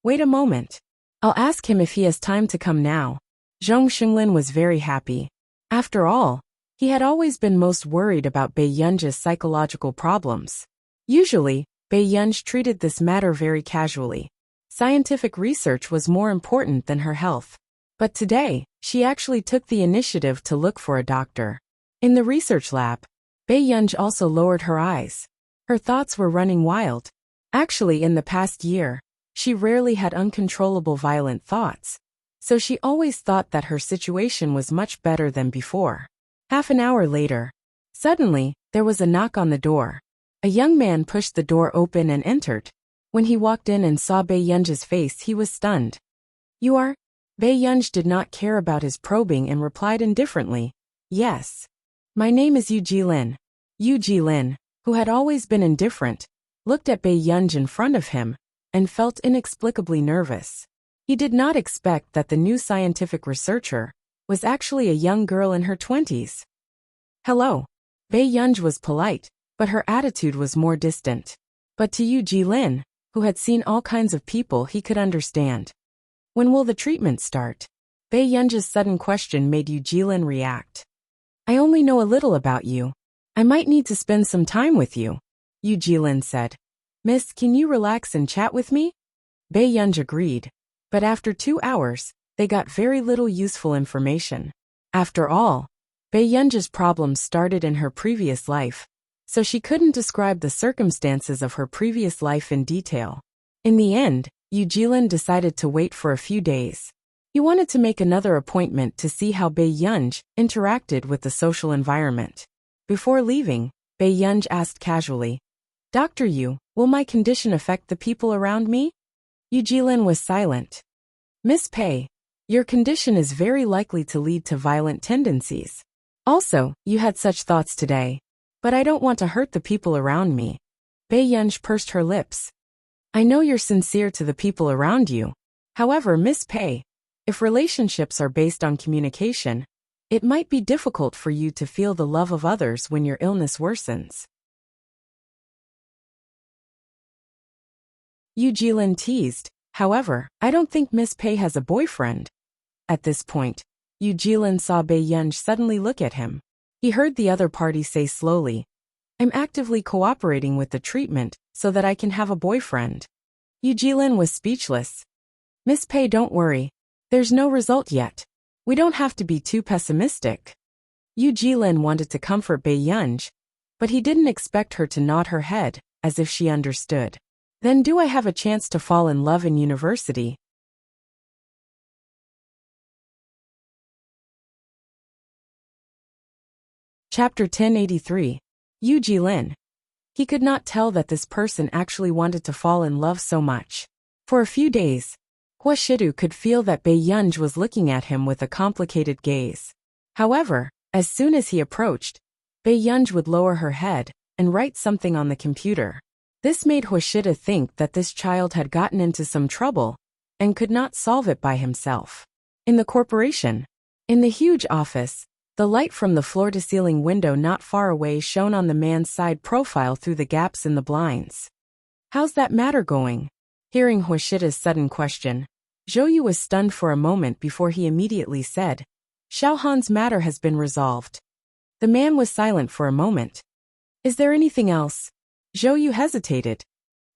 Wait a moment. I'll ask him if he has time to come now. Zhong Shunlin was very happy. After all, he had always been most worried about Bei Yunj's psychological problems. Usually, Bei Yunj treated this matter very casually. Scientific research was more important than her health. But today, she actually took the initiative to look for a doctor. In the research lab, Bei Yunj also lowered her eyes. Her thoughts were running wild. Actually, in the past year, she rarely had uncontrollable violent thoughts. So she always thought that her situation was much better than before. Half an hour later, suddenly, there was a knock on the door. A young man pushed the door open and entered. When he walked in and saw Bei Yunj's face, he was stunned. You are? Bei Yunj did not care about his probing and replied indifferently. Yes. My name is Yu Jilin. Yu Jilin, who had always been indifferent, looked at Bei Yunj in front of him and felt inexplicably nervous. He did not expect that the new scientific researcher was actually a young girl in her 20s. Hello. Bei Yunj was polite, but her attitude was more distant. But to Yu Jilin, who had seen all kinds of people, he could understand. When will the treatment start? Bei Yunj's sudden question made Yu Jilin react. I only know a little about you. I might need to spend some time with you, Yu Jilin said. Miss, can you relax and chat with me? Bei Yunj agreed. But after 2 hours, they got very little useful information. After all, Bei Yunj's problems started in her previous life, so she couldn't describe the circumstances of her previous life in detail. In the end, Yu Jilin decided to wait for a few days. He wanted to make another appointment to see how Bei Yunj interacted with the social environment. Before leaving, Bei Yunj asked casually, "Dr. Yu, will my condition affect the people around me?" Yu Jilin was silent. "Miss Pei, your condition is very likely to lead to violent tendencies. Also, you had such thoughts today. But I don't want to hurt the people around me." Bei Yunj pursed her lips. "I know you're sincere to the people around you. However, Miss Pei, if relationships are based on communication, it might be difficult for you to feel the love of others when your illness worsens." Yu Jilin teased, "However, I don't think Miss Pei has a boyfriend." At this point, Yu Jilin saw Bei Yunj suddenly look at him. He heard the other party say slowly, "I'm actively cooperating with the treatment so that I can have a boyfriend." Yu Jilin was speechless. "Miss Pei, don't worry. There's no result yet. We don't have to be too pessimistic." Yu Jilin wanted to comfort Bei Yunj, but he didn't expect her to nod her head, as if she understood. "Then do I have a chance to fall in love in university?" Chapter 1083. Yu Jilin. He could not tell that this person actually wanted to fall in love so much. For a few days, Hua Shidu could feel that Bei Yunj was looking at him with a complicated gaze. However, as soon as he approached, Bei Yunj would lower her head and write something on the computer. This made Hua Shidu think that this child had gotten into some trouble and could not solve it by himself. In the corporation, in the huge office, the light from the floor-to-ceiling window not far away shone on the man's side profile through the gaps in the blinds. "How's that matter going?" Hearing Hua Shidu's sudden question, Zhou Yu was stunned for a moment before he immediately said, "Xiao Han's matter has been resolved." The man was silent for a moment. "Is there anything else?" Zhou Yu hesitated.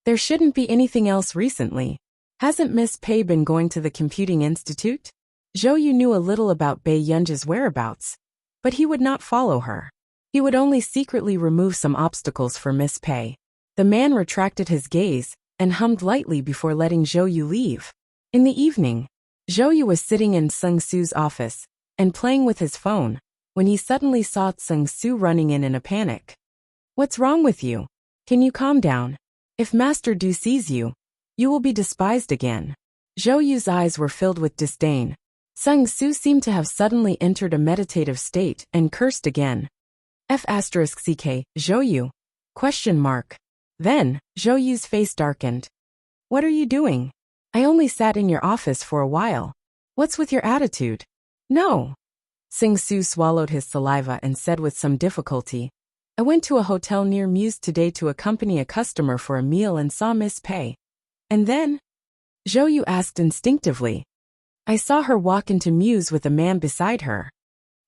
"There shouldn't be anything else recently. Hasn't Miss Pei been going to the computing institute?" Zhou Yu knew a little about Bei Yunj's whereabouts, but he would not follow her. He would only secretly remove some obstacles for Miss Pei. The man retracted his gaze and hummed lightly before letting Zhou Yu leave. In the evening, Zhou Yu was sitting in Sung Su's office and playing with his phone when he suddenly saw Sung Su running in a panic. "What's wrong with you? Can you calm down? If Master Du sees you, you will be despised again." Zhou Yu's eyes were filled with disdain. Sung Su seemed to have suddenly entered a meditative state and cursed again. F***ck, Zhou Yu? Question mark. Then, Zhou Yu's face darkened. "What are you doing? I only sat in your office for a while. What's with your attitude?" "No." Sung Su swallowed his saliva and said with some difficulty, "I went to a hotel near Muse today to accompany a customer for a meal and saw Miss Pei. And then?" Zhou Yu asked instinctively. "I saw her walk into Muse with a man beside her."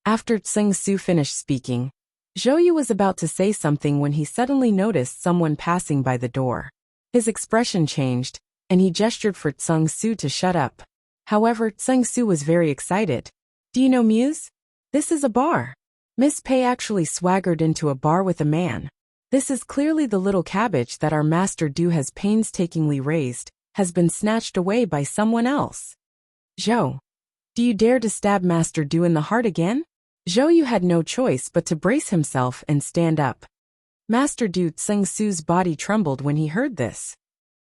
After Sung Su finished speaking, Zhou Yu was about to say something when he suddenly noticed someone passing by the door. His expression changed, and he gestured for Sung Su to shut up. However, Sung Su was very excited. "Do you know Muse? This is a bar. Miss Pei actually swaggered into a bar with a man. This is clearly the little cabbage that our Master Du has painstakingly raised, has been snatched away by someone else." "Zhou, do you dare to stab Master Du in the heart again?" Zhou Yu had no choice but to brace himself and stand up. Master Du Sung Su's body trembled when he heard this.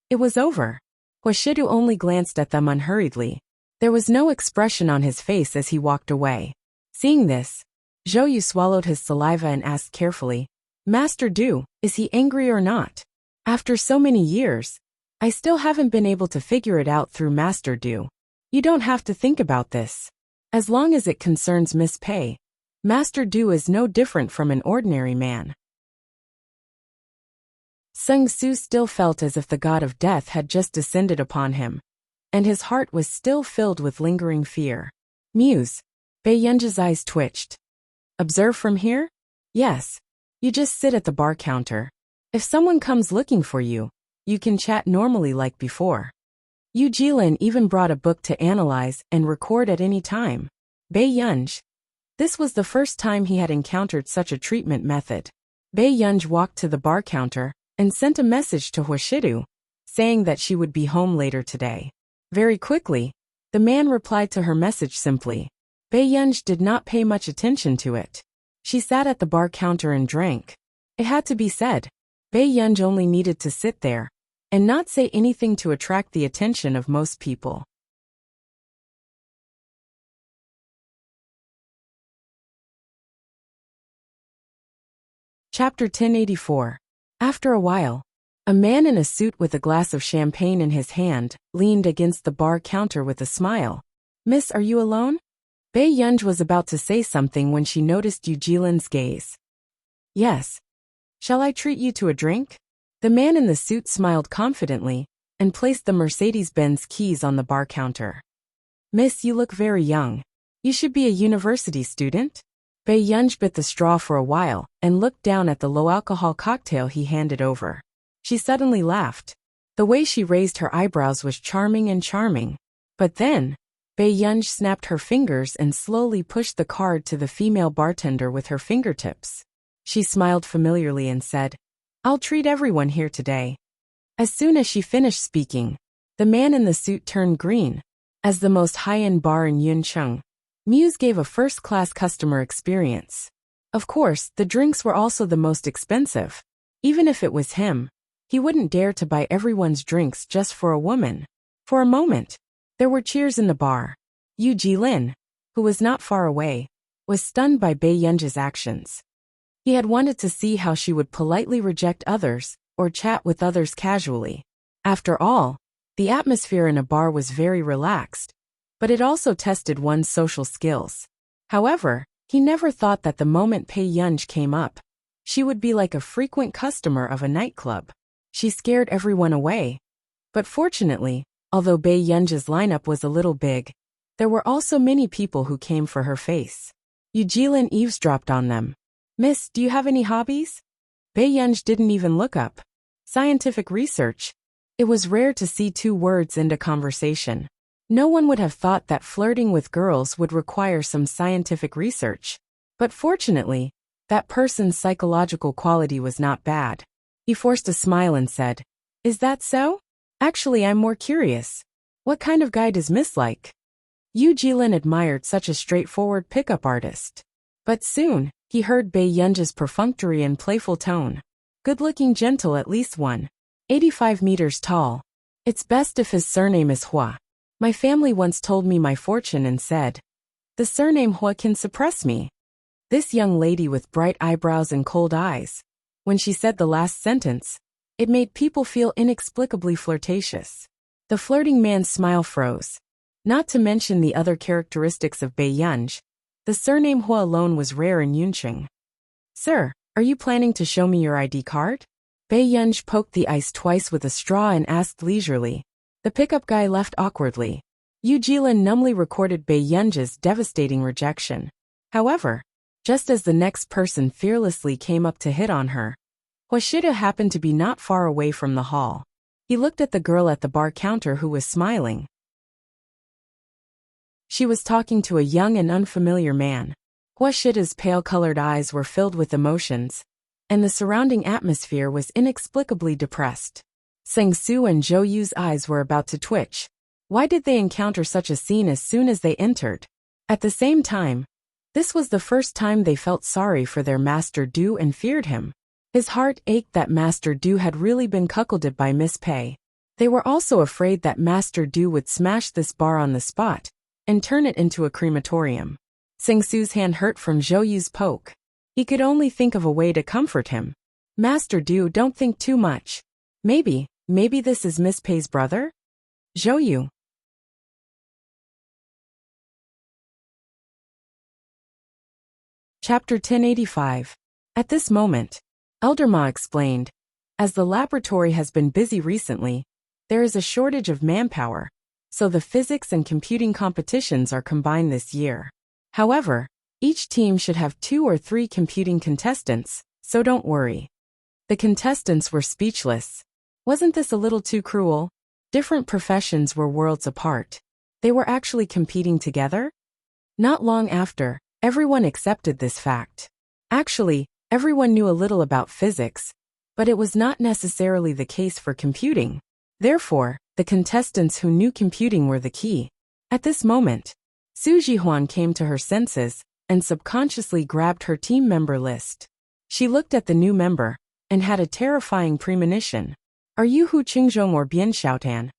It was over. Hua Shidu only glanced at them unhurriedly. There was no expression on his face as he walked away. Seeing this, Zhou Yu swallowed his saliva and asked carefully, "Master Du, is he angry or not? After so many years, I still haven't been able to figure it out through Master Du. You don't have to think about this. As long as it concerns Miss Pei, Master Du is no different from an ordinary man." Sung Su still felt as if the god of death had just descended upon him, and his heart was still filled with lingering fear. "Muse." Bei Yunj's eyes twitched. "Observe from here?" "Yes. You just sit at the bar counter. If someone comes looking for you, you can chat normally like before." Yu Jilin even brought a book to analyze and record at any time. Bei Yunj. This was the first time he had encountered such a treatment method. Bei Yunj walked to the bar counter and sent a message to Huashidu, saying that she would be home later today. Very quickly, the man replied to her message simply. Bei Yunj did not pay much attention to it. She sat at the bar counter and drank. It had to be said, Bei Yunj only needed to sit there and not say anything to attract the attention of most people. Chapter 1084. After a while, a man in a suit with a glass of champagne in his hand leaned against the bar counter with a smile. Miss, are you alone? Bei Yunj was about to say something when she noticed Yu Jilin's gaze. Yes. Shall I treat you to a drink? The man in the suit smiled confidently and placed the Mercedes-Benz keys on the bar counter. Miss, you look very young. You should be a university student. Bei Yunj bit the straw for a while and looked down at the low-alcohol cocktail he handed over. She suddenly laughed. The way she raised her eyebrows was charming. But then, Bei Yunj snapped her fingers and slowly pushed the card to the female bartender with her fingertips. She smiled familiarly and said, I'll treat everyone here today. As soon as she finished speaking, the man in the suit turned green. As the most high-end bar in Yuncheng, Muse gave a first-class customer experience. Of course, the drinks were also the most expensive. Even if it was him, he wouldn't dare to buy everyone's drinks just for a woman. For a moment, there were cheers in the bar. Yu Jilin, who was not far away, was stunned by Bei Yunj's actions. He had wanted to see how she would politely reject others or chat with others casually. After all, the atmosphere in a bar was very relaxed, but it also tested one's social skills. However, he never thought that the moment Bei Yunj came up, she would be like a frequent customer of a nightclub. She scared everyone away. But fortunately, although Bei Yunj's lineup was a little big, there were also many people who came for her face. Yu Jilin eavesdropped on them. Miss, do you have any hobbies? Bei Yunj didn't even look up. Scientific research. It was rare to see two words end a conversation. No one would have thought that flirting with girls would require some scientific research. But fortunately, that person's psychological quality was not bad. He forced a smile and said, Is that so? Actually, I'm more curious. What kind of guy does Miss like? Yu Jilin admired such a straightforward pickup artist. But soon, he heard Bei Yunj's perfunctory and playful tone. Good-looking gentle, at least 185 meters tall. It's best if his surname is Hua. My family once told me my fortune and said, the surname Hua can suppress me. This young lady with bright eyebrows and cold eyes. When she said the last sentence, it made people feel inexplicably flirtatious. The flirting man's smile froze. Not to mention the other characteristics of Bei Yunj, the surname Hua alone was rare in Yuncheng. Sir, are you planning to show me your ID card? Bei Yunj poked the ice twice with a straw and asked leisurely. The pickup guy left awkwardly. Yu Jilin numbly recorded Bei Yunj's devastating rejection. However, just as the next person fearlessly came up to hit on her, Huashida happened to be not far away from the hall. He looked at the girl at the bar counter who was smiling. She was talking to a young and unfamiliar man. Huashida's pale-colored eyes were filled with emotions, and the surrounding atmosphere was inexplicably depressed. Seng Su and Zhou Yu's eyes were about to twitch. Why did they encounter such a scene as soon as they entered? At the same time, this was the first time they felt sorry for their Master Du and feared him. His heart ached that Master Du had really been cuckolded by Miss Pei. They were also afraid that Master Du would smash this bar on the spot and turn it into a crematorium. Seng Su's hand hurt from Zhou Yu's poke. He could only think of a way to comfort him. Master Du, don't think too much. Maybe this is Miss Pei's brother? Zhou Yu. Chapter 1085. At this moment, Elder Ma explained, as the laboratory has been busy recently, there is a shortage of manpower, so the physics and computing competitions are combined this year. However, each team should have 2 or 3 computing contestants, so don't worry. The contestants were speechless. Wasn't this a little too cruel? Different professions were worlds apart. They were actually competing together? Not long after, everyone accepted this fact. Actually, everyone knew a little about physics, but it was not necessarily the case for computing. Therefore, the contestants who knew computing were the key. At this moment, Su Jihuan came to her senses and subconsciously grabbed her team member list. She looked at the new member and had a terrifying premonition. Are you Hu Qingzhong or Bian Xiaotan?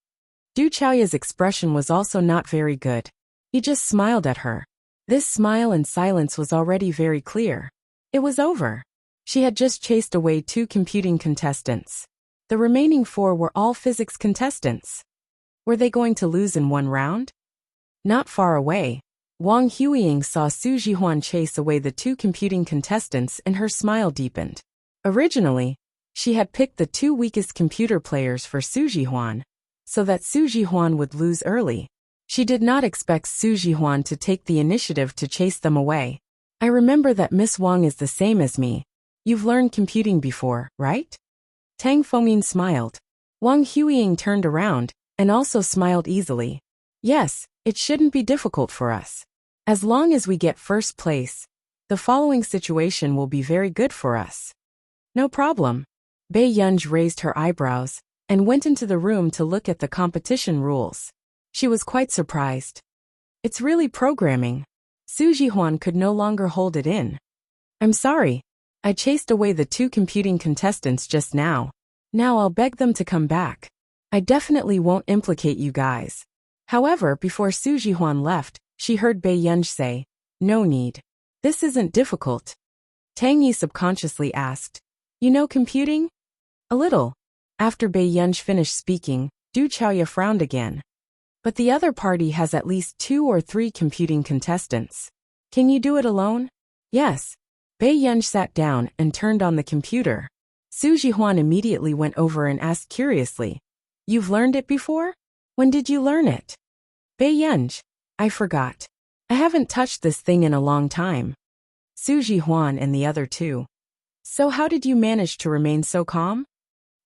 Du Chaoya's expression was also not very good. He just smiled at her. This smile and silence was already very clear. It was over. She had just chased away 2 computing contestants. The remaining 4 were all physics contestants. Were they going to lose in one round? Not far away, Wang Huiying saw Su Jihuan chase away the 2 computing contestants and her smile deepened. Originally, she had picked the 2 weakest computer players for Su Jihuan, so that Su Jihuan would lose early. She did not expect Su Jihuan to take the initiative to chase them away. I remember that Miss Wang is the same as me. You've learned computing before, right? Tang Fengyin smiled. Wang Huiying turned around and also smiled easily. Yes, it shouldn't be difficult for us. As long as we get first place, the following situation will be very good for us. No problem. Bei Yunj raised her eyebrows and went into the room to look at the competition rules. She was quite surprised. It's really programming. Su Jihuan could no longer hold it in. I'm sorry. I chased away the 2 computing contestants just now. Now I'll beg them to come back. I definitely won't implicate you guys. However, before Su Jihuan left, she heard Bei Yunj say, no need. This isn't difficult. Tang Yi subconsciously asked, you know computing? A little. After Bei Yunj finished speaking, Du Chaoya frowned again. But the other party has at least 2 or 3 computing contestants. Can you do it alone? Yes. Bei Yunj sat down and turned on the computer. Su Jihuan immediately went over and asked curiously, you've learned it before? When did you learn it? Bei Yunj, I forgot. I haven't touched this thing in a long time. Su Jihuan and the other 2. So how did you manage to remain so calm?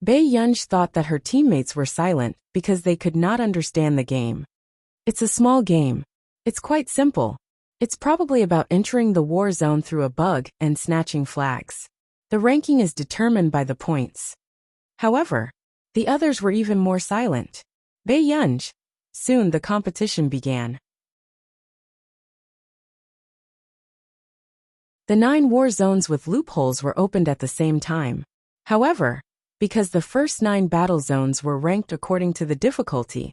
Bei Yunj thought that her teammates were silent because they could not understand the game. It's a small game. It's quite simple. It's probably about entering the war zone through a bug and snatching flags. The ranking is determined by the points. However, the others were even more silent. Bei Yunj. Soon the competition began. The 9 war zones with loopholes were opened at the same time. However, because the first 9 battle zones were ranked according to the difficulty,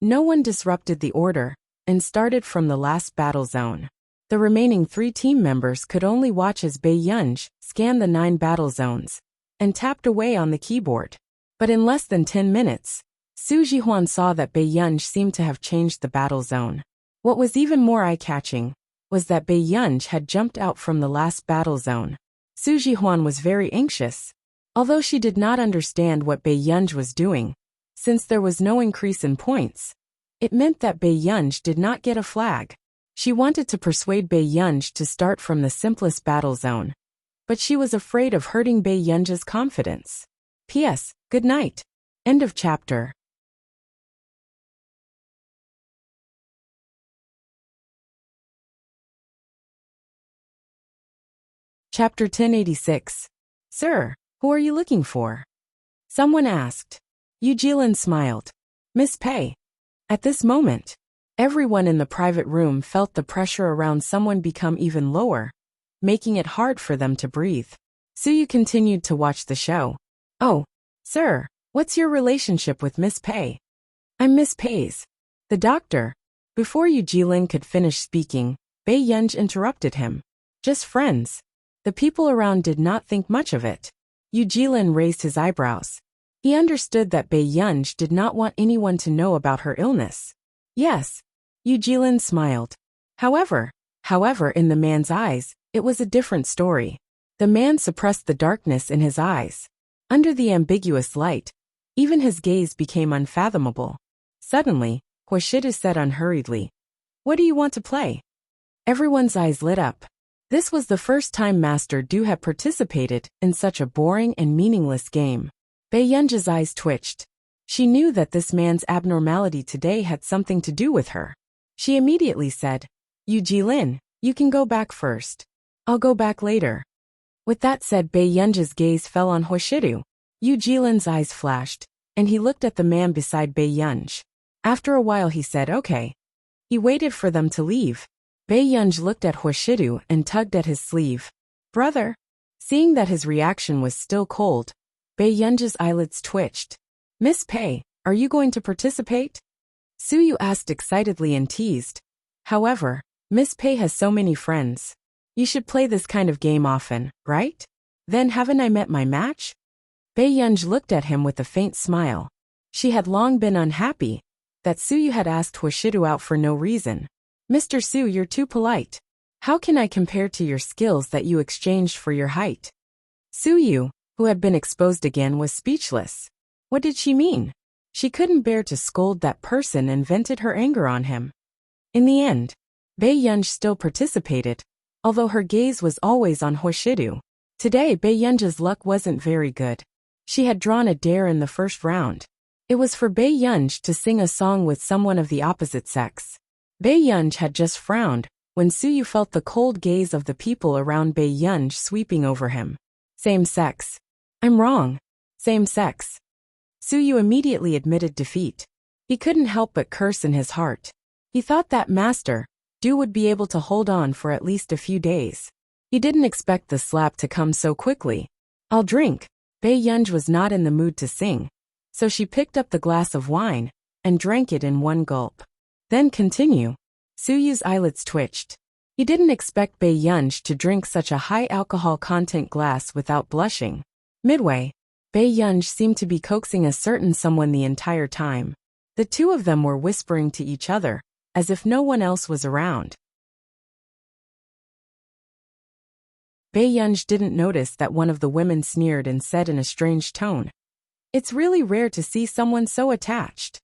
no one disrupted the order and started from the last battle zone. The remaining 3 team members could only watch as Bei Yunj scanned the 9 battle zones and tapped away on the keyboard. But in less than 10 minutes, Su Jihuan saw that Bei Yunj seemed to have changed the battle zone. What was even more eye-catching was that Bei Yunj had jumped out from the last battle zone. Su Jihuan was very anxious. Although she did not understand what Bei Yunj was doing, since there was no increase in points, it meant that Bei Yunj did not get a flag. She wanted to persuade Bei Yunj to start from the simplest battle zone, but she was afraid of hurting Bei Yunj's confidence. P.S. Good night. End of chapter. Chapter 1086. Sir, who are you looking for? Someone asked. Yu Jilin smiled. Miss Pei. At this moment, everyone in the private room felt the pressure around someone become even lower, making it hard for them to breathe. Suyu continued to watch the show. Oh, sir, what's your relationship with Miss Pei? I'm Miss Pei's. The doctor. Before Yu Jilin could finish speaking, Bei Yunj interrupted him. Just friends. The people around did not think much of it. Yu Jilin raised his eyebrows. He understood that Bei Yunj did not want anyone to know about her illness. Yes. Yu Jilin smiled. However, in the man's eyes, it was a different story. The man suppressed the darkness in his eyes. Under the ambiguous light, even his gaze became unfathomable. Suddenly, Huashidu said unhurriedly, "What do you want to play?" Everyone's eyes lit up. This was the first time Master Du had participated in such a boring and meaningless game. Bei Yunj's eyes twitched. She knew that this man's abnormality today had something to do with her. She immediately said, "Yu Jilin, you can go back first. I'll go back later." With that said, Bei Yunji's gaze fell on Huashidu. Yu Jilin's eyes flashed, and he looked at the man beside Bei Yunji. After a while he said, "Okay." He waited for them to leave. Bei Yunji looked at Huashidu and tugged at his sleeve. "Brother?" Seeing that his reaction was still cold, Bei Yunji's eyelids twitched. "Miss Pei, are you going to participate?" Suyu asked excitedly and teased. "However, Miss Pei has so many friends. You should play this kind of game often, right? Then haven't I met my match?" Bei Yunji looked at him with a faint smile. She had long been unhappy that Suyu had asked Huashidu out for no reason. "Mr. Su, you're too polite. How can I compare to your skills that you exchanged for your height?" Suyu, who had been exposed again, was speechless. What did she mean? She couldn't bear to scold that person and vented her anger on him. In the end, Bei Yunji still participated, although her gaze was always on Huashidu. Today Bei Yunji's luck wasn't very good. She had drawn a dare in the first round. It was for Bei Yunji to sing a song with someone of the opposite sex. Bei Yunji had just frowned when Suyu felt the cold gaze of the people around Bei Yunji sweeping over him. "Same sex. I'm wrong. Same sex." Suyu immediately admitted defeat. He couldn't help but curse in his heart. He thought that Master Du would be able to hold on for at least a few days. He didn't expect the slap to come so quickly. "I'll drink." Bei Yunji was not in the mood to sing, so she picked up the glass of wine and drank it in one gulp. "Then continue." Suyu's eyelids twitched. He didn't expect Bei Yunji to drink such a high alcohol content glass without blushing. Midway, Bei Yunji seemed to be coaxing a certain someone the entire time. The two of them were whispering to each other, as if no one else was around. Bei Yunji didn't notice that one of the women sneered and said in a strange tone, "It's really rare to see someone so attached."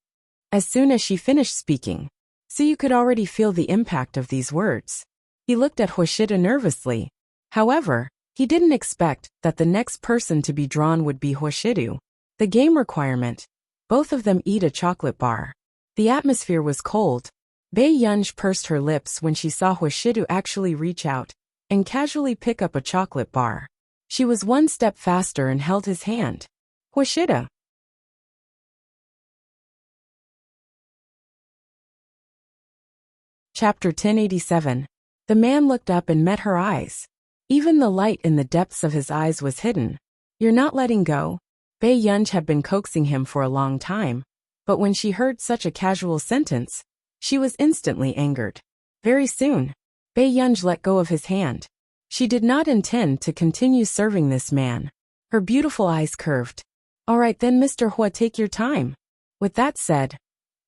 As soon as she finished speaking, Suyu could already feel the impact of these words. He looked at Huashidu nervously. However, he didn't expect that the next person to be drawn would be Huashidu. The game requirement: both of them eat a chocolate bar. The atmosphere was cold. Bei Yunji pursed her lips when she saw Huashidu actually reach out and casually pick up a chocolate bar. She was one step faster and held his hand. "Huashidu." Chapter 1087. The man looked up and met her eyes. Even the light in the depths of his eyes was hidden. "You're not letting go?" Bei Yunji had been coaxing him for a long time, but when she heard such a casual sentence, she was instantly angered. Very soon, Bei Yunji let go of his hand. She did not intend to continue serving this man. Her beautiful eyes curved. "All right then, Mr. Hua, take your time." With that said,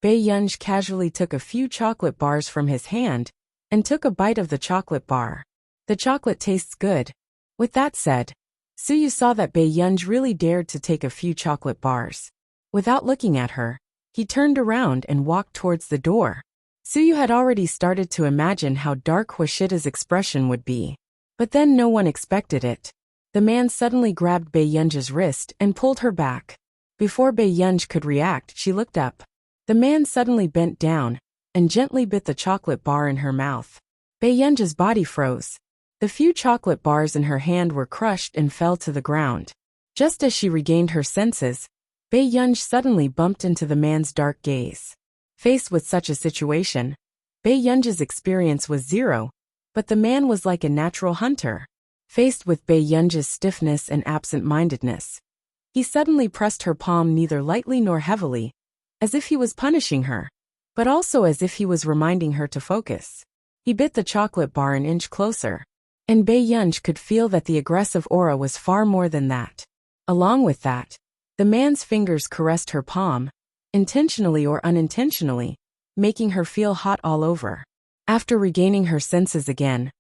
Bei Yunji casually took a few chocolate bars from his hand and took a bite of the chocolate bar. "The chocolate tastes good." With that said, Suyu saw that Bei Yunji really dared to take a few chocolate bars. Without looking at her, he turned around and walked towards the door. Suyu had already started to imagine how dark Huashida's expression would be. But then no one expected it. The man suddenly grabbed Bei Yunji's wrist and pulled her back. Before Bei Yunji could react, she looked up. The man suddenly bent down and gently bit the chocolate bar in her mouth. Bei Yunji's body froze. The few chocolate bars in her hand were crushed and fell to the ground. Just as she regained her senses, Bei Yunji suddenly bumped into the man's dark gaze. Faced with such a situation, Bei Yunji's experience was zero, but the man was like a natural hunter. Faced with Bei Yunji's stiffness and absent-mindedness, he suddenly pressed her palm neither lightly nor heavily, as if he was punishing her, but also as if he was reminding her to focus. He bit the chocolate bar an inch closer, and Bei Yunji could feel that the aggressive aura was far more than that. Along with that, the man's fingers caressed her palm, intentionally or unintentionally, making her feel hot all over. After regaining her senses again,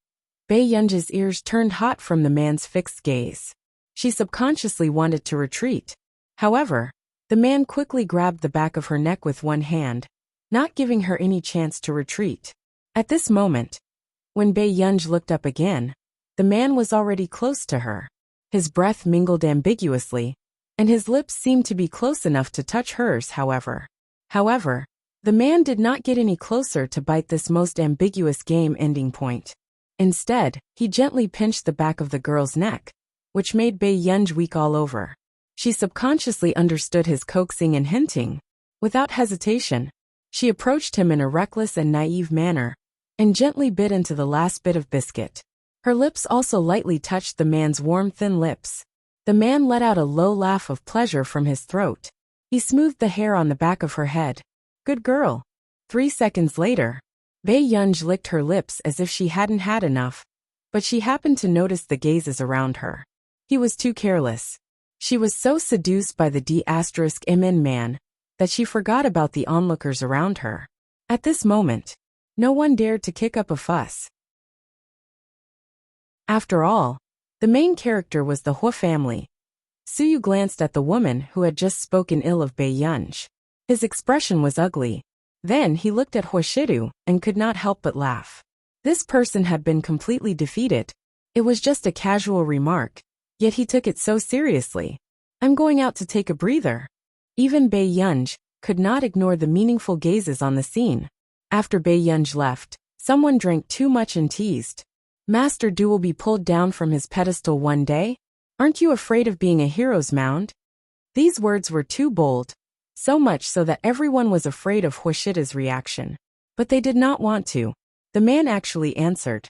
Bei Yunji's ears turned hot from the man's fixed gaze. She subconsciously wanted to retreat. However, the man quickly grabbed the back of her neck with one hand, not giving her any chance to retreat. At this moment, when Bei Yunji looked up again, the man was already close to her. His breath mingled ambiguously, and his lips seemed to be close enough to touch hers, however. The man did not get any closer to bite this most ambiguous game ending point. Instead, he gently pinched the back of the girl's neck, which made Bei Yunj weak all over. She subconsciously understood his coaxing and hinting. Without hesitation, she approached him in a reckless and naive manner, and gently bit into the last bit of biscuit. Her lips also lightly touched the man's warm, thin lips. The man let out a low laugh of pleasure from his throat. He smoothed the hair on the back of her head. Good girl. 3 seconds later, Bei Yunj licked her lips as if she hadn't had enough, but she happened to notice the gazes around her. He was too careless. She was so seduced by the D*Min man that she forgot about the onlookers around her. At this moment, no one dared to kick up a fuss. After all, the main character was the Hua family. Suyu glanced at the woman who had just spoken ill of Bei Yunj. His expression was ugly. Then he looked at Huashidu and could not help but laugh. This person had been completely defeated. It was just a casual remark, yet he took it so seriously. I'm going out to take a breather. Even Bei Yunj could not ignore the meaningful gazes on the scene. After Bei Yunj left, someone drank too much and teased. Master Du will be pulled down from his pedestal one day? Aren't you afraid of being a hero's mound? These words were too bold, so much so that everyone was afraid of Huashida's reaction. But they did not want to. The man actually answered.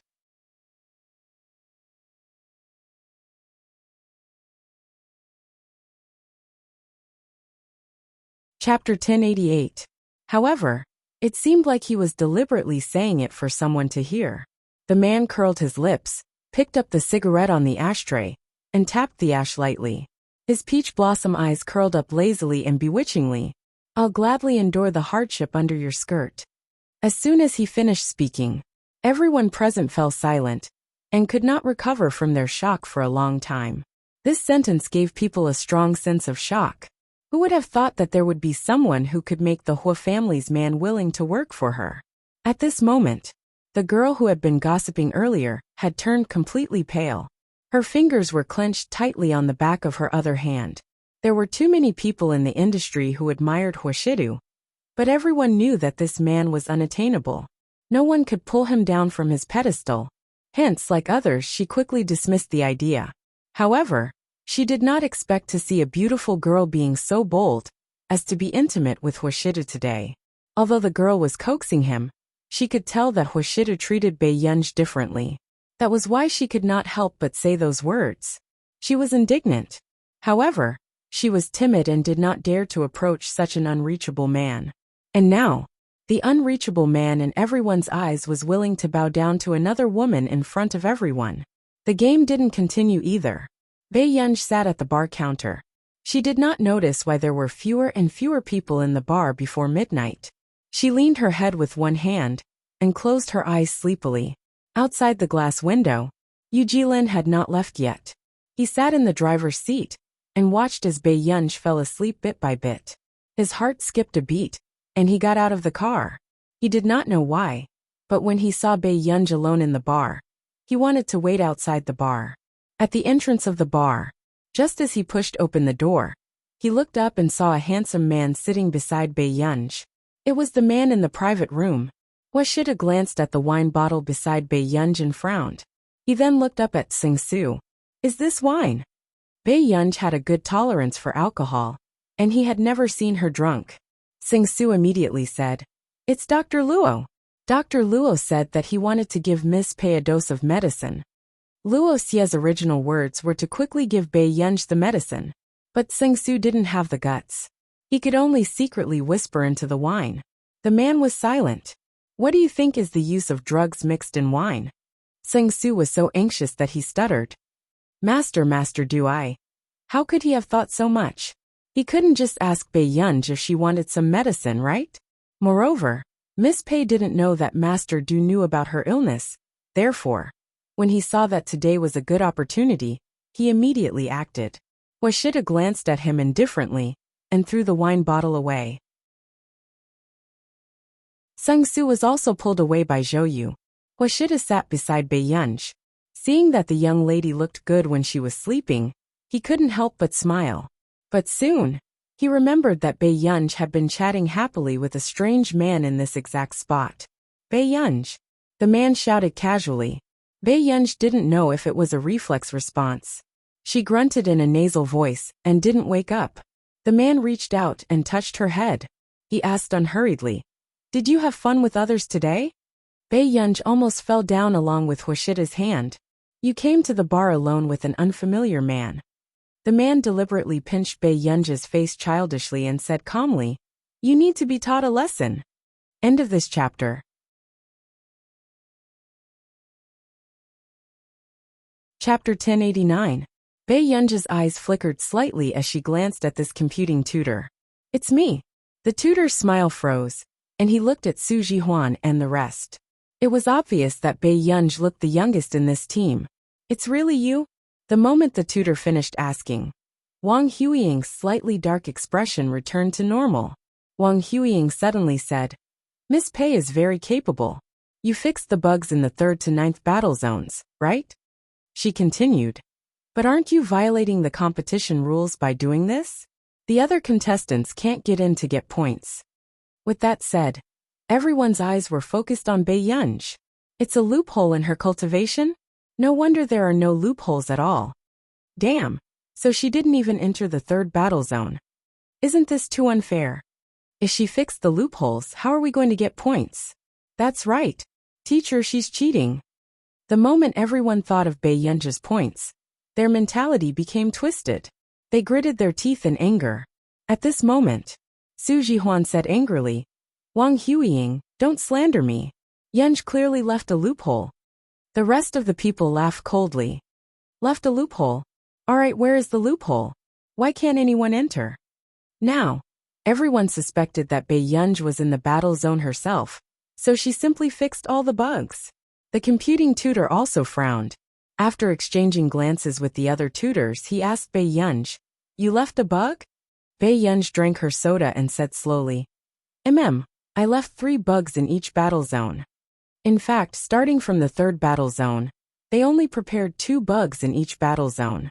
Chapter 1088. However, it seemed like he was deliberately saying it for someone to hear. The man curled his lips, picked up the cigarette on the ashtray, and tapped the ash lightly. His peach blossom eyes curled up lazily and bewitchingly. I'll gladly endure the hardship under your skirt. As soon as he finished speaking, everyone present fell silent, and could not recover from their shock for a long time. This sentence gave people a strong sense of shock. Who would have thought that there would be someone who could make the Hua family's man willing to work for her? At this moment, the girl who had been gossiping earlier had turned completely pale. Her fingers were clenched tightly on the back of her other hand. There were too many people in the industry who admired Huashidu, but everyone knew that this man was unattainable. No one could pull him down from his pedestal. Hence, like others, she quickly dismissed the idea. However, she did not expect to see a beautiful girl being so bold as to be intimate with Huashidu today. Although the girl was coaxing him, she could tell that Huashidu treated Bei Yunj differently. That was why she could not help but say those words. She was indignant. However, she was timid and did not dare to approach such an unreachable man. And now, the unreachable man in everyone's eyes was willing to bow down to another woman in front of everyone. The game didn't continue either. Bei Yunj sat at the bar counter. She did not notice why there were fewer and fewer people in the bar before midnight. She leaned her head with one hand and closed her eyes sleepily. Outside the glass window, Yu Jilin had not left yet. He sat in the driver's seat and watched as Bei Yunj fell asleep bit by bit. His heart skipped a beat, and he got out of the car. He did not know why, but when he saw Bei Yunj alone in the bar, he wanted to wait outside the bar. At the entrance of the bar, just as he pushed open the door, he looked up and saw a handsome man sitting beside Bei Yunj. It was the man in the private room. Huashida glanced at the wine bottle beside Bei Yunj and frowned. He then looked up at Sing-Su. Is this wine? Bei Yunj had a good tolerance for alcohol, and he had never seen her drunk. Sing-Su immediately said, It's Dr. Luo. Dr. Luo said that he wanted to give Miss Pei a dose of medicine. Luo Xie's original words were to quickly give Bei Yunj the medicine, but Sing-Su didn't have the guts. He could only secretly whisper into the wine. The man was silent. What do you think is the use of drugs mixed in wine? Sing-Su was so anxious that he stuttered. Master do I? How could he have thought so much? He couldn't just ask Bei Yunj if she wanted some medicine, right? Moreover, Miss Pei didn't know that Master Du knew about her illness. Therefore, when he saw that today was a good opportunity, he immediately acted. Huashida glanced at him indifferently and threw the wine bottle away. Sung-Su was also pulled away by Zhou. Huashida sat beside Bei Yunj. Seeing that the young lady looked good when she was sleeping, he couldn't help but smile. But soon, he remembered that Bei Yunj had been chatting happily with a strange man in this exact spot. Bei Yunj. The man shouted casually. Bei Yunj didn't know if it was a reflex response. She grunted in a nasal voice and didn't wake up. The man reached out and touched her head. He asked unhurriedly, "Did you have fun with others today?" Bei Yunj almost fell down along with Huashida's hand. "You came to the bar alone with an unfamiliar man." The man deliberately pinched Bei Yunj's face childishly and said calmly, "You need to be taught a lesson." End of this chapter. Chapter 1089. Bei Yunj's eyes flickered slightly as she glanced at this computing tutor. "It's me." The tutor's smile froze, and he looked at Su Jihuan and the rest. It was obvious that Bei Yunj looked the youngest in this team. "It's really you?" The moment the tutor finished asking, Wang Huiying's slightly dark expression returned to normal. Wang Huiying suddenly said, "Miss Pei is very capable. You fixed the bugs in the 3rd to 9th battle zones, right?" She continued, "But aren't you violating the competition rules by doing this? The other contestants can't get in to get points." With that said, everyone's eyes were focused on Bei Yunj. It's a loophole in her cultivation? No wonder there are no loopholes at all. Damn, so she didn't even enter the 3rd battle zone. Isn't this too unfair? If she fixed the loopholes, how are we going to get points? That's right. Teacher, she's cheating. The moment everyone thought of Bei Yunj's points, their mentality became twisted. They gritted their teeth in anger. At this moment, Su Jihuan said angrily, "Wang Huiying, don't slander me. Yunj clearly left a loophole." The rest of the people laughed coldly. "Left a loophole? Alright, where is the loophole? Why can't anyone enter?" Now, everyone suspected that Bei Yunj was in the battle zone herself, so she simply fixed all the bugs. The computing tutor also frowned. After exchanging glances with the other tutors, he asked Bei Yunj, "You left a bug?" Bei Yunj drank her soda and said slowly, I left 3 bugs in each battle zone. In fact, starting from the 3rd battle zone, they only prepared 2 bugs in each battle zone."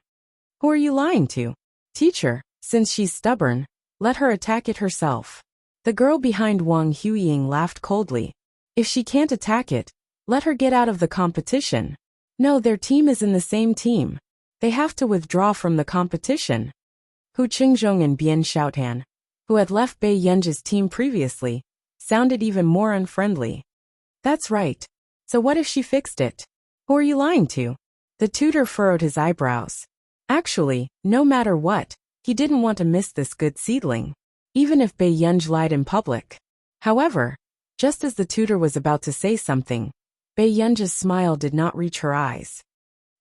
"Who are you lying to?" "Teacher, since she's stubborn, let her attack it herself." The girl behind Wang Huiying laughed coldly. "If she can't attack it, let her get out of the competition." "No, their team is in the same team. They have to withdraw from the competition." Hu Qingzhong and Bian Xiaotan, who had left Bei Yunj's team previously, sounded even more unfriendly. "That's right. So what if she fixed it? Who are you lying to?" The tutor furrowed his eyebrows. Actually, no matter what, he didn't want to miss this good seedling, even if Bei Yunj lied in public. However, just as the tutor was about to say something, Bei Yunj's smile did not reach her eyes.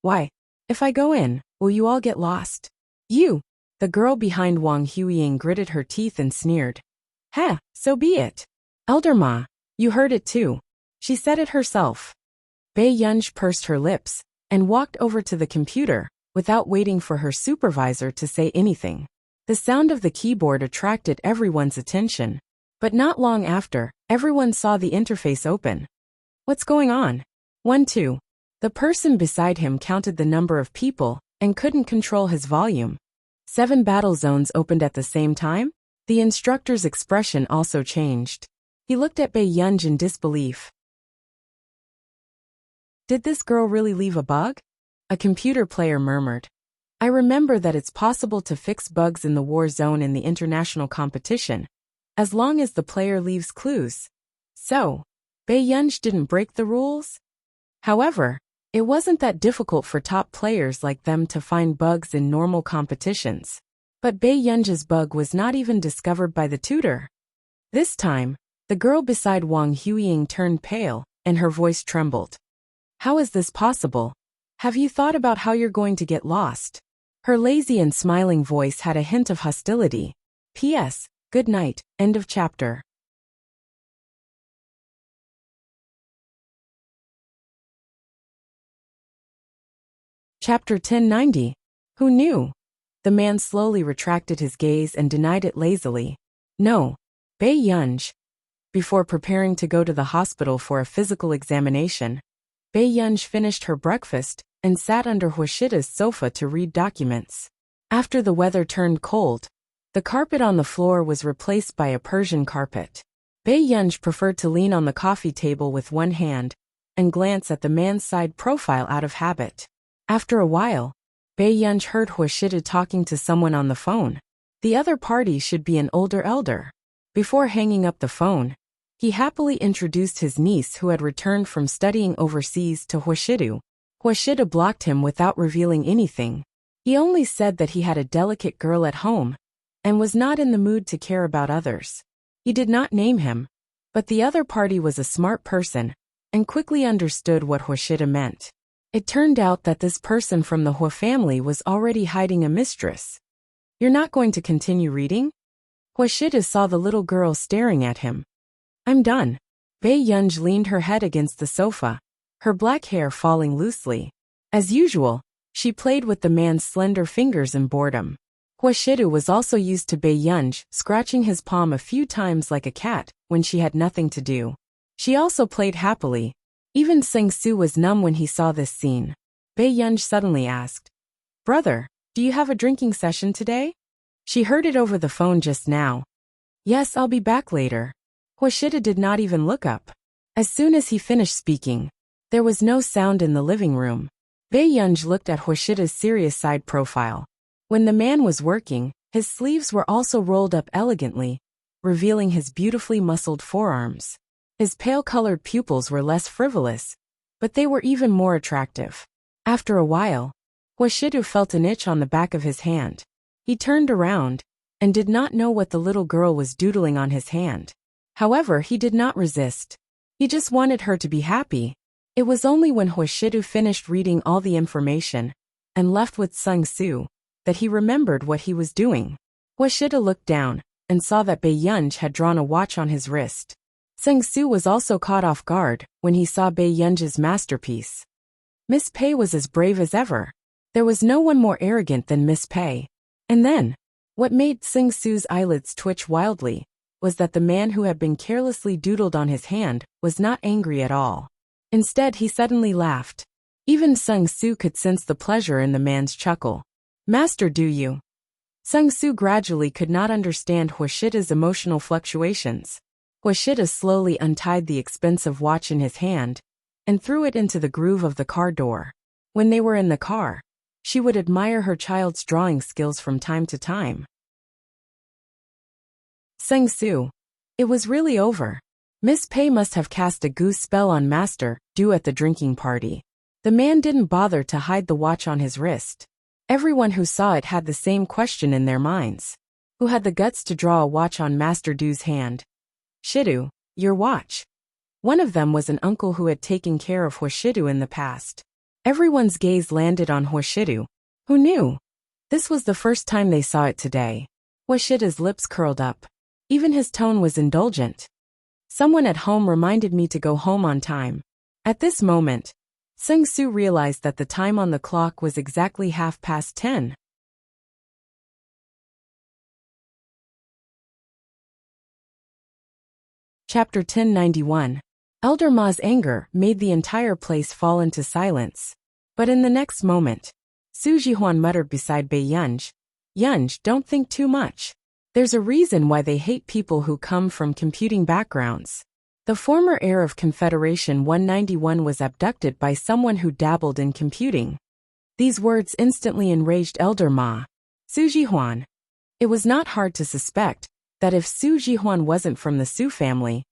"Why? If I go in, will you all get lost?" "You!" The girl behind Wang Huiying gritted her teeth and sneered. "Heh, so be it. Elder Ma, you heard it too. She said it herself." Bei Yunj pursed her lips and walked over to the computer without waiting for her supervisor to say anything. The sound of the keyboard attracted everyone's attention, but not long after, everyone saw the interface open. "What's going on?" 1-2. The person beside him counted the number of people and couldn't control his volume. 7 battle zones opened at the same time? The instructor's expression also changed. He looked at Bei Yunj in disbelief. "Did this girl really leave a bug?" A computer player murmured. "I remember that it's possible to fix bugs in the war zone in the international competition, as long as the player leaves clues. So, Bei Yunj didn't break the rules?" However, it wasn't that difficult for top players like them to find bugs in normal competitions. But Bei Yunj's bug was not even discovered by the tutor. This time, the girl beside Wang Huiying turned pale, and her voice trembled. "How is this possible? Have you thought about how you're going to get lost?" Her lazy and smiling voice had a hint of hostility. P.S. Good night. End of chapter. Chapter 1090. Who knew? The man slowly retracted his gaze and denied it lazily. "No. Bei Yunj." Before preparing to go to the hospital for a physical examination, Bei Yunj finished her breakfast and sat under Huashida's sofa to read documents. After the weather turned cold, The carpet on the floor was replaced by a Persian carpet. Bei Yunj preferred to lean on the coffee table with one hand and glance at the man's side profile out of habit. After a while, Bei Yunj heard Huashida talking to someone on the phone. The other party should be an older elder. Before hanging up the phone, he happily introduced his niece who had returned from studying overseas to Huashida. Huashida blocked him without revealing anything. He only said that he had a delicate girl at home and was not in the mood to care about others. He did not name him, but the other party was a smart person and quickly understood what Huashida meant. It turned out that this person from the Hua family was already hiding a mistress. "You're not going to continue reading?" Huashida saw the little girl staring at him. "I'm done." Bei Yunj leaned her head against the sofa, her black hair falling loosely. As usual, she played with the man's slender fingers in boredom. Huashida was also used to Bei Yunj scratching his palm a few times like a cat when she had nothing to do. She also played happily. Even Sang-Soo was numb when he saw this scene. Bei Yunj suddenly asked, "Brother, do you have a drinking session today?" She heard it over the phone just now. "Yes, I'll be back later." Huashida did not even look up. As soon as he finished speaking, there was no sound in the living room. Bei Yunj looked at Huashida's serious side profile. When the man was working, his sleeves were also rolled up elegantly, revealing his beautifully muscled forearms. His pale-colored pupils were less frivolous, but they were even more attractive. After a while, Huashida felt an itch on the back of his hand. He turned around and did not know what the little girl was doodling on his hand. However, he did not resist. He just wanted her to be happy. It was only when Huashida finished reading all the information and left with Sang-Soo that he remembered what he was doing. Huashida looked down and saw that Bei Yunj had drawn a watch on his wrist. Sang-Soo was also caught off guard when he saw Bei Yunj's masterpiece. Miss Pei was as brave as ever. There was no one more arrogant than Miss Pei. And then, what made Sang-Soo's eyelids twitch wildly was that the man who had been carelessly doodled on his hand was not angry at all. Instead, he suddenly laughed. Even Sang-Soo could sense the pleasure in the man's chuckle. "Master, do you?" Sang-Soo gradually could not understand Huashida's emotional fluctuations. Huashida slowly untied the expensive watch in his hand and threw it into the groove of the car door. When they were in the car, she would admire her child's drawing skills from time to time. Sang-Soo. It was really over. Miss Pei must have cast a goose spell on Master Du at the drinking party. The man didn't bother to hide the watch on his wrist. Everyone who saw it had the same question in their minds. Who had the guts to draw a watch on Master Du's hand? "Shidu, your watch." One of them was an uncle who had taken care of Huashidu in the past. Everyone's gaze landed on Huashidu. Who knew? This was the first time they saw it today. Huashida's lips curled up. Even his tone was indulgent. "Someone at home reminded me to go home on time." At this moment, Sang-Soo realized that the time on the clock was exactly 10:30. Chapter 1091. Elder Ma's anger made the entire place fall into silence. But in the next moment, Su Jihuan muttered beside Bei Yunj, "Yunj, don't think too much. There's a reason why they hate people who come from computing backgrounds. The former heir of Confederation 191 was abducted by someone who dabbled in computing." These words instantly enraged Elder Ma. Su Jihuan. It was not hard to suspect that if Su Jihuan wasn't from the Su family,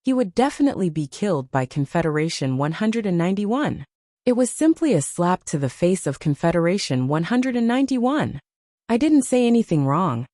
he would definitely be killed by Confederation 191. It was simply a slap to the face of Confederation 191. "I didn't say anything wrong."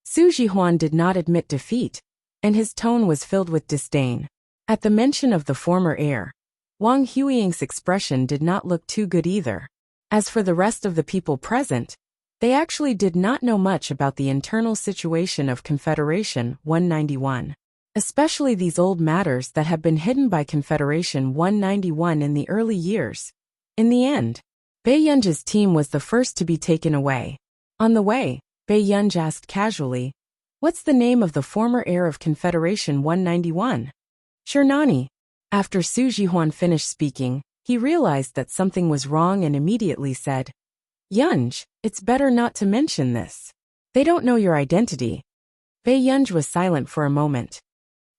Su Jihuan did not admit defeat, and his tone was filled with disdain. At the mention of the former heir, Wang Huiying's expression did not look too good either. As for the rest of the people present, they actually did not know much about the internal situation of Confederation 191, especially these old matters that had been hidden by Confederation 191 in the early years. In the end, Bei Yunj's team was the first to be taken away. On the way, Bei Yunj asked casually, "What's the name of the former heir of Confederation 191? "Shernani." After Su Jihuan finished speaking, he realized that something was wrong and immediately said, "Yunj, it's better not to mention this." They don't know your identity. Bei Yunj was silent for a moment.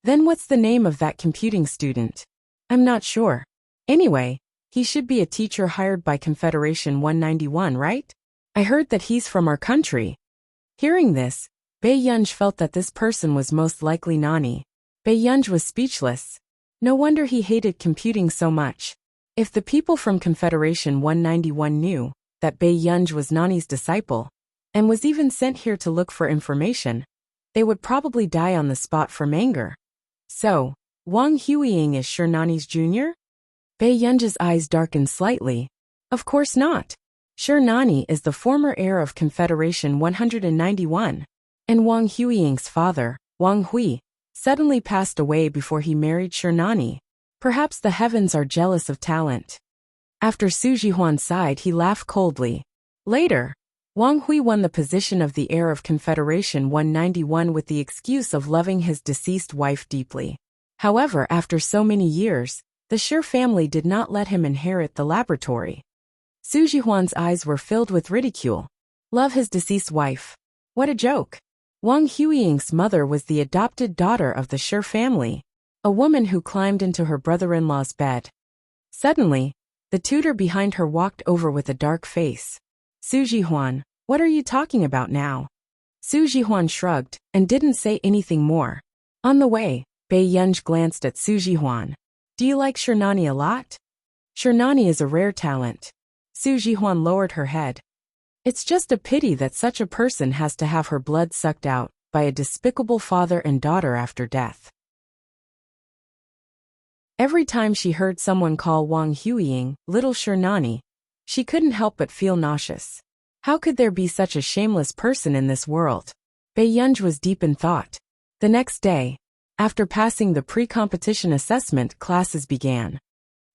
Then what's the name of that computing student? I'm not sure. Anyway, he should be a teacher hired by Confederation 191, right? I heard that he's from our country. Hearing this, Bei Yunj felt that this person was most likely Nani. Bei Yunj was speechless. No wonder he hated computing so much. If the people from Confederation 191 knew that Bei Yunj was Nani's disciple, and was even sent here to look for information, they would probably die on the spot from anger. So, Wang Huiying is sure Nani's junior? Bei Yunj's eyes darkened slightly. Of course not. Sure Nani is the former heir of Confederation 191. And Wang Huiying's father, Wang Hui, suddenly passed away before he married Sure Nani. Perhaps the heavens are jealous of talent. After Su Jihuan sighed, he laughed coldly. Later, Wang Hui won the position of the heir of Confederation 191 with the excuse of loving his deceased wife deeply. However, after so many years, the Sure family did not let him inherit the laboratory. Su Jihuan's eyes were filled with ridicule. Love his deceased wife. What a joke. Wang Huiying's mother was the adopted daughter of the Sure family, a woman who climbed into her brother-in-law's bed. Suddenly, the tutor behind her walked over with a dark face. Su Jihuan, what are you talking about now? Su Jihuan shrugged and didn't say anything more. On the way, Bei Yunj glanced at Su Jihuan. Do you like Sure Nani a lot? Sure Nani is a rare talent. Su Jihuan lowered her head. It's just a pity that such a person has to have her blood sucked out by a despicable father and daughter after death. Every time she heard someone call Wang Huiying little Sure Nani, she couldn't help but feel nauseous. How could there be such a shameless person in this world? Bei Yunj was deep in thought. The next day, after passing the pre-competition assessment, classes began.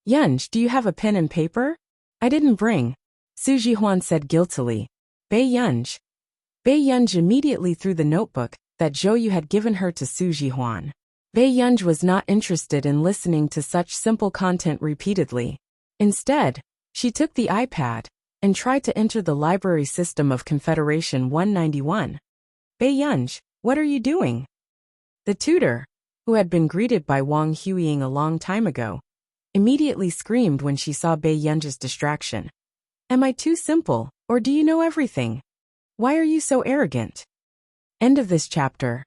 Yunj, do you have a pen and paper? I didn't bring. Su Jihuan said guiltily. Bei Yunj. Bei Yunj immediately threw the notebook that Zhou Yu had given her to Su Jihuan. Bei Yunj was not interested in listening to such simple content repeatedly. Instead, she took the iPad and tried to enter the library system of Confederation 191. Bei Yunj, what are you doing? The tutor, who had been greeted by Wang Huiying a long time ago, immediately screamed when she saw Bei Yunj's distraction. Am I too simple, or do you know everything? Why are you so arrogant? End of this chapter.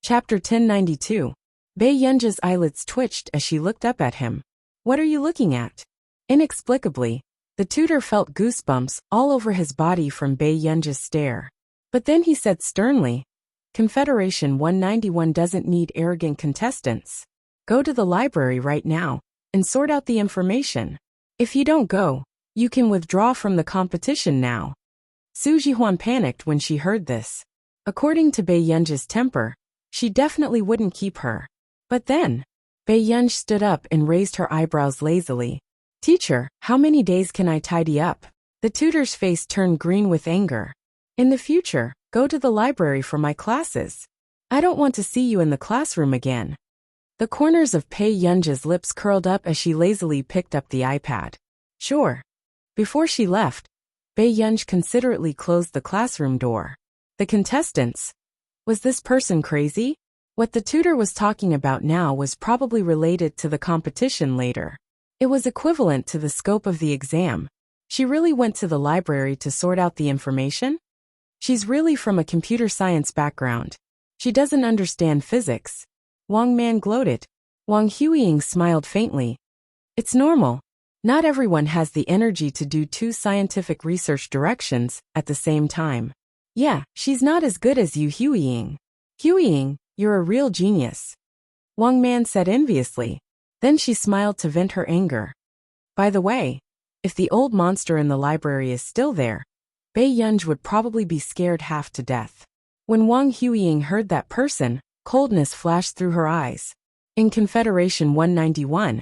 Chapter 1092. Bei Yunj's eyelids twitched as she looked up at him. What are you looking at? Inexplicably, the tutor felt goosebumps all over his body from Bei Yunj's stare. But then he said sternly, Confederation 191 doesn't need arrogant contestants. Go to the library right now and sort out the information. If you don't go, you can withdraw from the competition now. Su Jihuan panicked when she heard this. According to Bei Yunj's temper, she definitely wouldn't keep her. But then, Bei Yunj stood up and raised her eyebrows lazily. Teacher, how many days can I tidy up? The tutor's face turned green with anger. In the future, go to the library for my classes. I don't want to see you in the classroom again. The corners of Bei Yunj's lips curled up as she lazily picked up the iPad. Sure. Before she left, Bei Yunj considerately closed the classroom door. The contestants. Was this person crazy? What the tutor was talking about now was probably related to the competition later. It was equivalent to the scope of the exam. She really went to the library to sort out the information? She's really from a computer science background. She doesn't understand physics. Wang Man gloated. Wang Huiying smiled faintly. It's normal. Not everyone has the energy to do two scientific research directions at the same time. Yeah, she's not as good as you, Huiying. Huiying, you're a real genius. Wang Man said enviously. Then she smiled to vent her anger. By the way, if the old monster in the library is still there, Bei Yunj would probably be scared half to death. When Wang Huiying heard that person, coldness flashed through her eyes. In Confederation 191,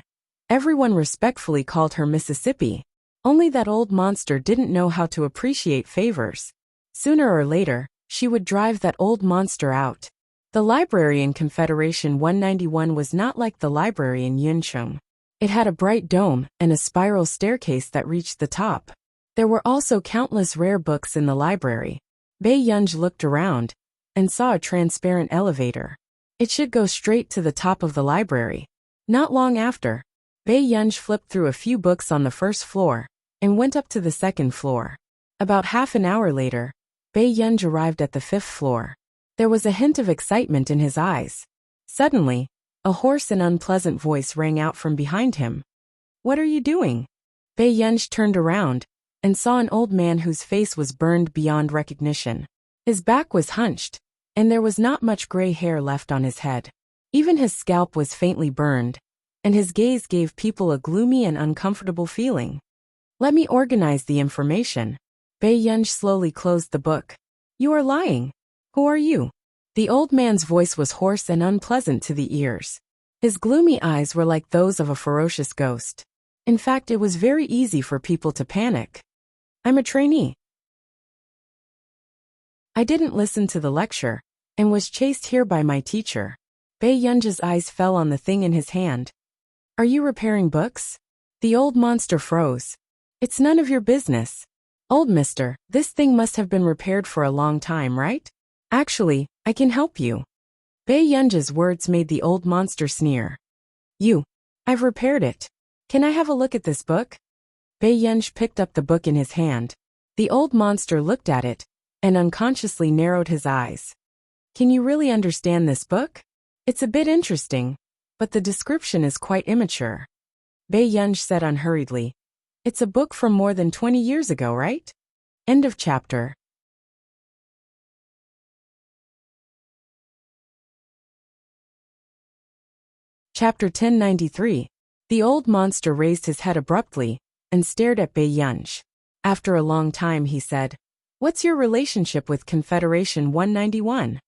everyone respectfully called her Mississippi. Only that old monster didn't know how to appreciate favors. Sooner or later, she would drive that old monster out. The library in Confederation 191 was not like the library in Yuncheng. It had a bright dome and a spiral staircase that reached the top. There were also countless rare books in the library. Bei Yunj looked around and saw a transparent elevator. It should go straight to the top of the library. Not long after, Bei Yunj flipped through a few books on the first floor and went up to the second floor. About half an hour later, Bei Yunj arrived at the fifth floor. There was a hint of excitement in his eyes. Suddenly, a hoarse and unpleasant voice rang out from behind him. "What are you doing?" Bei Yunj turned around and saw an old man whose face was burned beyond recognition. His back was hunched, and there was not much gray hair left on his head. Even his scalp was faintly burned, and his gaze gave people a gloomy and uncomfortable feeling. "Let me organize the information." Bei Yunj slowly closed the book. "You are lying. Who are you?" The old man's voice was hoarse and unpleasant to the ears. His gloomy eyes were like those of a ferocious ghost. In fact, it was very easy for people to panic. "I'm a trainee. I didn't listen to the lecture and was chased here by my teacher." Bei Yunj's eyes fell on the thing in his hand. "Are you repairing books?" The old monster froze. "It's none of your business. Old mister, this thing must have been repaired for a long time, right? Actually, I can help you." Bei Yunj's words made the old monster sneer. I've repaired it. Can I have a look at this book?" Bei Yunj picked up the book in his hand. The old monster looked at it and unconsciously narrowed his eyes. "Can you really understand this book? It's a bit interesting, but the description is quite immature." Bei Yunj said unhurriedly. "It's a book from more than 20 years ago, right?" End of chapter. Chapter 1093. The old monster raised his head abruptly and stared at Bei Yunj. After a long time he said, "What's your relationship with Confederation 191?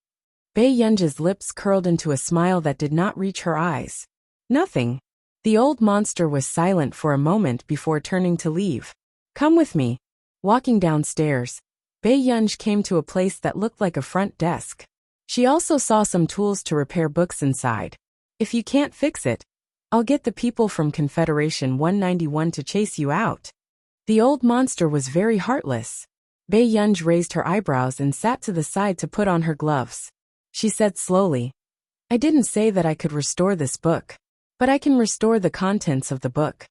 Bei Yunj's lips curled into a smile that did not reach her eyes. "Nothing." The old monster was silent for a moment before turning to leave. "Come with me." Walking downstairs, Bei Yunj came to a place that looked like a front desk. She also saw some tools to repair books inside. "If you can't fix it, I'll get the people from Confederation 191 to chase you out." The old monster was very heartless. Bei Yunj raised her eyebrows and sat to the side to put on her gloves. She said slowly, "I didn't say that I could restore this book, but I can restore the contents of the book."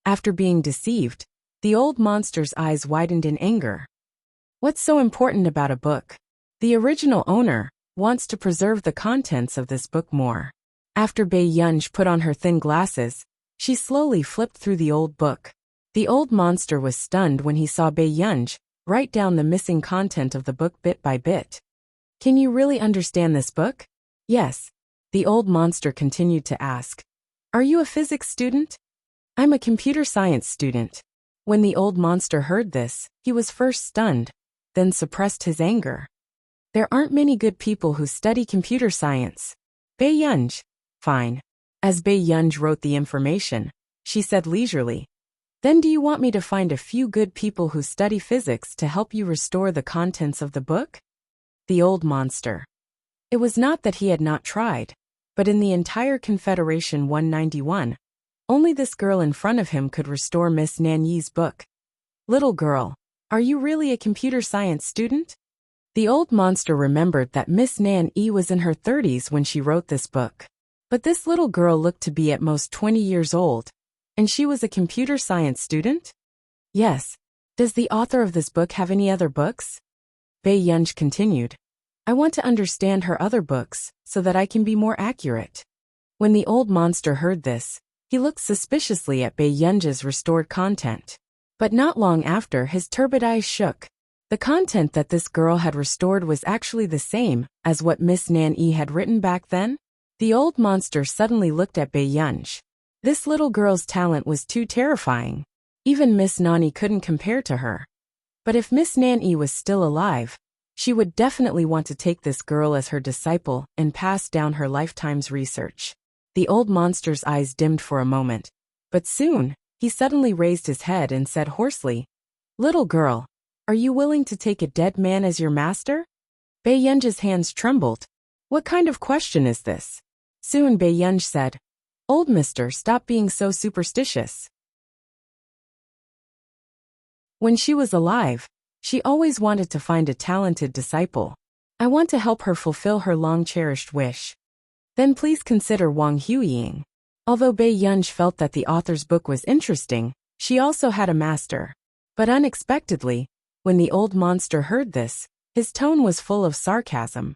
After being deceived, the old monster's eyes widened in anger. "What's so important about a book? The original owner wants to preserve the contents of this book more." After Bei Yunj put on her thin glasses, she slowly flipped through the old book. The old monster was stunned when he saw Bei Yunj write down the missing content of the book bit by bit. "Can you really understand this book?" "Yes." The old monster continued to ask, "Are you a physics student?" "I'm a computer science student." When the old monster heard this, he was first stunned, then suppressed his anger. "There aren't many good people who study computer science." "Bei Yunj." "Fine." As Bei Yunj wrote the information, she said leisurely, "Then do you want me to find a few good people who study physics to help you restore the contents of the book?" The old monster. It was not that he had not tried, but in the entire Confederation 191, only this girl in front of him could restore Miss Nan Yi's book. "Little girl, are you really a computer science student?" The old monster remembered that Miss Nan Yi was in her 30s when she wrote this book. But this little girl looked to be at most 20 years old, and she was a computer science student? "Yes. Does the author of this book have any other books?" Bei Yunj continued, "I want to understand her other books so that I can be more accurate." When the old monster heard this, he looked suspiciously at Bei Yunj's restored content. But not long after, his turbid eyes shook. The content that this girl had restored was actually the same as what Miss Nan Yi had written back then. The old monster suddenly looked at Bei Yunj. This little girl's talent was too terrifying. Even Miss Nani couldn't compare to her. But if Miss Nan Yi was still alive, she would definitely want to take this girl as her disciple and pass down her lifetime's research. The old monster's eyes dimmed for a moment, but soon, he suddenly raised his head and said hoarsely, "Little girl, are you willing to take a dead man as your master?" Bei Yunj's hands trembled. "What kind of question is this?" Soon Bei Yunj said, "Old mister, stop being so superstitious. When she was alive, she always wanted to find a talented disciple. I want to help her fulfill her long-cherished wish. Then please consider Wang Huiying. Although Bei Yunj felt that the author's book was interesting, she also had a master. But unexpectedly, when the old monster heard this, his tone was full of sarcasm.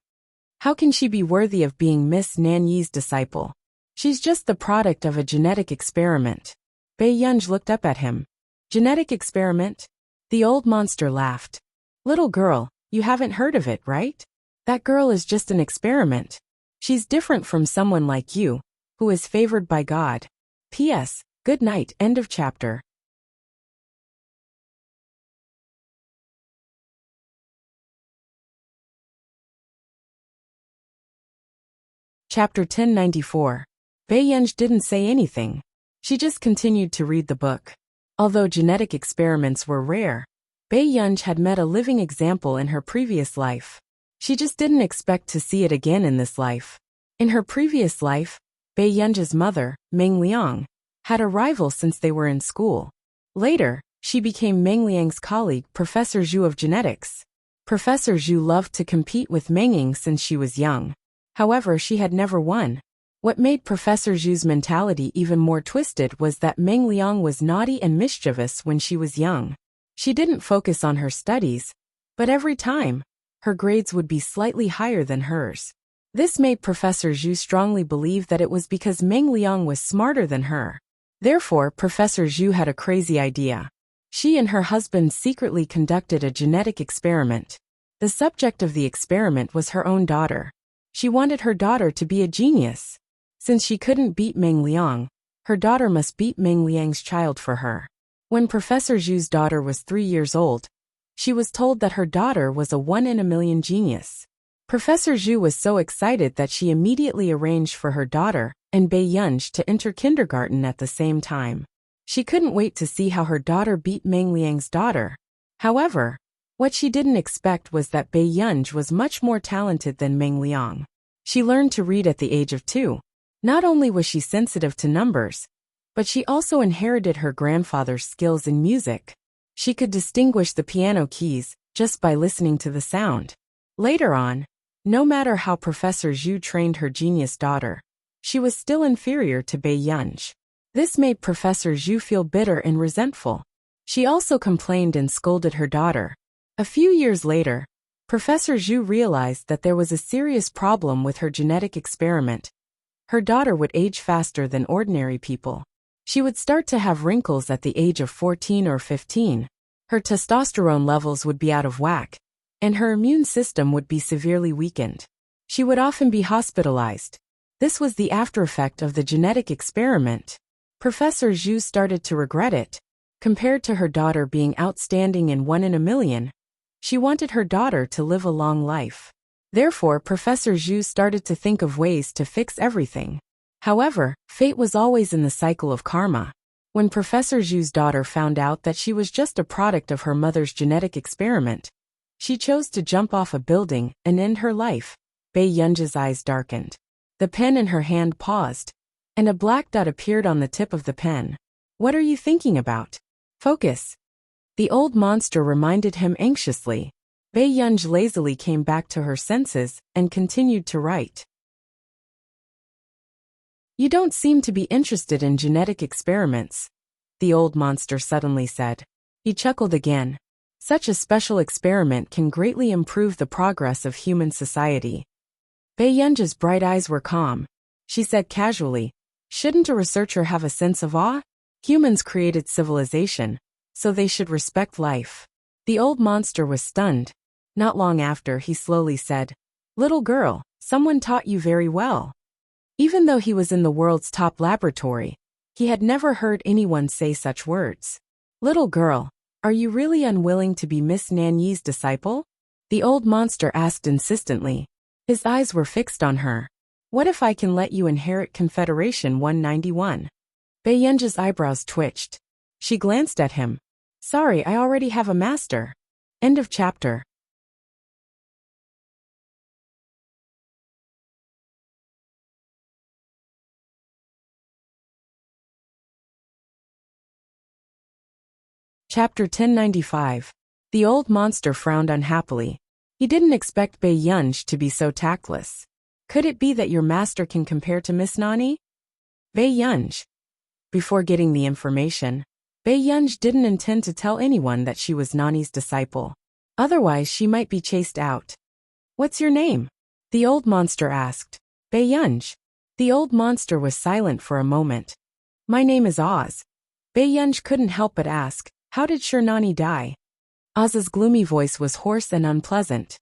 How can she be worthy of being Miss Nanyi's disciple? She's just the product of a genetic experiment. Bei Yunj looked up at him. Genetic experiment? The old monster laughed. Little girl, you haven't heard of it, right? That girl is just an experiment. She's different from someone like you, who is favored by God. P.S. Good night. End of chapter. Chapter 1094. Bei Yunj didn't say anything. She just continued to read the book. Although genetic experiments were rare, Bei Yunj had met a living example in her previous life. She just didn't expect to see it again in this life. In her previous life, Bei Yunj's mother, Meng Liang, had a rival since they were in school. Later, she became Meng Liang's colleague, Professor Zhu of genetics. Professor Zhu loved to compete with Meng Ying since she was young. However, she had never won. What made Professor Zhu's mentality even more twisted was that Meng Liang was naughty and mischievous when she was young. She didn't focus on her studies, but every time, her grades would be slightly higher than hers. This made Professor Zhu strongly believe that it was because Meng Liang was smarter than her. Therefore, Professor Zhu had a crazy idea. She and her husband secretly conducted a genetic experiment. The subject of the experiment was her own daughter. She wanted her daughter to be a genius. Since she couldn't beat Meng Liang, her daughter must beat Meng Liang's child for her. When Professor Zhu's daughter was 3 years old, she was told that her daughter was a 1 in a million genius. Professor Zhu was so excited that she immediately arranged for her daughter and Bei Yunj to enter kindergarten at the same time. She couldn't wait to see how her daughter beat Meng Liang's daughter. However, what she didn't expect was that Bei Yunj was much more talented than Meng Liang. She learned to read at the age of 2. Not only was she sensitive to numbers, but she also inherited her grandfather's skills in music. She could distinguish the piano keys just by listening to the sound. Later on, no matter how Professor Zhu trained her genius daughter, she was still inferior to Bei Yunj. This made Professor Zhu feel bitter and resentful. She also complained and scolded her daughter. A few years later, Professor Zhu realized that there was a serious problem with her genetic experiment. Her daughter would age faster than ordinary people. She would start to have wrinkles at the age of 14 or 15. Her testosterone levels would be out of whack, and her immune system would be severely weakened. She would often be hospitalized. This was the aftereffect of the genetic experiment. Professor Zhu started to regret it. Compared to her daughter being outstanding and 1 in a million, she wanted her daughter to live a long life. Therefore, Professor Zhu started to think of ways to fix everything. However, fate was always in the cycle of karma. When Professor Zhu's daughter found out that she was just a product of her mother's genetic experiment, she chose to jump off a building and end her life. Bei Yunj's eyes darkened. The pen in her hand paused, and a black dot appeared on the tip of the pen. What are you thinking about? Focus. The old monster reminded him anxiously. Bei Yunj lazily came back to her senses and continued to write. You don't seem to be interested in genetic experiments, the old monster suddenly said. He chuckled again. Such a special experiment can greatly improve the progress of human society. Bei Yunj's bright eyes were calm. She said casually, shouldn't a researcher have a sense of awe? Humans created civilization, so they should respect life. The old monster was stunned. Not long after, he slowly said, Little girl, someone taught you very well. Even though he was in the world's top laboratory, he had never heard anyone say such words. Little girl, are you really unwilling to be Miss Nanyi's disciple? The old monster asked insistently. His eyes were fixed on her. What if I can let you inherit Confederation 191? Bei Yunj's eyebrows twitched. She glanced at him. Sorry, I already have a master. End of chapter. Chapter 1095. The old monster frowned unhappily. He didn't expect Bei Yunj to be so tactless. Could it be that your master can compare to Miss Nani? Bei Yunj. Before getting the information, Bei Yunj didn't intend to tell anyone that she was Nani's disciple. Otherwise she might be chased out. What's your name? The old monster asked. Bei Yunj. The old monster was silent for a moment. My name is Oz. Bei Yunj couldn't help but ask, how did Sure Nani die? Oz's gloomy voice was hoarse and unpleasant.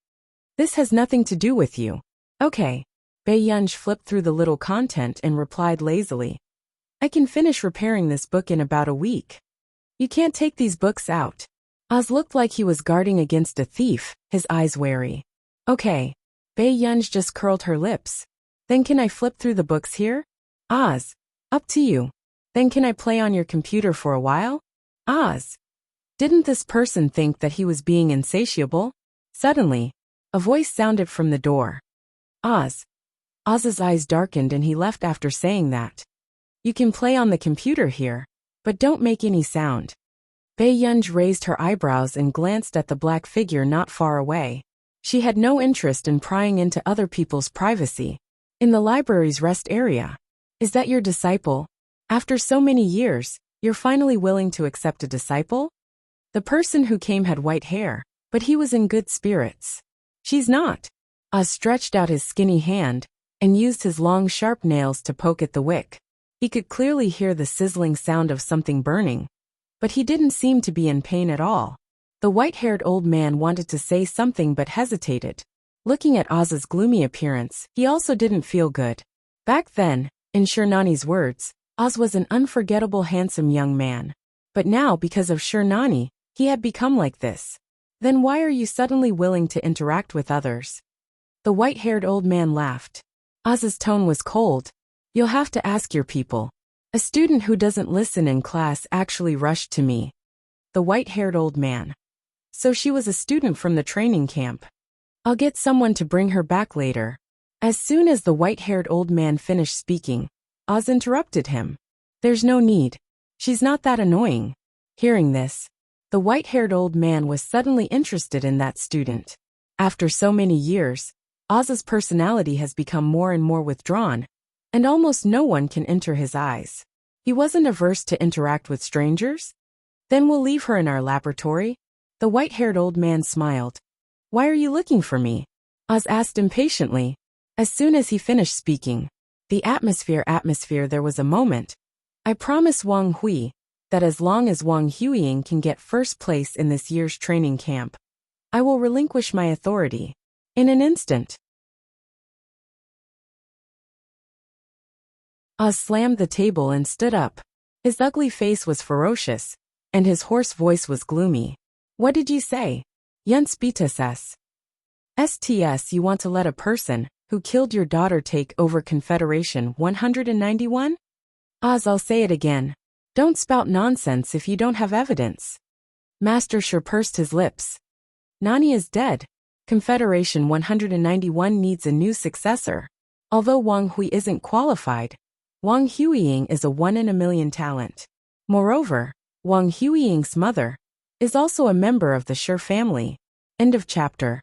This has nothing to do with you. Okay. Bei Yunj flipped through the little content and replied lazily. I can finish repairing this book in about a week. You can't take these books out. Oz looked like he was guarding against a thief, his eyes wary. Okay. Bei Yunj just curled her lips. Then can I flip through the books here? Oz. Up to you. Then can I play on your computer for a while? Oz. Didn't this person think that he was being insatiable? Suddenly, a voice sounded from the door. Oz. Oz's eyes darkened and he left after saying that. You can play on the computer here, but don't make any sound. Bei Yunj raised her eyebrows and glanced at the black figure not far away. She had no interest in prying into other people's privacy. In the library's rest area. Is that your disciple? After so many years, you're finally willing to accept a disciple? The person who came had white hair, but he was in good spirits. She's not. Oz stretched out his skinny hand and used his long sharp nails to poke at the wick. He could clearly hear the sizzling sound of something burning, but he didn't seem to be in pain at all. The white-haired old man wanted to say something but hesitated. Looking at Oz's gloomy appearance, he also didn't feel good. Back then, in Sure Nani's words, Oz was an unforgettable handsome young man. But now, because of Sure Nani, he had become like this. Then why are you suddenly willing to interact with others? The white-haired old man laughed. Oz's tone was cold. You'll have to ask your people. A student who doesn't listen in class actually rushed to me. The white-haired old man. So she was a student from the training camp. I'll get someone to bring her back later. As soon as the white-haired old man finished speaking, Oz interrupted him. There's no need. She's not that annoying. Hearing this, the white-haired old man was suddenly interested in that student. After so many years, Oz's personality has become more and more withdrawn, and almost no one can enter his eyes. He wasn't averse to interact with strangers? Then we'll leave her in our laboratory. The white-haired old man smiled. Why are you looking for me? Oz asked impatiently. As soon as he finished speaking, the atmosphere there was a moment. I promise Wang Hui that as long as Wang Huiying can get first place in this year's training camp, I will relinquish my authority. In an instant. Oz slammed the table and stood up. His ugly face was ferocious, and his hoarse voice was gloomy. What did you say? Yun STS, you want to let a person who killed your daughter take over Confederation 191? Oz, I'll say it again. Don't spout nonsense if you don't have evidence. Master Sure pursed his lips. Nani is dead. Confederation 191 needs a new successor. Although Wang Hui isn't qualified, Wang Huiying is a 1 in a million talent. Moreover, Wang Huiying's mother is also a member of the Sure family. End of chapter.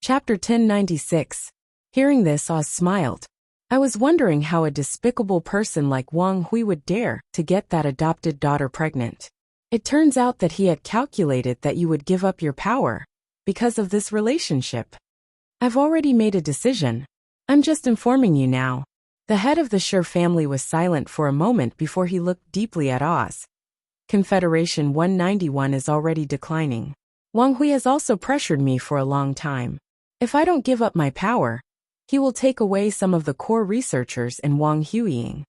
Chapter 1096. Hearing this, Oz smiled. I was wondering how a despicable person like Wang Hui would dare to get that adopted daughter pregnant. It turns out that he had calculated that you would give up your power because of this relationship. I've already made a decision. I'm just informing you now. The head of the Sure family was silent for a moment before he looked deeply at Oz. Confederation 191 is already declining. Wang Hui has also pressured me for a long time. If I don't give up my power, he will take away some of the core researchers in Wang Huiying.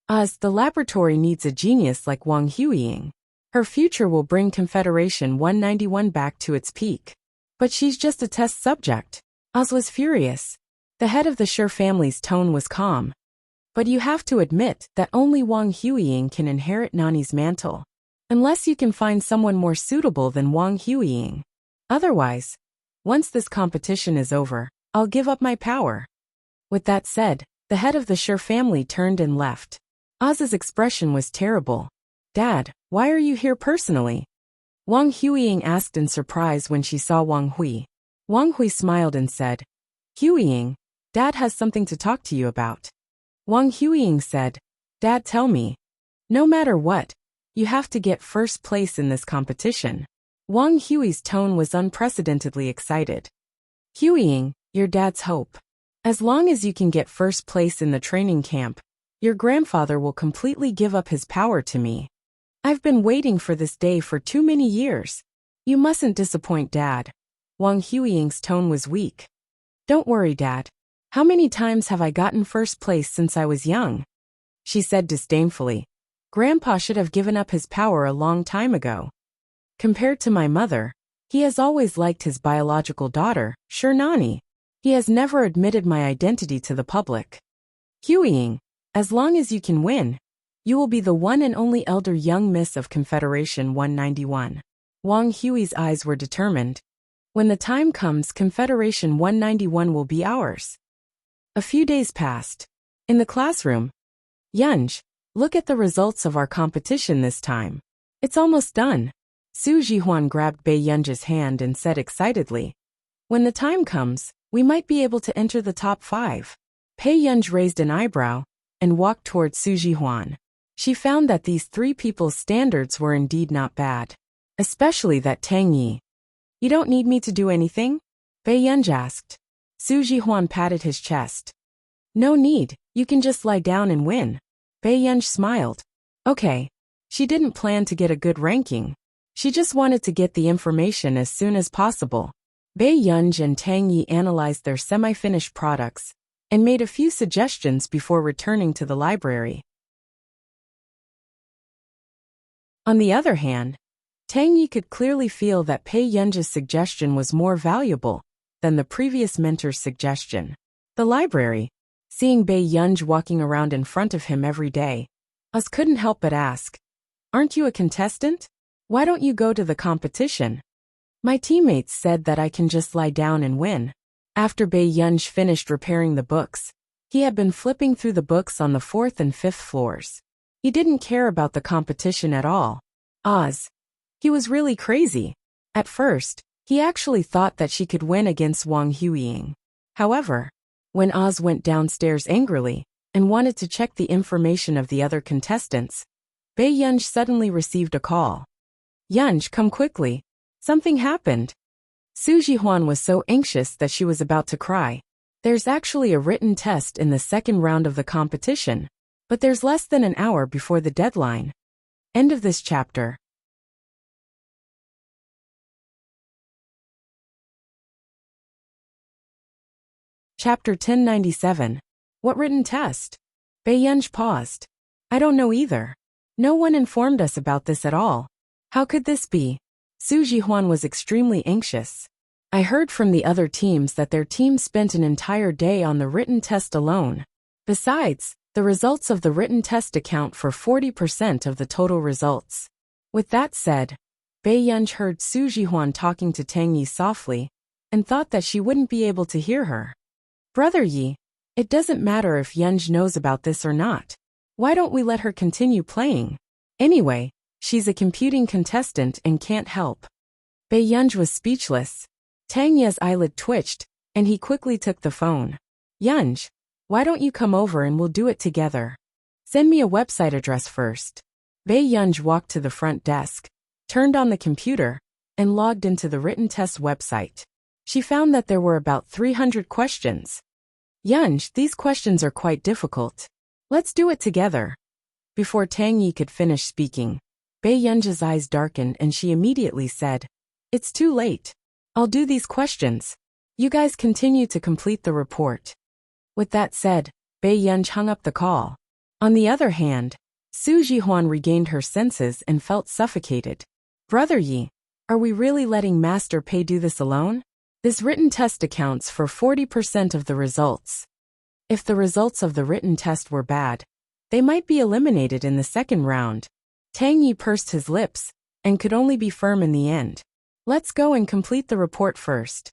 Oz, the laboratory needs a genius like Wang Huiying. Her future will bring Confederation 191 back to its peak. But she's just a test subject. Oz was furious. The head of the Sure family's tone was calm. But you have to admit that only Wang Huiying can inherit Nani's mantle. Unless you can find someone more suitable than Wang Huiying. Otherwise, once this competition is over, I'll give up my power. With that said, the head of the Sher family turned and left. Oz's expression was terrible. Dad, why are you here personally? Wang Huiying asked in surprise when she saw Wang Hui. Wang Hui smiled and said, Huiying, Dad has something to talk to you about. Wang Huiying said, Dad, tell me. No matter what, you have to get first place in this competition. Wang Hui's tone was unprecedentedly excited. Huiying, your dad's hope. As long as you can get first place in the training camp, your grandfather will completely give up his power to me. I've been waiting for this day for too many years. You mustn't disappoint Dad. Wang Huiying's tone was weak. Don't worry, Dad. How many times have I gotten first place since I was young? She said disdainfully. Grandpa should have given up his power a long time ago. Compared to my mother, he has always liked his biological daughter, Shernani. He has never admitted my identity to the public. Huiying, as long as you can win, you will be the one and only elder young miss of Confederation 191. Wang Hui's eyes were determined. When the time comes, Confederation 191 will be ours. A few days passed. In the classroom, Yunj, look at the results of our competition this time. It's almost done. Su Jihuan grabbed Bei Yunj's hand and said excitedly, when the time comes, we might be able to enter the top 5. Pei Yunj raised an eyebrow and walked toward Su Jihuan. She found that these three people's standards were indeed not bad. Especially that Tang Yi. You don't need me to do anything? Bei Yunj asked. Su Jihuan patted his chest. No need, you can just lie down and win. Bei Yunj smiled. Okay. She didn't plan to get a good ranking. She just wanted to get the information as soon as possible. Bei Yunj and Tang Yi analyzed their semi-finished products and made a few suggestions before returning to the library. On the other hand, Tang Yi could clearly feel that Pei Yunj's suggestion was more valuable than the previous mentor's suggestion. The library, seeing Bei Yunj walking around in front of him every day, Oz couldn't help but ask, aren't you a contestant? Why don't you go to the competition? My teammates said that I can just lie down and win. After Bei Yunj finished repairing the books, he had been flipping through the books on the 4th and 5th floors. He didn't care about the competition at all. Oz. He was really crazy. At first, he actually thought that she could win against Wang Huiying. However, when Oz went downstairs angrily and wanted to check the information of the other contestants, Bei Yunj suddenly received a call. Yunj, come quickly. Something happened. Su Jihuan was so anxious that she was about to cry. There's actually a written test in the second round of the competition, but there's less than an hour before the deadline. End of this chapter. Chapter 1097. What written test? Bei Yunj paused. I don't know either. No one informed us about this at all. How could this be? Su Jihuan was extremely anxious. I heard from the other teams that their team spent an entire day on the written test alone. Besides, the results of the written test account for 40% of the total results. With that said, Bei Yunj heard Su Jihuan talking to Tang Yi softly and thought that she wouldn't be able to hear her. Brother Yi, it doesn't matter if Yunj knows about this or not. Why don't we let her continue playing? Anyway, she's a computing contestant and can't help. Bei Yunj was speechless. Tang Yi's eyelid twitched, and he quickly took the phone. Yunj, why don't you come over and we'll do it together? Send me a website address first. Bei Yunj walked to the front desk, turned on the computer, and logged into the written test website. She found that there were about 300 questions. Yunj, these questions are quite difficult. Let's do it together. Before Tang Yi could finish speaking, Bei Yunj's eyes darkened and she immediately said, it's too late. I'll do these questions. You guys continue to complete the report. With that said, Bei Yunj hung up the call. On the other hand, Su Jihuan regained her senses and felt suffocated. Brother Yi, are we really letting Master Pei do this alone? This written test accounts for 40% of the results. If the results of the written test were bad, they might be eliminated in the second round. Tang Yi pursed his lips and could only be firm in the end. Let's go and complete the report first.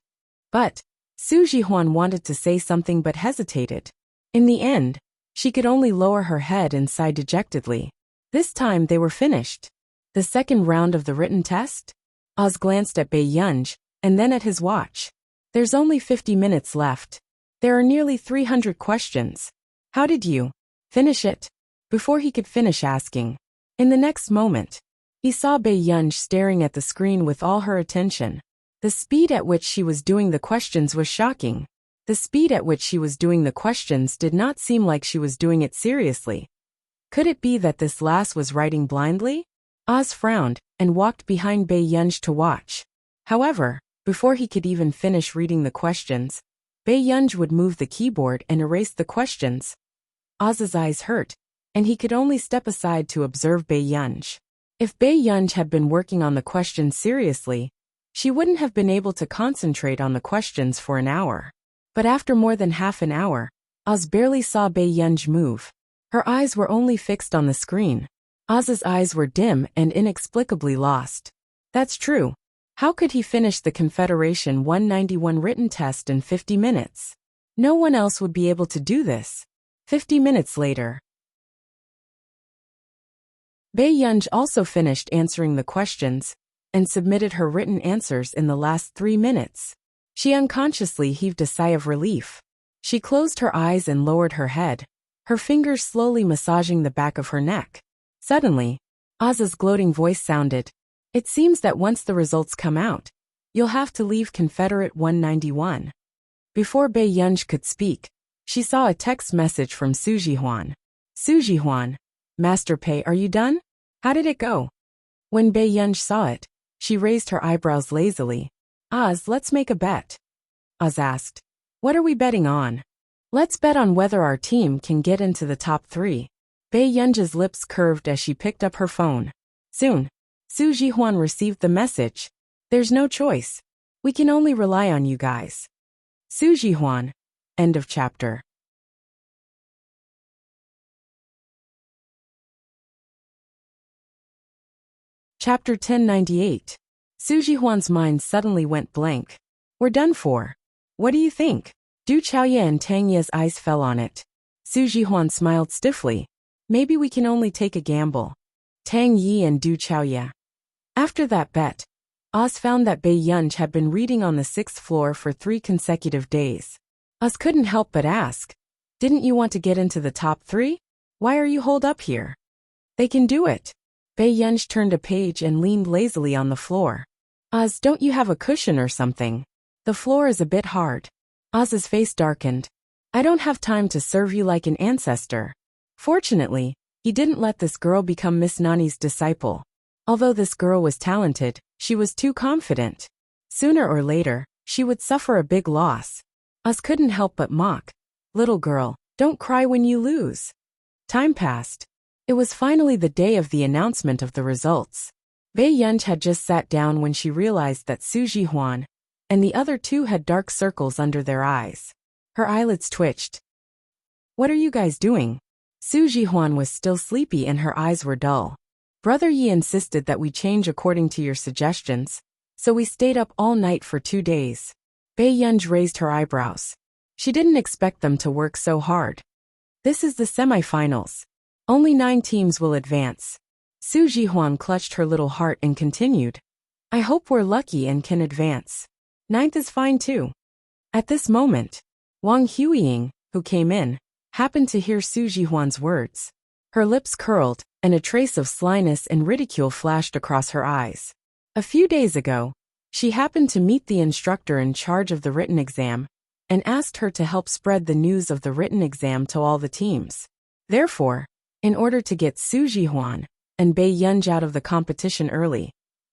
But, Su Jihuan wanted to say something but hesitated. In the end, she could only lower her head and sigh dejectedly. This time they were finished. The second round of the written test? Oz glanced at Bei Yunj, and then at his watch. There's only 50 minutes left. There are nearly 300 questions. How did you finish it? Before he could finish asking. In the next moment, he saw Bei Yunj staring at the screen with all her attention. The speed at which she was doing the questions was shocking. The speed at which she was doing the questions did not seem like she was doing it seriously. Could it be that this lass was writing blindly? Oz frowned and walked behind Bei Yunj to watch. However, before he could even finish reading the questions, Bei Yunj would move the keyboard and erase the questions. Oz's eyes hurt, and he could only step aside to observe Bei Yunj. If Bei Yunj had been working on the questions seriously, she wouldn't have been able to concentrate on the questions for an hour. But after more than half an hour, Oz barely saw Bei Yunj move. Her eyes were only fixed on the screen. Oz's eyes were dim and inexplicably lost. That's true. How could he finish the Confederation 191 written test in 50 minutes? No one else would be able to do this. 50 minutes later. Bei Yunj also finished answering the questions and submitted her written answers in the last 3 minutes. She unconsciously heaved a sigh of relief. She closed her eyes and lowered her head, her fingers slowly massaging the back of her neck. Suddenly, Oz's gloating voice sounded. It seems that once the results come out, you'll have to leave Confederate 191. Before Bei Yunj could speak, she saw a text message from Su Jihuan. Su Jihuan, Master Pei, are you done? How did it go? When Bei Yunj saw it, she raised her eyebrows lazily. Oz, let's make a bet. Oz asked. What are we betting on? Let's bet on whether our team can get into the top 3. Bei Yunj's lips curved as she picked up her phone. Soon, Su Jihuan received the message. There's no choice. We can only rely on you guys. Su Jihuan. End of chapter. Chapter 1098. Su Jihuan's mind suddenly went blank. We're done for. What do you think? Du Chaoye and Tang Ye's eyes fell on it. Su Jihuan smiled stiffly. Maybe we can only take a gamble. Tang Yi and Du Chaoye. After that bet, Oz found that Bei Yunj had been reading on the 6th floor for 3 consecutive days. Oz couldn't help but ask, didn't you want to get into the top 3? Why are you holed up here? They can do it. Bei Yunj turned a page and leaned lazily on the floor. Oz, don't you have a cushion or something? The floor is a bit hard. Oz's face darkened. I don't have time to serve you like an ancestor. Fortunately, he didn't let this girl become Miss Nani's disciple. Although this girl was talented, she was too confident. Sooner or later, she would suffer a big loss. Oz couldn't help but mock. Little girl, don't cry when you lose. Time passed. It was finally the day of the announcement of the results. Bei Yunj had just sat down when she realized that Su Jihuan and the other 2 had dark circles under their eyes. Her eyelids twitched. What are you guys doing? Su Jihuan was still sleepy and her eyes were dull. Brother Yi insisted that we change according to your suggestions, so we stayed up all night for 2 days. Bei Yunj raised her eyebrows. She didn't expect them to work so hard. This is the semifinals. Only 9 teams will advance. Su Jihuan clutched her little heart and continued. I hope we're lucky and can advance. 9th is fine too. At this moment, Wang Huiying, who came in, happened to hear Su Jihuan's words. Her lips curled, and a trace of slyness and ridicule flashed across her eyes. A few days ago, she happened to meet the instructor in charge of the written exam, and asked her to help spread the news of the written exam to all the teams. Therefore, in order to get Su Jihuan and Bei Yunj out of the competition early,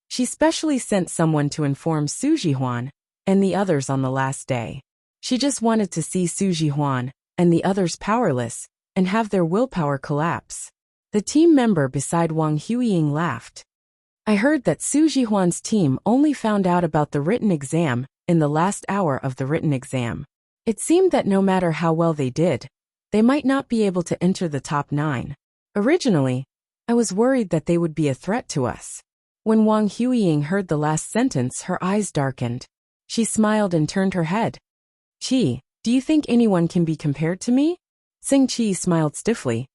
she specially sent someone to inform Su Jihuan and the others on the last day. She just wanted to see Su Jihuan and the others powerless and have their willpower collapse. The team member beside Wang Huiying laughed. I heard that Su Jihuan's team only found out about the written exam in the last hour of the written exam. It seemed that no matter how well they did, they might not be able to enter the top 9. Originally, I was worried that they would be a threat to us. When Wang Huiying heard the last sentence, her eyes darkened. She smiled and turned her head. Chi, do you think anyone can be compared to me? Sing Chi smiled stiffly.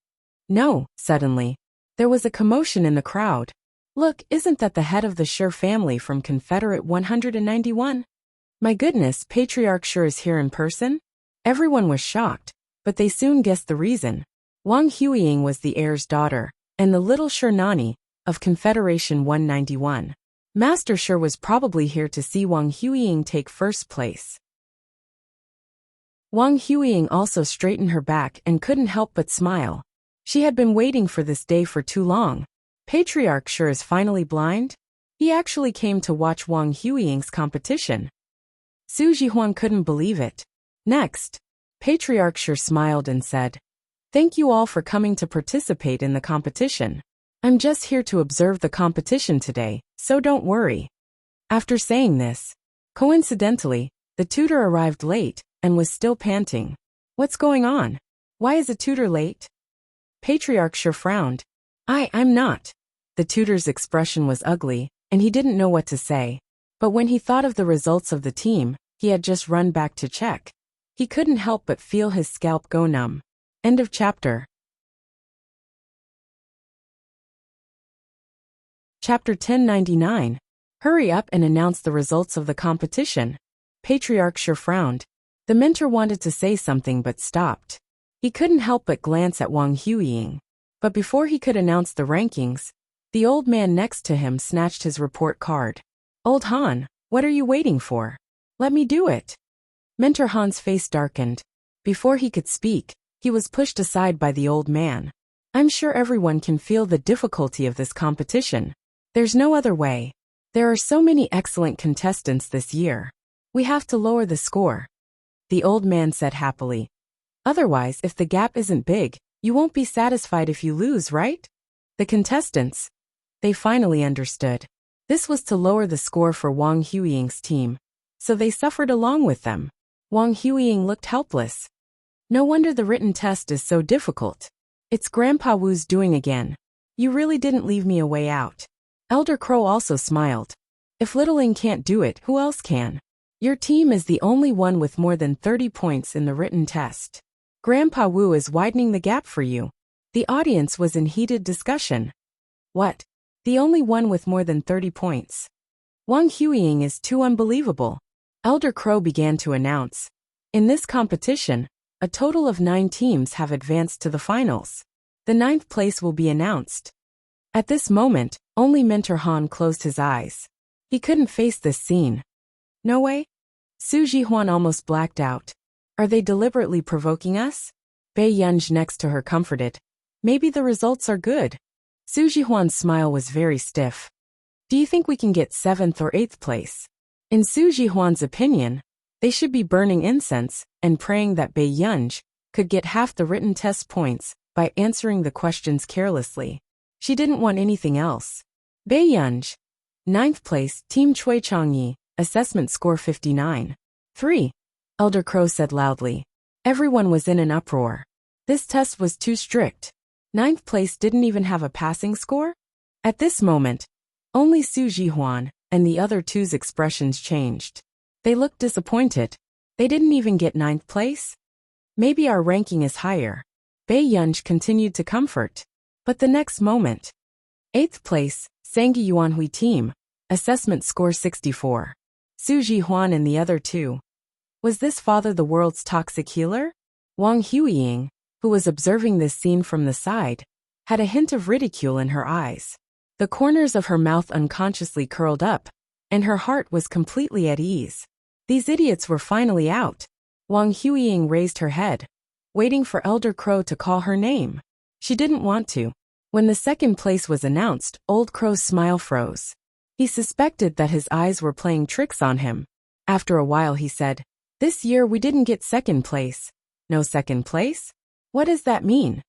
No, suddenly. There was a commotion in the crowd. Look, isn't that the head of the Sure family from Confederate 191? My goodness, Patriarch Sure is here in person? Everyone was shocked, but they soon guessed the reason. Wang Huiying was the heir's daughter, and the little Sure Nani, of Confederation 191. Master Sure was probably here to see Wang Huiying take first place. Wang Huiying also straightened her back and couldn't help but smile. She had been waiting for this day for too long. Patriarch Sure is finally blind? He actually came to watch Wang Huiying's competition. Su Jihuan couldn't believe it. Next, Patriarch Sure smiled and said, "Thank you all for coming to participate in the competition. I'm just here to observe the competition today, so don't worry." After saying this, coincidentally, the tutor arrived late and was still panting. What's going on? Why is the tutor late? Patriarch Sure frowned. I'm not. The tutor's expression was ugly, and he didn't know what to say. But when he thought of the results of the team, he had just run back to check. He couldn't help but feel his scalp go numb. End of chapter. Chapter 1099. Hurry up and announce the results of the competition. Patriarch Sure frowned. The mentor wanted to say something but stopped. He couldn't help but glance at Wang Huiying. But before he could announce the rankings, the old man next to him snatched his report card. Old Han, what are you waiting for? Let me do it. Mentor Han's face darkened. Before he could speak, he was pushed aside by the old man. I'm sure everyone can feel the difficulty of this competition. There's no other way. There are so many excellent contestants this year. We have to lower the score. The old man said happily. Otherwise, if the gap isn't big, you won't be satisfied if you lose, right? The contestants. They finally understood. This was to lower the score for Wang Huiying's team, so they suffered along with them. Wang Huiying looked helpless. No wonder the written test is so difficult. It's Grandpa Wu's doing again. You really didn't leave me a way out. Elder Crow also smiled. If Littling can't do it, who else can? Your team is the only one with more than 30 points in the written test. Grandpa Wu is widening the gap for you. The audience was in heated discussion. What? The only one with more than 30 points. Wang Huiying is too unbelievable. Elder Crow began to announce. In this competition, a total of 9 teams have advanced to the finals. The 9th place will be announced. At this moment, only Mentor Han closed his eyes. He couldn't face this scene. No way? Su Jihuan almost blacked out. Are they deliberately provoking us? Bei Yunj next to her comforted. Maybe the results are good. Su Jihuan's smile was very stiff. Do you think we can get 7th or 8th place? In Su Jihuan's opinion, they should be burning incense and praying that Bei Yunj could get half the written test points by answering the questions carelessly. She didn't want anything else. Bei Yunj. 9th place, Team Chui Changyi, assessment score 59. 3. Elder Crow said loudly. Everyone was in an uproar. This test was too strict. 9th place didn't even have a passing score? At this moment, only Su Jihuan and the other two's expressions changed. They looked disappointed. They didn't even get 9th place? Maybe our ranking is higher. Bei Yunj continued to comfort. But the next moment. 8th place, Sangyi Yuanhui team, assessment score 64. Su Jihuan and the other two. Was this father the world's toxic healer? Wang Huiying, who was observing this scene from the side, had a hint of ridicule in her eyes. The corners of her mouth unconsciously curled up, and her heart was completely at ease. These idiots were finally out. Wang Huiying raised her head, waiting for Elder Crow to call her name. She didn't want to. When the 2nd place was announced, Old Crow's smile froze. He suspected that his eyes were playing tricks on him. After a while he said, "This year we didn't get 2nd place. No 2nd place? What does that mean?"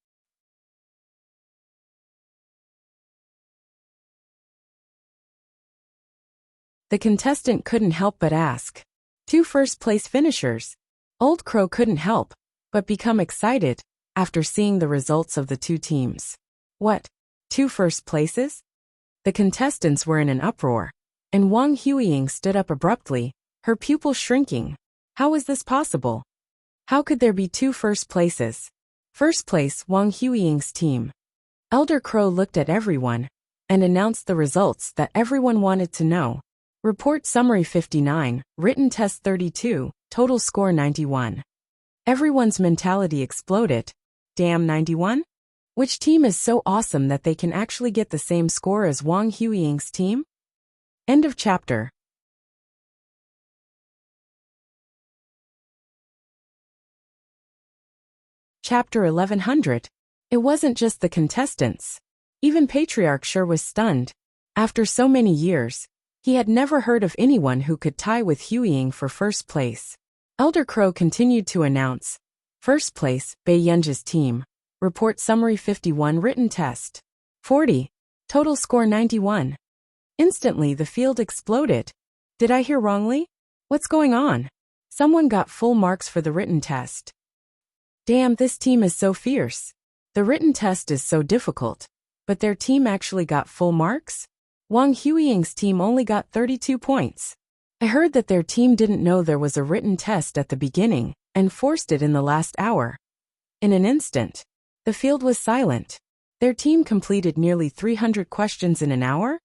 The contestant couldn't help but ask. 2 first-place finishers. Old Crow couldn't help but become excited after seeing the results of the 2 teams. What? 2 first places? The contestants were in an uproar, and Wang Huiying stood up abruptly, her pupil shrinking. How is this possible? How could there be two first places? First place, Wang Huiying's team. Elder Crow looked at everyone and announced the results that everyone wanted to know. Report summary 59, written test 32, total score 91. Everyone's mentality exploded. Damn, 91? Which team is so awesome that they can actually get the same score as Wang Huiying's team? End of chapter. Chapter 1100. It wasn't just the contestants. Even Patriarch sure was stunned. After so many years, he had never heard of anyone who could tie with Huiying for first place. Elder Crow continued to announce. First place, Bei Yunji's team. Report summary 51, written test 40. Total score 91. Instantly the field exploded. Did I hear wrongly? What's going on? Someone got full marks for the written test. Damn, this team is so fierce. The written test is so difficult. But their team actually got full marks? Wang Huiying's team only got 32 points. I heard that their team didn't know there was a written test at the beginning and forced it in the last hour. In an instant, the field was silent. Their team completed nearly 300 questions in an hour?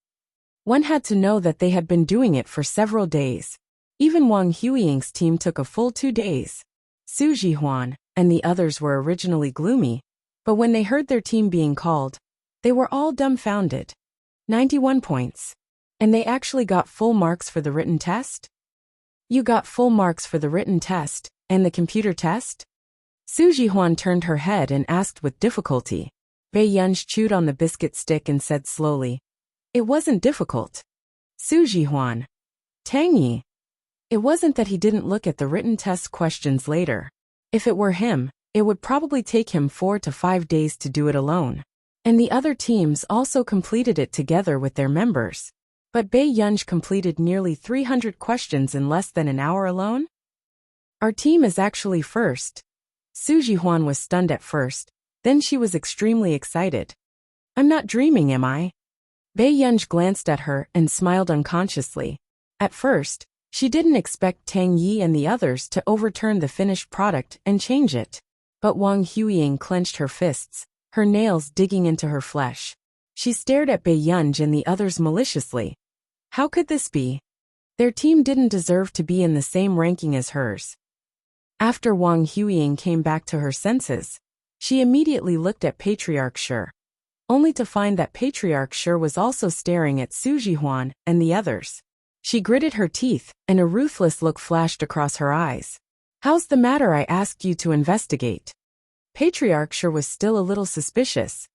One had to know that they had been doing it for several days. Even Wang Huiying's team took a full 2 days. Su Jihuan and the others were originally gloomy, but when they heard their team being called, they were all dumbfounded. 91 points. And they actually got full marks for the written test? You got full marks for the written test, and the computer test? Su Jihuan turned her head and asked with difficulty. Bei Yunji chewed on the biscuit stick and said slowly. It wasn't difficult. Su Jihuan. Tang Yi. It wasn't that he didn't look at the written test questions later. If it were him, it would probably take him 4 to 5 days to do it alone. And the other teams also completed it together with their members. But Bei Yunji completed nearly 300 questions in less than an hour alone? Our team is actually first. Su Jihuan was stunned at first, then she was extremely excited. I'm not dreaming, am I? Bei Yunji glanced at her and smiled unconsciously. At first, she didn't expect Tang Yi and the others to overturn the finished product and change it. But Wang Huiying clenched her fists, her nails digging into her flesh. She stared at Bei Yunji and the others maliciously. How could this be? Their team didn't deserve to be in the same ranking as hers. After Wang Huiying came back to her senses, she immediately looked at Patriarch Shi, only to find that Patriarch Shi was also staring at Su Jihuan and the others. She gritted her teeth, and a ruthless look flashed across her eyes. How's the matter? I asked you to investigate. Patriarch Shi was still a little suspicious.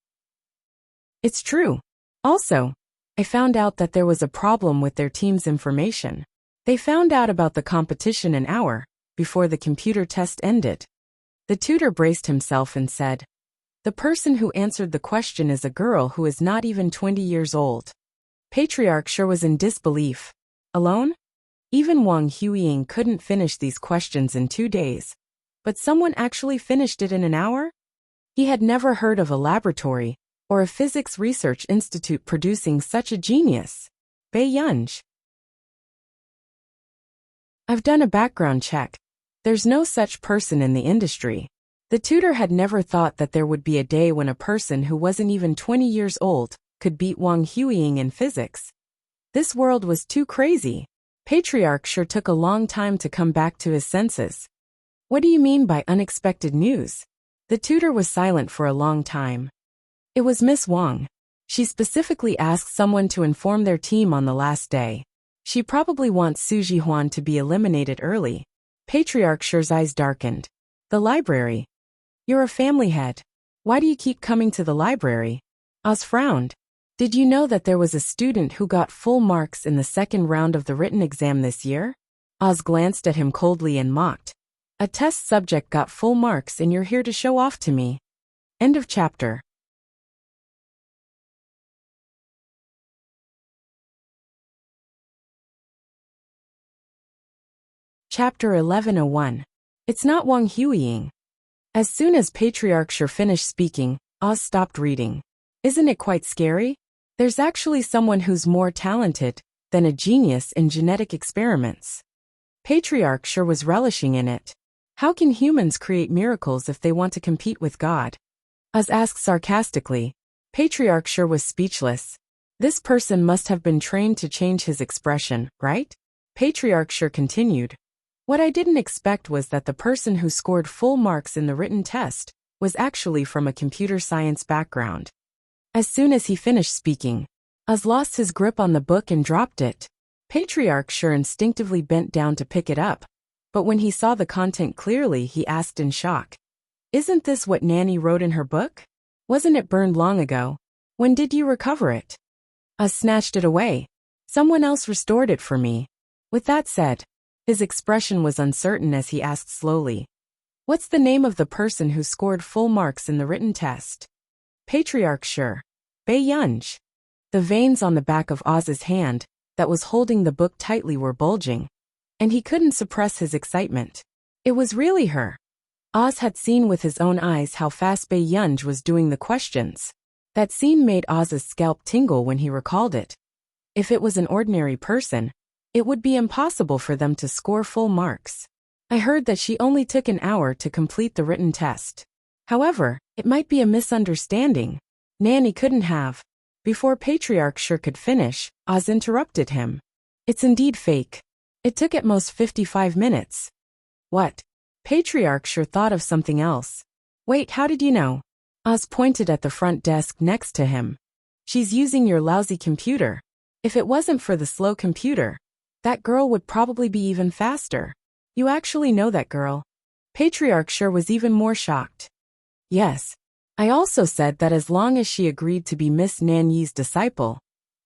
It's true. Also, I found out that there was a problem with their team's information. They found out about the competition an hour before the computer test ended. The tutor braced himself and said, the person who answered the question is a girl who is not even 20 years old. Patriarch Shi was in disbelief. Alone? Even Wang Huiying couldn't finish these questions in 2 days. But someone actually finished it in an hour? He had never heard of a laboratory or a physics research institute producing such a genius. Bei Yunji. I've done a background check. There's no such person in the industry. The tutor had never thought that there would be a day when a person who wasn't even 20 years old could beat Wang Huiying in physics. This world was too crazy. Patriarch sure took a long time to come back to his senses. What do you mean by unexpected news? The tutor was silent for a long time. It was Miss Wang. She specifically asked someone to inform their team on the last day. She probably wants Su Jihuan to be eliminated early. Patriarch Shi's eyes darkened. The library. You're a family head. Why do you keep coming to the library? Oz frowned. Did you know that there was a student who got full marks in the second round of the written exam this year? Oz glanced at him coldly and mocked. A test subject got full marks and you're here to show off to me. End of chapter. Chapter 1101. It's not Wang Huiying. As soon as Patriarch Shi finished speaking, Oz stopped reading. Isn't it quite scary? There's actually someone who's more talented than a genius in genetic experiments. Patriarch sure was relishing in it. How can humans create miracles if they want to compete with God? Oz asked sarcastically. Patriarch sure was speechless. This person must have been trained to change his expression, right? Patriarch sure continued. What I didn't expect was that the person who scored full marks in the written test was actually from a computer science background. As soon as he finished speaking, Oz lost his grip on the book and dropped it. Patriarch sure instinctively bent down to pick it up, but when he saw the content clearly, he asked in shock. Isn't this what Nanny wrote in her book? Wasn't it burned long ago? When did you recover it? Oz snatched it away. Someone else restored it for me. With that said, his expression was uncertain as he asked slowly. What's the name of the person who scored full marks in the written test? Patriarch sure. Bei Yunj. The veins on the back of Oz's hand, that was holding the book tightly, were bulging, and he couldn't suppress his excitement. It was really her. Oz had seen with his own eyes how fast Bei Yunj was doing the questions. That scene made Oz's scalp tingle when he recalled it. If it was an ordinary person, it would be impossible for them to score full marks. I heard that she only took an hour to complete the written test. However, it might be a misunderstanding. Nanny couldn't have. Before Patriarch sure could finish, Oz interrupted him. It's indeed fake. It took at most 55 minutes. What? Patriarch sure thought of something else. Wait, how did you know? Oz pointed at the front desk next to him. She's using your lousy computer. If it wasn't for the slow computer, that girl would probably be even faster. You actually know that girl? Patriarch sure was even more shocked. Yes. I also said that as long as she agreed to be Miss Nanyi's disciple,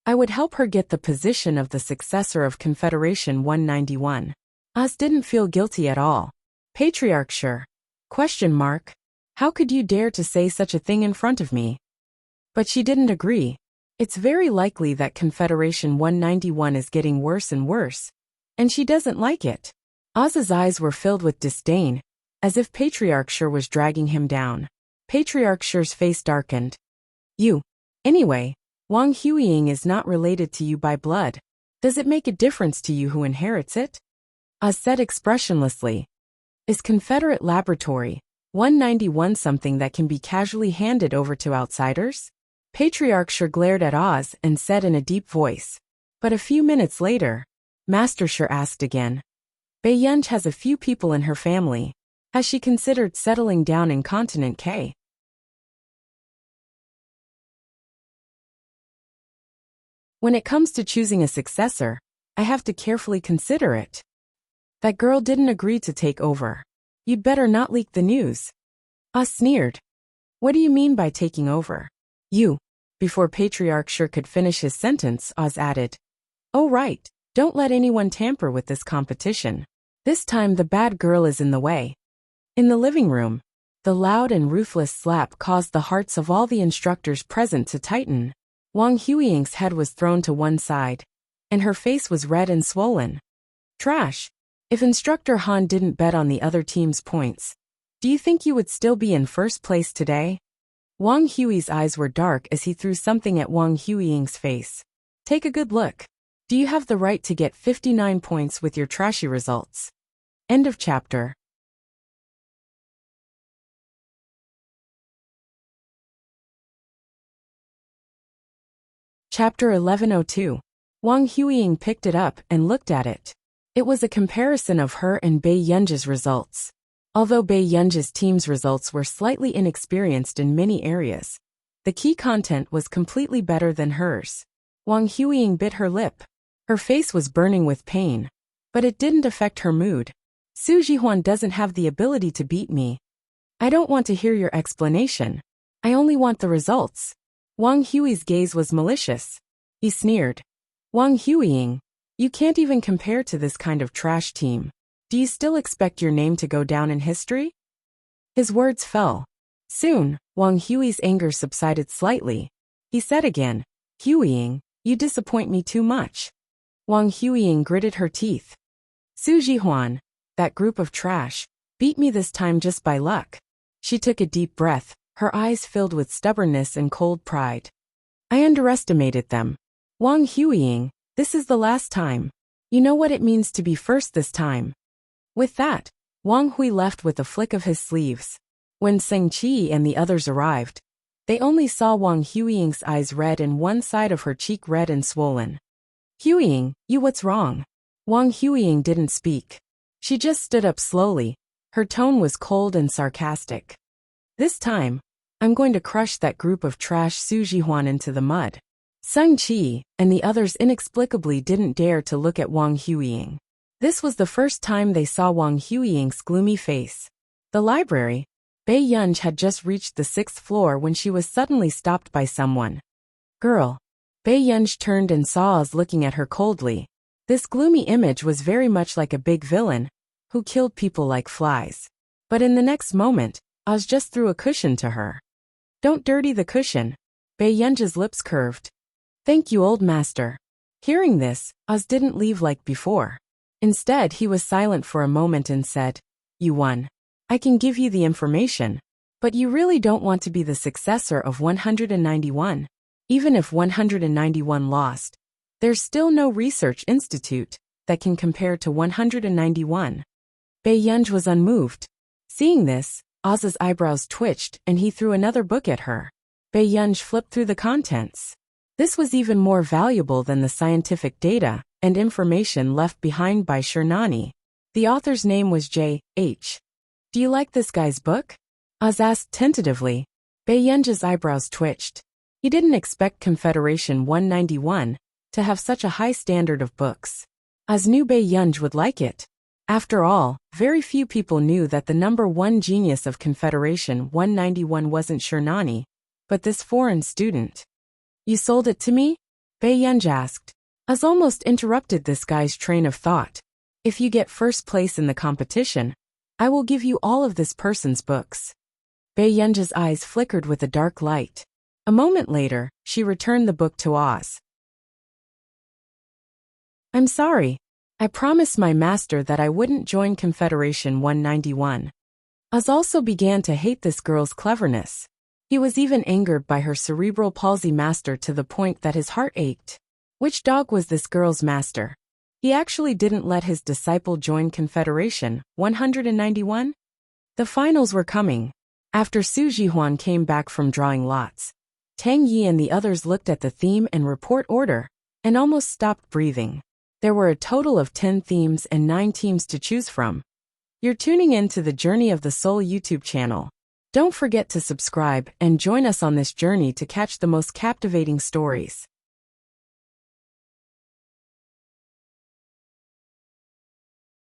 I would help her get the position of the successor of Confederation 191. Oz didn't feel guilty at all. Patriarch sure. Question mark. How could you dare to say such a thing in front of me? But she didn't agree. It's very likely that Confederation 191 is getting worse and worse, and she doesn't like it. Oz's eyes were filled with disdain, as if Patriarch sure was dragging him down. Patriarch sure's face darkened. You. Anyway, Wang Huiying is not related to you by blood. Does it make a difference to you who inherits it? Oz said expressionlessly. Is Confederate Laboratory 191 something that can be casually handed over to outsiders? Patriarch sure glared at Oz and said in a deep voice. But a few minutes later, Master sure asked again. Bei Yunj has a few people in her family. Has she considered settling down in Continent K? When it comes to choosing a successor, I have to carefully consider it. That girl didn't agree to take over. You'd better not leak the news. Oz sneered. What do you mean by taking over? You. Before Patriarch sure could finish his sentence, Oz added. Oh right, don't let anyone tamper with this competition. This time the bad girl is in the way. In the living room, the loud and ruthless slap caused the hearts of all the instructors present to tighten. Wang Huiying's head was thrown to one side, and her face was red and swollen. Trash. If Instructor Han didn't bet on the other team's points, do you think you would still be in first place today? Wang Hui's eyes were dark as he threw something at Wang Huiying's face. Take a good look. Do you have the right to get 59 points with your trashy results? End of chapter. Chapter 1102. Wang Huiying picked it up and looked at it. It was a comparison of her and Bei Yunj's results. Although Bei Yunj's team's results were slightly inexperienced in many areas, the key content was completely better than hers. Wang Huiying bit her lip. Her face was burning with pain, but it didn't affect her mood. Su Jihuan doesn't have the ability to beat me. I don't want to hear your explanation. I only want the results. Wang Hui's gaze was malicious. He sneered. Wang Huiying, you can't even compare to this kind of trash team. Do you still expect your name to go down in history? His words fell. Soon, Wang Hui's anger subsided slightly. He said again, Huiying, you disappoint me too much. Wang Huiying gritted her teeth. Su Jihuan, that group of trash, beat me this time just by luck. She took a deep breath, her eyes filled with stubbornness and cold pride. I underestimated them. Wang Huiying, this is the last time. You know what it means to be first this time. With that, Wang Hui left with a flick of his sleeves. When Seng Qi and the others arrived, they only saw Wang Huiying's eyes red and one side of her cheek red and swollen. Huiying, you what's wrong? Wang Huiying didn't speak. She just stood up slowly. Her tone was cold and sarcastic. This time, I'm going to crush that group of trash Su Jihuan into the mud. Seng Qi and the others inexplicably didn't dare to look at Wang Huiying. This was the first time they saw Wang Huiying's gloomy face. The library. Bei Yunj had just reached the 6th floor when she was suddenly stopped by someone. Girl. Bei Yunj turned and saw Oz looking at her coldly. This gloomy image was very much like a big villain, who killed people like flies. But in the next moment, Oz just threw a cushion to her. Don't dirty the cushion. Bei Yunj's lips curved. Thank you, old master. Hearing this, Oz didn't leave like before. Instead, he was silent for a moment and said, You won. I can give you the information. But you really don't want to be the successor of 191. Even if 191 lost, there's still no research institute that can compare to 191. Bei Yunj was unmoved. Seeing this, Oz's eyebrows twitched and he threw another book at her. Bei Yunj flipped through the contents. This was even more valuable than the scientific data and information left behind by Shernani. The author's name was J.H. Do you like this guy's book? Oz asked tentatively. Bei Yunj's eyebrows twitched. He didn't expect Confederation 191 to have such a high standard of books. Oz knew Bei Yunj would like it. After all, very few people knew that the number 1 genius of Confederation 191 wasn't Shernani, but this foreign student. You sold it to me? Bei Yunj asked. Oz almost interrupted this guy's train of thought. If you get first place in the competition, I will give you all of this person's books. Bei Yunj's eyes flickered with a dark light. A moment later, she returned the book to Oz. I'm sorry. I promised my master that I wouldn't join Confederation 191. Oz also began to hate this girl's cleverness. He was even angered by her cerebral palsy master to the point that his heart ached. Which dog was this girl's master? He actually didn't let his disciple join Confederation 191? The finals were coming. After Su Jihuan came back from drawing lots, Tang Yi and the others looked at the theme and report order, and almost stopped breathing. There were a total of 10 themes and 9 teams to choose from. You're tuning in to the Journey of the Soul YouTube channel. Don't forget to subscribe and join us on this journey to catch the most captivating stories.